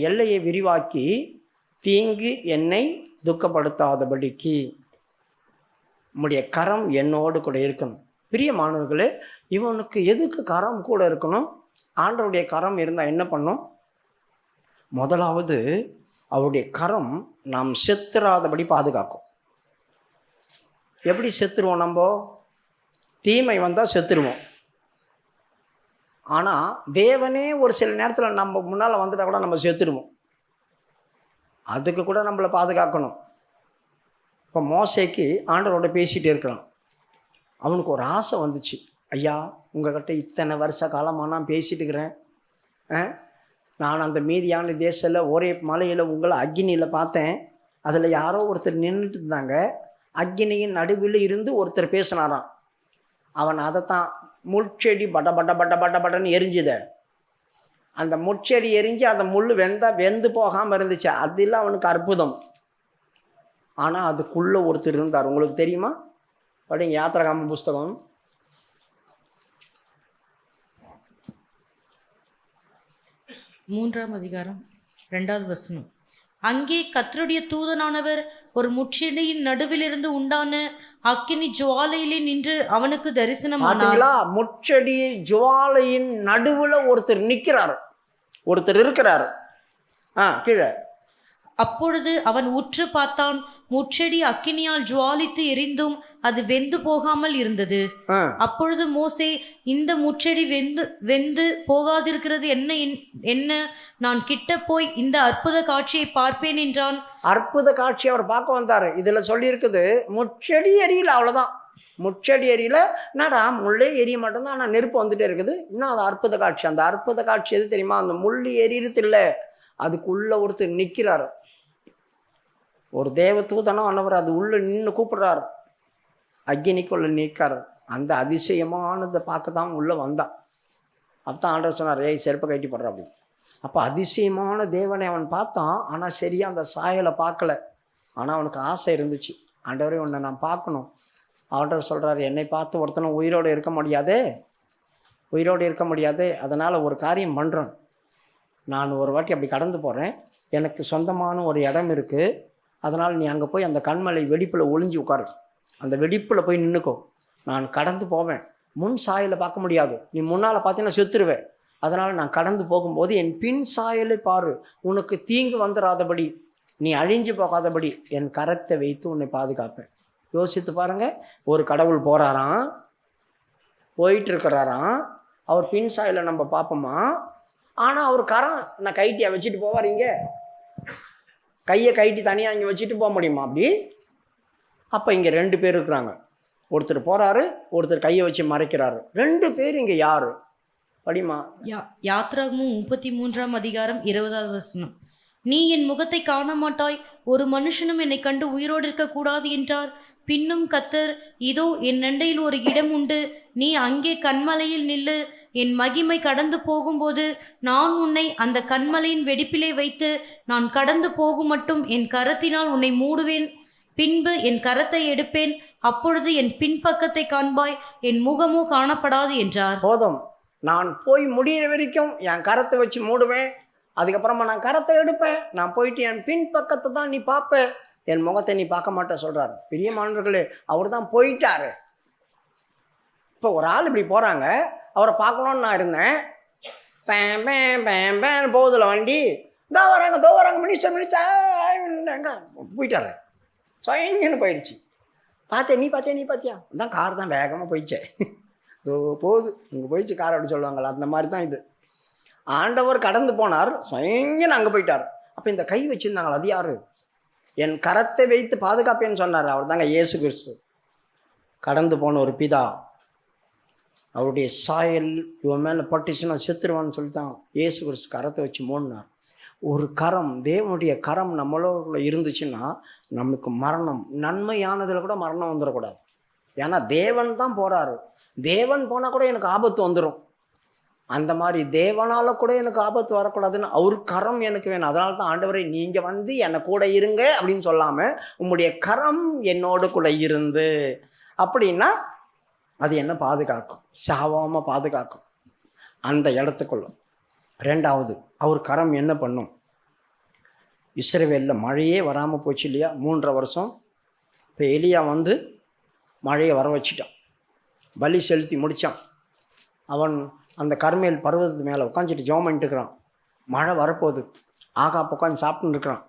எல்லையை விரிவாக்கி தீங்கு என்னை துக்கப்படுத்தாதபடிக்கு உம்முடைய கரம் என்னோடு கூட இருக்கணும். பிரியமானவர்களே, இவனுக்கு எதுக்கு கரம் கூட இருக்கணும்? ஆண்டவருடைய கரம் இருந்தால் என்ன பண்ணும்? முதலாவது அவருடைய கரம் நாம் செத்துறாதபடி பாதுகாக்கும். எப்படி செத்துருவோம்? நம்ம தீமை வந்தால் செத்துருவோம். ஆனால் தேவனே ஒரு சில நேரத்தில் நம்ம முன்னால் வந்துட்டால் கூட நம்ம செத்துருவோம். அதுக்கு கூட நம்மளை பாதுகாக்கணும். இப்போ மோசேக்கு ஆண்டவரோட பேசிகிட்டே இருக்கிறான். அவனுக்கு ஒரு ஆசை வந்துச்சு, ஐயா உங்கள்கிட்ட இத்தனை வருஷ காலமாக நான் பேசிட்டு இருக்கிறேன். நான் அந்த மீதியான தேசத்தில் ஒரே மலையில் உங்களை அக்னியில் பார்த்தேன். அதில் யாரோ ஒருத்தர் நின்றுட்டு இருந்தாங்க. அக்னியின் நடுவில் இருந்து ஒருத்தர் பேசினாராம். அவன் அதைத்தான் முட்செடி பட்ட பட்ட பட்ட பட்ட பட்டன்னு எரிஞ்சுத. அந்த முட்செடி எரிஞ்சு அந்த முள் வெந்து போகாமல் இருந்துச்சு. அதில் அவனுக்கு அற்புதம். ஆனால் அதுக்குள்ளே ஒருத்தர் இருந்தார். உங்களுக்கு தெரியுமா? படிங்க யாத்திராகம புஸ்தகம் 3:2. அங்கே கர்த்தருடைய தூதனானவர் ஒரு முட்செடியின் நடுவிலிருந்து உண்டான அக்கினி ஜுவாலையிலே நின்று அவனுக்கு தரிசனமானார். முட்செடி ஜுவாலையின் நடுவில் ஒருத்தர் நிற்கிறார், ஒருத்தர் இருக்கிறார். கீழே. அப்பொழுது அவன் உற்று பார்த்தான். முட்செடி அக்கினியால் ஜுவாலித்து எரிந்தும் அது வெந்து போகாமல் இருந்தது. அப்பொழுது மோசே, இந்த முட்செடி வெந்து போகாதிருக்கிறது என்ன? நான் கிட்ட போய் இந்த அற்புத காட்சியை பார்ப்பேன் என்றான். அற்புத காட்சி அவர் பார்க்க வந்தாரு. இதுல சொல்லி இருக்குது முட்செடி எரியல, அவ்வளவுதான். முட்செடி எரியல, என்னடா முள்ளே எரிய மட்டும்தான், ஆனால் நெருப்பு வந்துட்டே இருக்குது. இன்னும் அது அற்புத காட்சி. அந்த அற்புத காட்சி எது தெரியுமா? அந்த முள் எரியறது இல்லை, அதுக்குள்ள ஒருத்தர் நிற்கிறார். ஒரு தேவ தூதனவர் அது உள்ள நின்று கூப்பிடுறாரு, அக்னிக்குள்ள நிற்கிறார். அந்த அதிசயமானதை பார்க்க தான் உள்ள வந்தான். அப்பதான் ஆண்டவர் சொன்னார், ஏய் செருப்பை கட்டி போடுற அப்படி. அப்போ அதிசயமான தேவனை அவன் பார்த்தான். ஆனால் சரியா அந்த சாயலை பார்க்கல. ஆனால் அவனுக்கு ஆசை இருந்துச்சு, ஆண்டவரே உன்னை நான் பார்க்கணும். ஆண்டவர் சொல்கிறார், என்னை பார்த்து ஒருத்தனும் உயிரோடு இருக்க முடியாதே. அதனால் ஒரு காரியம் பண்ணுறேன். நான் ஒரு வாட்டி அப்படி கடந்து போகிறேன், எனக்கு சொந்தமான ஒரு இடம் இருக்குது. அதனால் நீ அங்கே போய் அந்த கண்மலை வெடிப்பில் ஒளிஞ்சு உட்காரு. அந்த வெடிப்பில் போய் நின்றுக்கோ. நான் கடந்து போவேன், முன் சாயலை பார்க்க முடியாது. நீ முன்னால் பார்த்தீங்கன்னா செத்துருவேன். அதனால் நான் கடந்து போகும்போது என் பின் சாயலை பாரு. உனக்கு தீங்கு வந்துடாதபடி, நீ அழிஞ்சு போகாதபடி என் கரத்தை வைத்து உன்னை பாதுகாப்பேன். யோசித்து பாருங்கள், ஒரு கடவுள் போயிட்டு இருக்கிறாராம். அவர் பின் சாயலை நம்ம பார்ப்போமா? ஆனால் அவர் கரம் நான் கைட்டியை வச்சுட்டு போவார். இங்கே கையை கைட்டி தனியாக இங்கே வச்சுட்டு போக முடியுமா அப்படி? அப்போ இங்கே 2 பேர் இருக்கிறாங்க. ஒருத்தர் போகிறாரு, ஒருத்தர் கையை வச்சு மறைக்கிறாரு. 2 பேர் இங்கே யாரு? படிமா. யாத்திராகமம் 33:20. நீ என் முகத்தை காண மாட்டாய், ஒரு மனுஷனும் என்னை கண்டு உயிரோடு இருக்கக்கூடாது என்றார். பின்னும் கர்த்தர், இதோ என் நண்டையில் ஒரு இடம் உண்டு, நீ அங்கே கண்மலையில் நில்லு. என் மகிமை கடந்து போகும்போது நான் உன்னை அந்த கண்மலையின் வெடிப்பிலே வைத்து நான் கடந்து போகும் மட்டும் என் கரத்தினால் உன்னை மூடுவேன். பின்பு என் கரத்தை எடுப்பேன், அப்பொழுது என் பின்பக்கத்தை காண்பாய், என் முகமோ காணப்படாது என்றார். போதும், நான் போய் முடிகிற வரைக்கும் என் கரத்தை வச்சு மூடுவேன். அதுக்கப்புறமா நான் கரத்தை எடுப்பேன். நான் போயிட்டு என் பின்பக்கத்தை தான் நீ பார்ப்ப, என் முகத்தை நீ பார்க்க மாட்டேன் சொல்கிறார். பிரியமானவர்களே, அவர் தான் போயிட்டாரு. இப்போ ஒரு ஆள் இப்படி போகிறாங்க, அவரை பார்க்கணுன்னு நான் இருந்தேன். பேன் போகுதுல வண்டி, தோ வராங்க மினிச்சா போயிட்டாரு. சொயங்கன்னு போயிடுச்சு. நீ பார்த்தியா? தான் கார் தான் வேகமாக போயிடுச்சே, போகுது இங்கே போயிடுச்சு கார் அப்படி சொல்லுவாங்களா, அந்த மாதிரி தான் இது. ஆண்டவர் கடந்து போனார், சொயங்கன்னு அங்கே போயிட்டார். அப்போ இந்த கை வச்சுருந்தாங்களா, அது யார்? என் கரத்தை வைத்து பாதுகாப்பேன்னு சொன்னார். அவர் தாங்க இயேசு கிறிஸ்து. கடந்து போன ஒரு பிதா, அவருடைய சாயல் இவன் மேலே பட்டுச்சுன்னா செத்துருவான்னு சொல்லித்தான் இயேசு கிறிஸ்து கரத்தை வச்சு மூடினார். ஒரு கரம், தேவனுடைய கரம் நம்மளோட இருந்துச்சுன்னா நமக்கு மரணம், நன்மையானதில் கூட மரணம் வந்துடக்கூடாது. ஏன்னா தேவன் தான் போகிறாரு. தேவன் போனால் கூட எனக்கு ஆபத்து வந்துடும். அந்த மாதிரி தேவனால் கூட எனக்கு ஆபத்து வரக்கூடாதுன்னு அவர் கரம் எனக்கு வேணும். அதனால தான் ஆண்டவரே, நீங்கள் வந்து என்னை கூட இருங்க அப்படின்னு சொல்லாமல் உம்முடைய கரம் என்னோடு கூட இருந்து அப்படின்னா அது என்ன பாதுகாக்கும், சாவாமல் பாதுகாக்கும் அந்த இடத்துக்குள்ள. 2வது, அவர் கரம் என்ன பண்ணும்? இஸ்ரவேலில் மழையே வராமல் போச்சு இல்லையா, 3.5 வருஷம். இப்போ எலியா வந்து மழையை வர வச்சிட்டான், பலி செலுத்தி முடித்தான். அவன் அந்த கர்மேல் பர்வதத்து மேலே உட்காந்துட்டு ஜெபம் பண்ணிட்டு இருக்கிறான். மழை வரப்போகுது, ஆகா உட்காந்து சாப்பிட்டுன்னு இருக்கிறான்.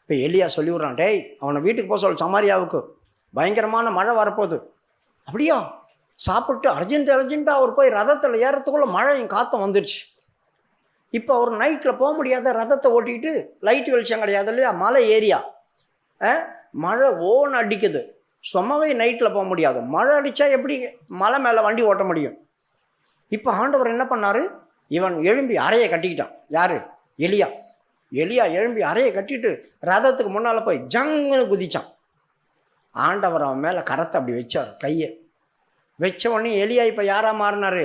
இப்போ எலியா சொல்லி விட்றான், டேய் அவனை வீட்டுக்கு போக சொல்ல, சமாரியாவுக்கு பயங்கரமான மழை வரப்போகுது. அப்படியா? சாப்பிட்டு அர்ஜென்ட்டாக அவர் போய் ரதத்தில் ஏறத்துக்குள்ளே மழையும் காற்றும் வந்துடுச்சு. இப்போ அவர் நைட்டில் போக முடியாத, ரதத்தை ஓட்டிக்கிட்டு, லைட் வெளிச்சம் கிடையாது இல்லையா, மலை ஏரியா, மழை ஓன்னு அடிக்குது, சும்மாவே நைட்டில் போக முடியாது. மழை அடித்தா எப்படி மலை மேலே வண்டி ஓட்ட முடியும்? இப்போ ஆண்டவர் என்ன பண்ணார், இவன் எழும்பி அறையை கட்டிக்கிட்டான். யார்? எலியா. எழும்பி அறையை கட்டிட்டு ரதத்துக்கு முன்னால் போய் ஜங்குன்னு குதிச்சான். ஆண்டவர் அவன் மேலே கரத்தை அப்படி வச்சார், கையை வச்ச உடனே எலியா இப்போ யாராக மாறினார்?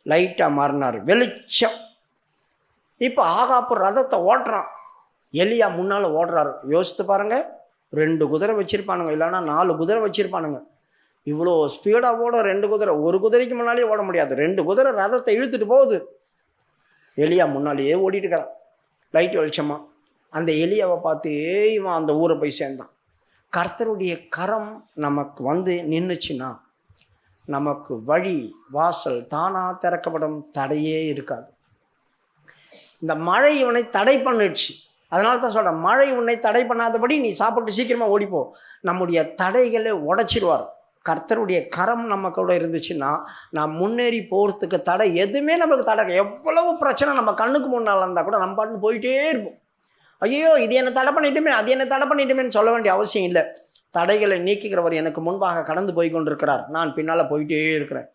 லைட்டாக மாறினார், வெளிச்சம். இப்போ ஆகாப்பு ரதத்தை ஓட்டுறான், எலியா முன்னால் ஓடுறாரு. யோசித்து பாருங்கள், 2 குதிரை வச்சுருப்பானுங்க, இல்லைன்னா 4 குதிரை வச்சுருப்பானுங்க. இவ்வளோ ஸ்பீடாக ஓட 2 குதிரை, ஒரு குதிரைக்கு முன்னாலே ஓட முடியாது. 2 குதிரை ரதத்தை இழுத்துட்டு போகுது. எலியா முன்னாலேயே ஓடிட்டு இருக்கிறான், லைட் வெளிச்சமாக. அந்த எலியாவை பார்த்து இவன் அந்த ஊரை போய் சேர்ந்தான். கர்த்தருடைய கரம் நமக்கு வந்து நின்றுச்சுன்னா நமக்கு வழி வாசல் தானாக திறக்கப்படும், தடையே இருக்காது. இந்த மழை இவனை தடை பண்ணிடுச்சு. அதனால தான் சொல்கிறேன், மழை உன்னை தடை பண்ணாதபடி நீ சாப்பிட்டு சீக்கிரமாக ஓடிப்போ. நம்முடைய தடைகளை உடைச்சிடுவார். கர்த்தருடைய கரம் நம்ம கூட இருந்துச்சுன்னா நான் முன்னேறி போகிறதுக்கு தடை எதுவுமே நம்மளுக்கு தடை. எவ்வளவு பிரச்சனை நம்ம கண்ணுக்கு முன்னால் இருந்தால் கூட நம்ம பாட்டுன்னு போயிட்டே இருப்போம். ஐயோ இது என்னை தடை பண்ணிட்டுமே, அது என்னை தடை பண்ணிட்டுமேன்னு சொல்ல வேண்டிய அவசியம் இல்லை. தடைகளை நீக்கிக்கிறவர் எனக்கு முன்பாக கடந்து போய் கொண்டிருக்கிறார், நான் பின்னால் போயிட்டே இருக்கிறேன்.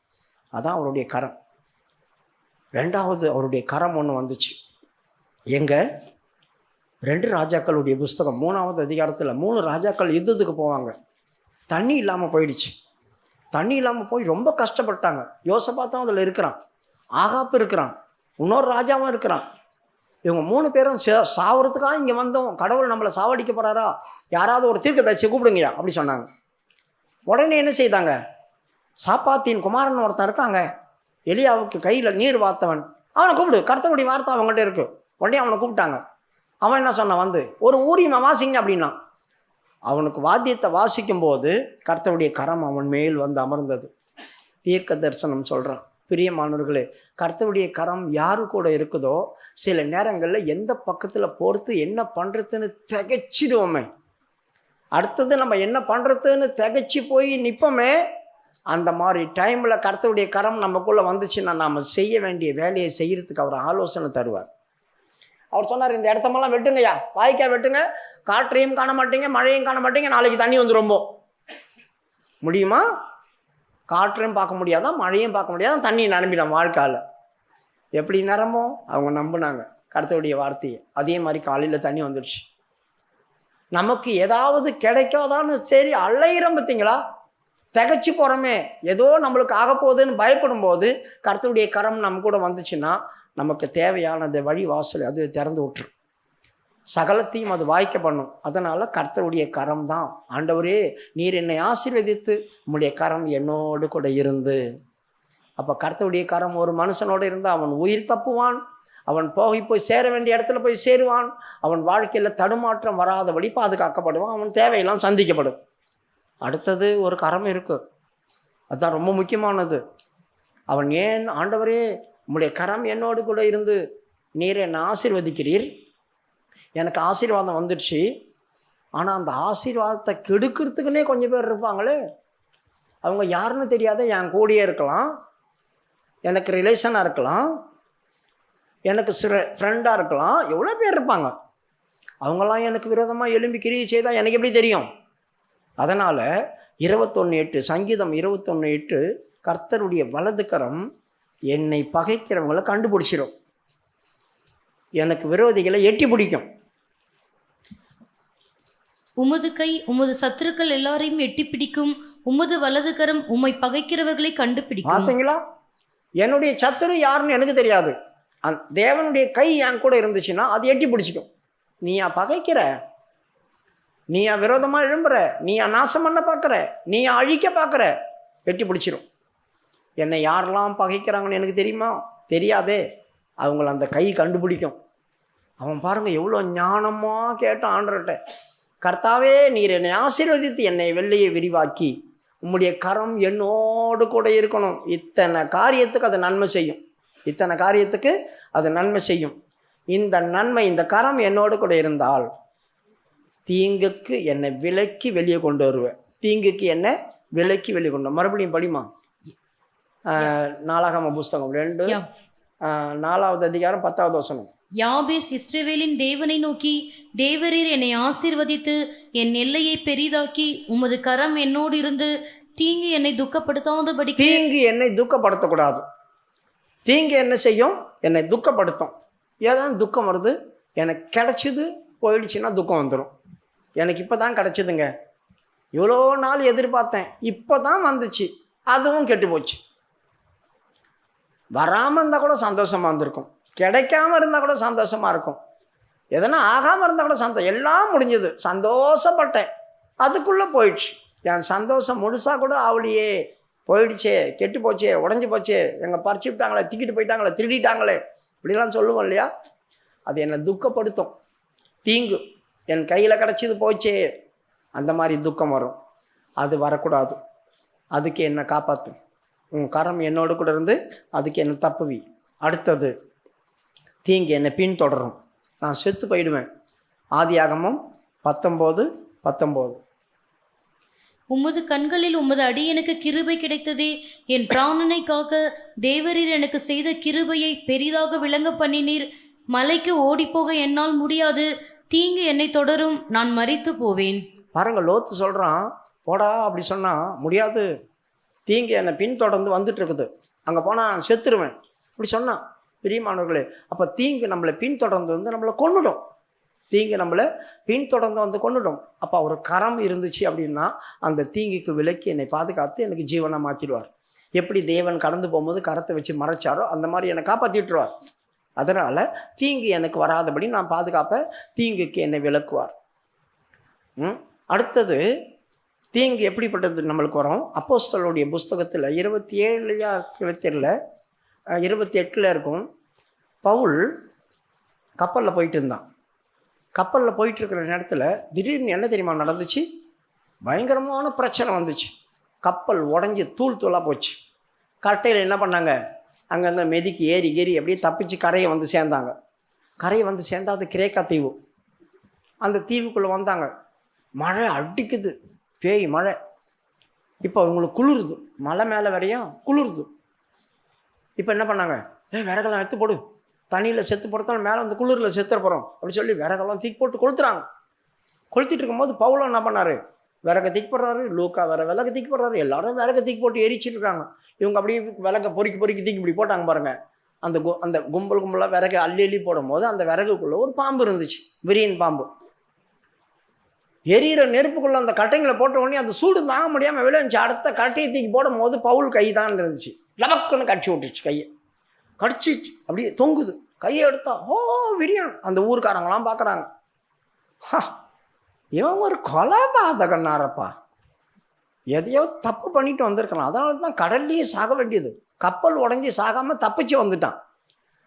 அதான் அவருடைய கரம். 2வது அவருடைய கரம் ஒன்று வந்துச்சு. எங்க 2 ராஜாக்களுடைய புஸ்தகம் 3வது அதிகாரத்தில் 3 ராஜாக்கள் யுத்தத்துக்கு போவாங்க. தண்ணி இல்லாமல் போயிடுச்சு. தண்ணி இல்லாமல் போய் ரொம்ப கஷ்டப்பட்டாங்க. யோசபாத்தும் அதில் இருக்கிறான், ஆகாப்பு இருக்கிறான், இன்னொரு ராஜாவும் இருக்கிறான். இவங்க 3 பேரும் சாவறதுக்காக இங்கே வந்தோம், கடவுள் நம்மளை சாவடிக்க போகிறாரா, யாராவது ஒரு தீர்க்கதரிசியை கூப்பிடுங்கயா அப்படி சொன்னாங்க. உடனே என்ன செய்தாங்க, சாப்பாத்தின் குமாரன் ஒருத்தன் இருக்காங்க, எலியாவுக்கு கையில் நீர் வார்த்தவன், அவனை கூப்பிடு, கர்த்தருடைய வார்த்தை அவங்கள்ட்ட இருக்கு. உடனே அவனை கூப்பிட்டாங்க. அவன் என்ன சொன்னான், வந்து ஒரு ஊரியமா வாசிங்க அப்படின்னா. அவனுக்கு வாத்தியத்தை வாசிக்கும் போது கர்த்தருடைய கரம் அவன் மேல் வந்து அமர்ந்தது. தீர்க்க தரிசனம் சொல்கிறான். பிரியமானவர்களே, கர்த்தருடைய கரம் யாரு கூட இருக்குதோ சில நேரங்களில் எந்த பக்கத்தில் போகிறது என்ன பண்ணுறதுன்னு திகைச்சிடுவோமே. அடுத்தது நம்ம என்ன பண்ணுறதுன்னு திகைச்சி போய் நிற்போமே. அந்த மாதிரி டைமில் கர்த்தருடைய கரம் நமக்குள்ளே வந்துச்சுன்னா நாம் செய்ய வேண்டிய வேலையை செய்கிறதுக்கு அவர் ஆலோசனை தருவார். அவர் சொன்னார், இந்த இடத்தமெல்லாம் வெட்டுங்கய்யா, வாய்க்கால் வெட்டுங்க, காற்றையும் காண மாட்டீங்க, மழையும் காண மாட்டீங்க, நாளைக்கு தண்ணி வந்துடும். முடியுமா? காற்றையும் பார்க்க முடியாதான், மழையும் பார்க்க முடியாதான், தண்ணி நிரம்பிடும் வாழ்க்கால. எப்படி நிரம்போ? அவங்க நம்பினாங்க கர்த்தருடைய வார்த்தையை. அதே மாதிரி காலையில் தண்ணி வந்துடுச்சு. நமக்கு ஏதாவது கிடைக்காதான்னு சரி அலையிறம், பார்த்தீங்களா, திகச்சு போகிறோமே, ஏதோ நம்மளுக்கு ஆக போகுதுன்னு பயப்படும் போது கர்த்தருடைய கரம் நம்ம கூட வந்துச்சுன்னா நமக்கு தேவையானது வழி வாசல் அது திறந்து விட்டுரும், சகலத்தையும் அது வாய்க்க பண்ணும். அதனால் கர்த்தருடைய கரம் தான். ஆண்டவரே நீர் என்னை ஆசீர்வதித்து உம்முடைய கரம் என்னோடு கூட இருந்து. அப்போ கர்த்தருடைய கரம் ஒரு மனுஷனோடு இருந்தால் அவன் உயிர் தப்புவான், அவன் போய் சேர வேண்டிய இடத்துல போய் சேருவான், அவன் வாழ்க்கையில் தடுமாற்றம் வராதபடி பாதுகாக்கப்படுவான், அவன் தேவையெல்லாம் சந்திக்கப்படும். அடுத்தது ஒரு கரம் இருக்குது, அதுதான் ரொம்ப முக்கியமானது. அவன் ஏன் ஆண்டவரே உம்முடைய கரம் என்னோடு கூட இருந்து நீர் என்னை ஆசீர்வதிக்கிறீர், எனக்கு ஆசீர்வாதம் வந்துடுச்சு, ஆனால் அந்த ஆசீர்வாதத்தை கெடுக்கிறதுக்குன்னே கொஞ்சம் பேர் இருப்பாங்களே. அவங்க யாருன்னு தெரியாத என் கூடயே இருக்கலாம், எனக்கு ரிலேஷனாக இருக்கலாம், எனக்கு ஃப்ரெண்டாக இருக்கலாம், எவ்வளோ பேர் இருப்பாங்க. அவங்களாம் எனக்கு விரோதமாக எழும்பி கிரியை செய்தால் எனக்கு எப்படி தெரியும்? அதனால் 21:8 சங்கீதம் 21:8 கர்த்தருடைய வலது கரம் என்னை பகைக்கிறவங்களை கண்டுபிடிச்சிடும், எனக்கு விரோதிகளை எட்டி பிடிக்கும். உமது கை உமது சத்துருக்கள் எல்லாரையும் எட்டி பிடிக்கும், உமது வலது கரம் உம்மை பகைக்கிறவர்களை கண்டுபிடிக்கும். பார்த்தீங்களா, என்னுடைய சத்துரு யாருன்னு எனக்கு தெரியாது, தேவனுடைய கை என் கூட இருந்துச்சுன்னா அது எட்டி பிடிச்சிக்கும். நீயா பகைக்கிற, நீயா விரோதமாக எழும்புற, நீயா நாசம் பண்ண பார்க்குற, நீயா அழிக்க பார்க்குற, எட்டி பிடிச்சிரும். என்னை யாரெல்லாம் பகைக்கிறாங்கன்னு எனக்கு தெரியுமா? தெரியாதே. அவங்கள அந்த கை கண்டுபிடிக்கும். அவன் பாருங்கள் எவ்வளோ ஞானமாக கேட்டான் ஆண்டவர்கிட்ட, கர்த்தாவே நீர் என்னை ஆசீர்வதித்து என்னை வெள்ளையை விரிவாக்கி உம்முடைய கரம் என்னோடு கூட இருக்கணும். இத்தனை காரியத்துக்கு அது நன்மை செய்யும், இத்தனை காரியத்துக்கு அது நன்மை செய்யும். இந்த நன்மை, இந்த கரம் என்னோடு கூட இருந்தால் தீங்குக்கு என்னை விலக்கி வெளியே கொண்டு வருவேன். தீங்குக்கு என்னை விலக்கி வெளியே கொண்டு. மறுபடியும் படிமா. நாளாகம புஸ்தகம் 2 Yeah. 4வது அதிகாரம் 10வது வசனம். யாபேஸ் இஸ்ரவேலின் தேவனை நோக்கி, தேவரீர் என்னை ஆசீர்வதித்து என் எல்லையை பெரிதாக்கி உமது கரம் என்னோடு இருந்து தீங்கு என்னை துக்கப்படுத்தாதபடி. தீங்கு என்னை துக்கப்படுத்தக்கூடாது. தீங்கு என்ன செய்யும்? என்னை துக்கப்படுத்தும். ஏதாவது துக்கம் வருது, எனக்கு கிடைச்சிது போயிடுச்சுன்னா துக்கம் வந்துடும். எனக்கு இப்போ தான் கிடச்சிதுங்க, இவ்வளோ நாள் எதிர்பார்த்தேன், இப்போ தான் வந்துச்சு, அதுவும் கெட்டு போச்சு. வராமல் இருந்தால் கூட சந்தோஷமாக இருந்திருக்கும், கிடைக்காம இருந்தால் கூட சந்தோஷமாக இருக்கும், எதனா ஆகாமல் இருந்தால் கூட சந்தோஷம். எல்லாம் முடிஞ்சது, சந்தோஷப்பட்டேன், அதுக்குள்ளே போயிடுச்சு. என் சந்தோஷம் முழுசாக கூட ஆவலியே, போயிடுச்சே, கெட்டு போச்சே, உடஞ்சி போச்சே, எங்கள் பறிச்சு விட்டாங்களே, திக்கிட்டு போயிட்டாங்களே, திருடிட்டாங்களே, இப்படிலாம் சொல்லுவோம் இல்லையா? அது என்னை துக்கப்படுத்தும். தீங்கு என் கையில் கிடச்சிது போச்சே, அந்த மாதிரி துக்கம் வரும். அது வரக்கூடாது. அதுக்கு என்னை காப்பாற்றும். உன் கரம் என்னோடு கூட இருந்து அதுக்கு என்னை தப்புவி. அடுத்தது, தீங்கு என்னை பின்தொடரும், நான் செத்து போயிடுவேன். ஆதியாகமம் 19:19. உமது கண்களில் உமது அடியனுக்கு கிருபை கிடைத்ததே, என் பிராணனை காக்க தேவரீர் எனக்கு செய்த கிருபையை பெரிதாக விளங்க பண்ணினீர். மலைக்கு ஓடிப்போக என்னால் முடியாது, தீங்கு என்னை தொடரும், நான் மரித்து போவேன். பாருங்க, லோத்து சொல்கிறான், போடா அப்படி சொன்னால் முடியாது, தீங்கு என்னை பின்தொடர்ந்து வந்துட்டு இருக்குது, அங்கே போனால் நான் செத்துருவேன் இப்படி சொன்னான். பிரியமானவர்களே, அப்போ தீங்கு நம்மளை பின்தொடர்ந்து வந்து நம்மளை கொன்னுடும். தீங்கு நம்மளை பின்தொடர்ந்து வந்து கொன்னுடும். அப்போ ஒரு கரம் இருந்துச்சு அப்படின்னா அந்த தீங்குக்கு விலக்கி என்னை பாதுகாத்து எனக்கு ஜீவனை மாற்றிடுவார். எப்படி தேவன் கடந்து போகும்போது கரத்தை வச்சு மறைச்சாரோ அந்த மாதிரி என்னை காப்பாற்றி விட்டுருவார். அதனால் தீங்கு எனக்கு வராதபடி நான் பாதுகாப்பேன், தீங்குக்கு என்னை விலக்குவார். அடுத்தது, தீங்கு எப்படிப்பட்டது நம்மளுக்கு வரும்? அப்போஸ்தலருடைய புஸ்தகத்தில் 27 இருக்கும். பவுல் கப்பலில் போயிட்டு இருந்தான். கப்பலில் போயிட்டு இருக்கிற நேரத்தில் திடீர்னு என்ன தெரியுமா நடந்துச்சு? பயங்கரமான பிரச்சனை வந்துச்சு. கப்பல் உடஞ்சி தூள் தூளாக போச்சு. கட்டையில் என்ன பண்ணாங்க, அங்கங்கே மெதிக்கு ஏறி அப்படியே தப்பிச்சு கரையை வந்து சேர்ந்தாங்க. கரையை வந்து சேர்ந்தா அது கிரேக்கா தீவு. அந்த தீவுக்குள்ளே வந்தாங்க. மழை அடிக்குது, பேய் மழை. இப்போ அவங்களுக்கு குளிருது, மலை மேலே வரையும் குளிருது. இப்போ என்ன பண்ணாங்க, விறகெல்லாம் எடுத்து போடு, தண்ணியில் செத்து போடுறதாலும் மேலே வந்து குளிரில் செத்துற போகிறோம் அப்படி சொல்லி விறகெல்லாம் தீக்கி போட்டு கொளுத்துறாங்க. கொளுத்திட்டு இருக்கும்போது பவுலும் என்ன பண்ணார், விறகை தீக்கி போடுறாரு. லூக்கா விறகு தீக்கி போடுறாரு. எல்லாரும் விறகை தீக்கி போட்டு எரிச்சிட்டு இருக்காங்க. இவங்க அப்படியே விறகை பொறுக்கி தீக்கி இப்படி போட்டாங்க பாருங்க. அந்த கும்பலாக விறகு அள்ளி போடும் போது அந்த விறகுக்குள்ளே ஒரு பாம்பு இருந்துச்சு, விரியன் பாம்பு. எரியிற நெருப்புக்குள்ளே அந்த கட்டைங்களை போட்ட உடனே அந்த சூடு தாங்க முடியாமல் விளைஞ்சி அடுத்த கட்டையை தூக்கி போடும் போது பவுல் கை தான் இருந்துச்சு. லபக்குன்னு கடிச்சு விட்டுருச்சு, கையை கடிச்சிச்சு, அப்படியே தொங்குது. கையை எடுத்தா விரியன். அந்த ஊருக்காரங்களாம் பார்க்குறாங்க, இவன் ஒரு கொலைபாதகன்னாரப்பா, எதையோ தப்பு பண்ணிட்டு வந்திருக்கலாம், அதனால தான் கடல்லையே சாக வேண்டியது. கப்பல் உடஞ்சி சாகாமல் தப்பிச்சு வந்துட்டான்.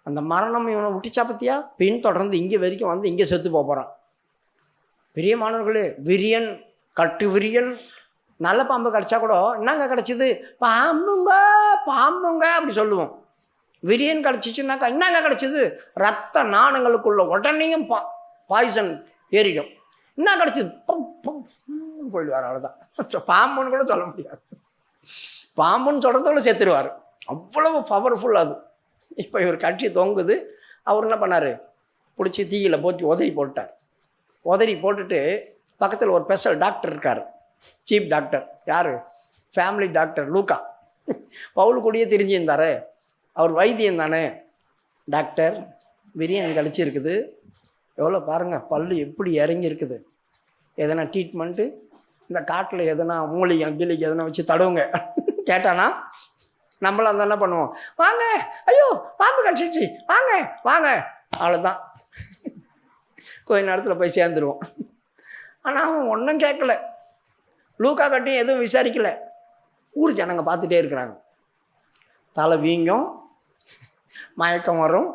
அந்த மரணம் இவனை விட்டுச்சா பற்றியா? பின் தொடர்ந்து இங்கே வரைக்கும் வந்து இங்கே செத்து போகிறான். பிரியமானவர்களே, விரியன், கட்டு விரியன், நல்ல பாம்பு கடிச்சா கூட என்னங்க கிடச்சிது, பாம்புங்க அப்படி சொல்லுவோம். விரியன் கிடச்சிச்சுன்னாக்கா என்னங்க கிடச்சிது, ரத்த நாணங்களுக்குள்ள உடனேயும் பாய்சன் ஏறிடும். என்ன கிடச்சிது, போயிடுவார், அவ்வளோதான். பாம்புன்னு கூட சொல்ல முடியாது, பாம்புன்னு சொல்கிறதுக்குள்ள செத்துருவார், அவ்வளவு பவர்ஃபுல் அது. இப்போ இவர் கட்சி தொங்குது. அவர் என்ன பண்ணார், பிடிச்சி தீயில போட்டு உதறி போட்டார். உதறி போட்டுட்டு பக்கத்தில் ஒரு ஸ்பெஷல் டாக்டர் இருக்கார், சீஃப் டாக்டர். யார்? ஃபேமிலி டாக்டர் லூக்கா. பவுல் கூடயே தெரிஞ்சிருந்தார், அவர் வைத்தியம் தானே. டாக்டர், விரியன் கழிச்சிருக்குது, எவ்வளோ பாருங்கள், பல்லு எப்படி இறங்கியிருக்குது, எதனா ட்ரீட்மெண்ட்டு, இந்த காட்டில் எதனா மூலிகை கிளிக்கு எதனா வச்சு தடவுங்க கேட்டானா நம்மளாம் அந்த என்ன பண்ணுவோம், வாங்க, ஐயோ பாம்பு கடிச்சிச்சு, வாங்க வாங்க, அவ்வளோதான், கொஞ்ச நேரத்தில் போய் சேர்ந்துருவோம். ஆனால் அவன் ஒன்றும் கேட்கல, லூக்கா கட்டியும் எதுவும் விசாரிக்கல. ஊர் ஜனங்க பார்த்துட்டே இருக்கிறாங்க. தலை வீங்கும், மயக்கம் வரும்,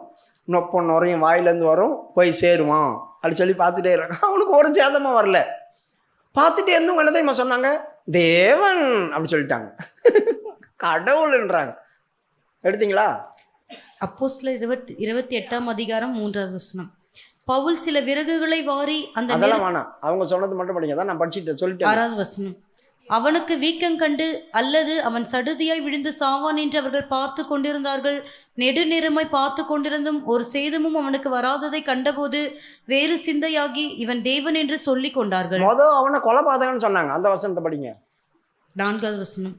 நொப்ப நுறையும் வாயிலேருந்து வரும், போய் சேருவான் அப்படி சொல்லி பார்த்துட்டே இருக்காங்க. அவனுக்கு ஒரு சேதமாக வரல. பார்த்துட்டே இருந்தவங்க என்ன தெரியுமா சொன்னாங்க, தேவன் அப்படி சொல்லிட்டாங்க, கடவுள்ன்றாங்க. எடுத்தீங்களா? அப்போஸ்தலர் 28ஆம் அதிகாரம் 3வது வசனம். பவுல் சில விறகுகளை வாரி அந்த அதெல்லாம் வேணாம், அவங்க சொன்னது மட்டும் படிங்க, தான் நான் படிச்சுட்டு சொல்லிட்டேன். 6வது வசனம். அவனுக்கு வீக்கம் கண்டு அல்லது அவன் சடுதியாய் விழுந்து சாவான் என்று அவர்கள் பார்த்து கொண்டிருந்தார்கள். நெடுநேரமாய் பார்த்து கொண்டிருந்தும் ஒரு சேதமும் அவனுக்கு வராததை கண்டபோது வேறு சிந்தையாகி இவன் தேவன் என்று சொல்லி கொண்டார்கள். அவனை கொலைபாதகன்னு சொன்னாங்க. அந்த வசனத்தை படிங்க. 4வது வசனம்.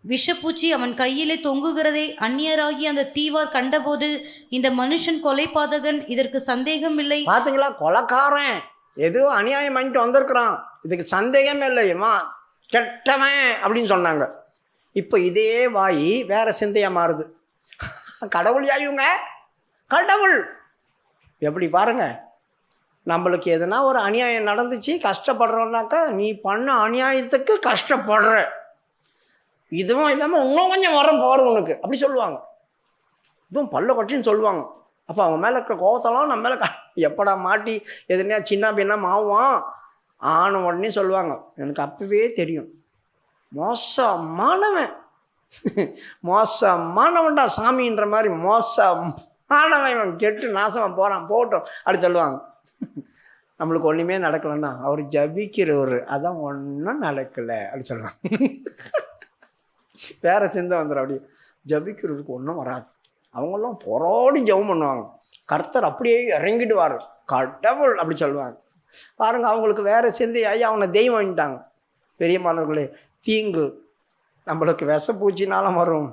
விஷப்பூச்சி அவன் கையிலே தொங்குகிறதை அந்நியராகி அந்த தீவார் கண்டபோது இந்த மனுஷன் கொலைபாதகன், இதற்கு சந்தேகம் இல்லை. பாத்தீங்களா, கொலைக்காரன் ஏதோ அநியாயம் பண்ணிட்டு வந்திருக்கிறான், இதுக்கு சந்தேகமே இல்லையம்மா, கெட்டவன் அப்படின்னு சொன்னாங்க. இப்போ இதே வாய் வேற சிந்தையா மாறுது. கடவுள் இவங்க கடவுள் எப்படி பாருங்க. நம்மளுக்கு எதுனா ஒரு அநியாயம் நடந்துச்சு, கஷ்டப்படுறோம்னாக்கா நீ பண்ண அநியாயத்துக்கு கஷ்டப்படுற, இதுவும் இல்லாமல் இன்னும் கொஞ்சம் வரம் போகிற உனக்கு அப்படி சொல்லுவாங்க. இதுவும் பல்ல கட்டின்னு சொல்லுவாங்க. அப்போ அவங்க மேலே இருக்கிற கோவத்தெல்லாம் நம்ம மேலே எப்படா மாட்டி எதுனா சின்ன பின்னா மாவான் ஆன உடனே சொல்லுவாங்க, எனக்கு அப்பவே தெரியும் மோசமானவன், மோசமானவன்டா சாமின்ற மாதிரி மோசமானவன், இவன் கெட்டு நாசமாக போகிறான் போட்டோம் அப்படி சொல்லுவாங்க. நம்மளுக்கு ஒன்றுமே நடக்கலைன்னா அவர் ஜபிக்கிறவர், அதான் ஒன்றும் நடக்கலை அப்படி சொல்லுவாங்க. வேற சிந்தை வந்துடும். அப்படி ஜபிக்கிறவருக்கு ஒன்றும் வராது. அவங்களாம் போராடி ஜெபம் பண்ணுவாங்க, கர்த்தர் அப்படியே இறங்கிடுவார், கடவுள் அப்படி சொல்லுவாங்க. பாருங்க, அவங்களுக்கு வேற சிந்தையாகி அவனை தெய்வம் வாங்கிட்டாங்க. பெரிய மாணவர்களே, தீங்கு நம்மளுக்கு விஷப்பூச்சினாலும் வரும்,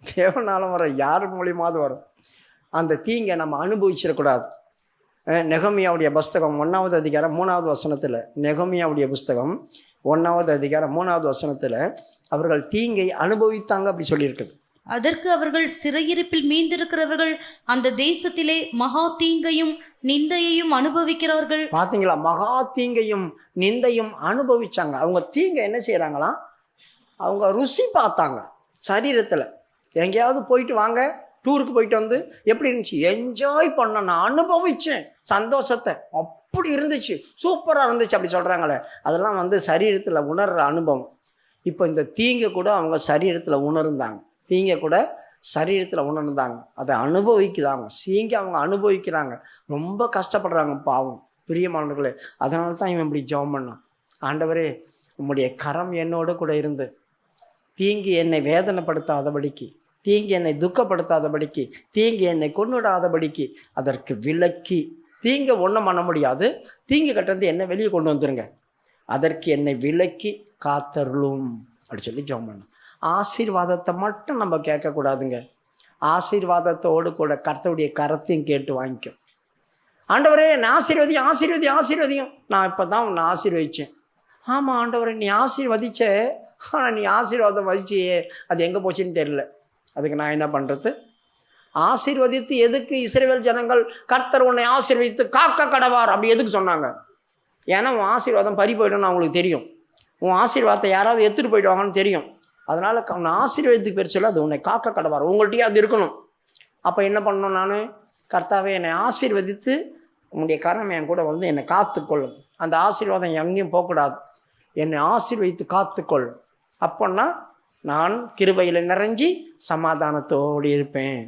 தேவனாலும் வரும், யார் மூலியமாவது வரும். அந்த தீங்கை நம்ம அனுபவிச்சிடக்கூடாது. நெகமியாவுடைய புஸ்தகம் 1வது அதிகாரம் 3வது வசனத்தில், நெகமியாவுடைய புஸ்தகம் 1வது அதிகாரம் 3வது வசனத்தில் அவர்கள் தீங்கை அனுபவித்தாங்க அப்படி சொல்லியிருக்குது. அதற்கு அவர்கள் சிறையிருப்பில் மீந்திருக்கிறவர்கள் அந்த தேசத்திலே மகா தீங்கையும் நிந்தையையும் அனுபவிக்கிறார்கள். பாத்தீங்களா, மகா தீங்கையும் நிந்தையும் அனுபவிச்சாங்க. அவங்க தீங்கை என்ன செய்யறாங்களாம், அவங்க ருசி பார்த்தாங்க சரீரத்தில். எங்கேயாவது போயிட்டு வாங்க, டூருக்கு போயிட்டு வந்து எப்படி இருந்துச்சு, என்ஜாய் பண்ண, நான் அனுபவிச்சேன் சந்தோஷத்தை, அப்படி இருந்துச்சு, சூப்பராக இருந்துச்சு அப்படி சொல்கிறாங்களே, அதெல்லாம் வந்து சரீரத்தில் உணர்கிற அனுபவம். இப்போ இந்த தீங்கை கூட அவங்க சரீரத்தில் உணர்ந்தாங்க, தீங்கை கூட சரீரத்தில் உணர்ந்தாங்க, அதை அனுபவிக்கிறாங்க, தீங்கை அவங்க அனுபவிக்கிறாங்க, ரொம்ப கஷ்டப்படுறாங்க பாவம். பிரியமானவர்களே, அதனால தான் இவன் இப்படி ஜெபம் பண்ணான், ஆண்டவரே உம்முடைய கரம் என்னோடு கூட இருந்து தீங்கு என்னை வேதனைப்படுத்தாதபடிக்கு, தீங்கு என்னை துக்கப்படுத்தாதபடிக்கு, தீங்கு என்னை கொன்னுடாதபடிக்கு அதற்கு விலக்கி, தீங்கை ஒன்றும் பண்ண முடியாது, தீங்கு கட்டந்து என்னை வெளியே கொண்டு வந்துருங்க, அதற்கு என்னை விலக்கி காத்தருளும் அப்படி சொல்லி ஜெபம் பண்ணோம். ஆசீர்வாதத்தை மட்டும் நம்ம கேட்கக்கூடாதுங்க, ஆசீர்வாதத்தோடு கூட கர்த்தருடைய கரத்தையும் கேட்டு வாங்கிக்கும். ஆண்டவரே என்னை ஆசீர்வதியும் ஆசீர்வதியும் ஆசீர்வதியும், நான் இப்போ தான் உன்னை ஆசீர்வதிச்சேன். ஆமாம் ஆண்டவரே நீ ஆசீர்வதிச்ச, ஆனால் நீ ஆசீர்வாதம் வதிச்சியே, அது எங்கே போச்சுன்னு தெரியல, அதுக்கு நான் என்ன பண்ணுறது? ஆசீர்வதித்து எதுக்கு இஸ்ரவேல் ஜனங்கள் கர்த்தர் உன்னை ஆசீர்வதித்து காக்க கடவார் அப்படி எதுக்கு சொன்னாங்க? ஏன்னா உன் ஆசீர்வாதம் பறி போய்டும்னு அவங்களுக்கு தெரியும், உன் ஆசீர்வாதத்தை யாராவது எடுத்துகிட்டு போயிடுவாங்கன்னு தெரியும். அதனால் உன்னை ஆசீர்வாதத்துக்கு பேர் சொல்ல, அது உன்னை காக்க கடவார், உங்கள்கிட்டயே அது இருக்கணும். அப்போ என்ன பண்ணணும், நான் கர்த்தாவே என்னை ஆசீர்வதித்து உன்னுடைய கரம் என் கூட வந்து என்னை காத்துக்கொள்ளும், அந்த ஆசீர்வாதம் எங்கேயும் போகக்கூடாது, என்னை ஆசீர்வதித்து காத்துக்கொள், அப்போன்னா நான் கிருபையில் நிறைஞ்சி சமாதானத்தோடு இருப்பேன்.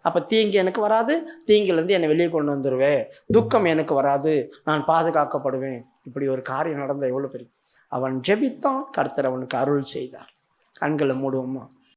அப்போ தீங்கு எனக்கு வராது, தீங்கிலேருந்து என்னை வெளியே கொண்டு வந்துடுவேன், துக்கம் எனக்கு வராது, நான் பாதுகாக்கப்படுவேன். இப்படி ஒரு காரியம் நடந்த எவ்வளோ பெரிய. அவன் ஜெபித்தான், கர்த்தர் அவனுக்கு அருள் செய்தார். கண்களை மூடுவோமா?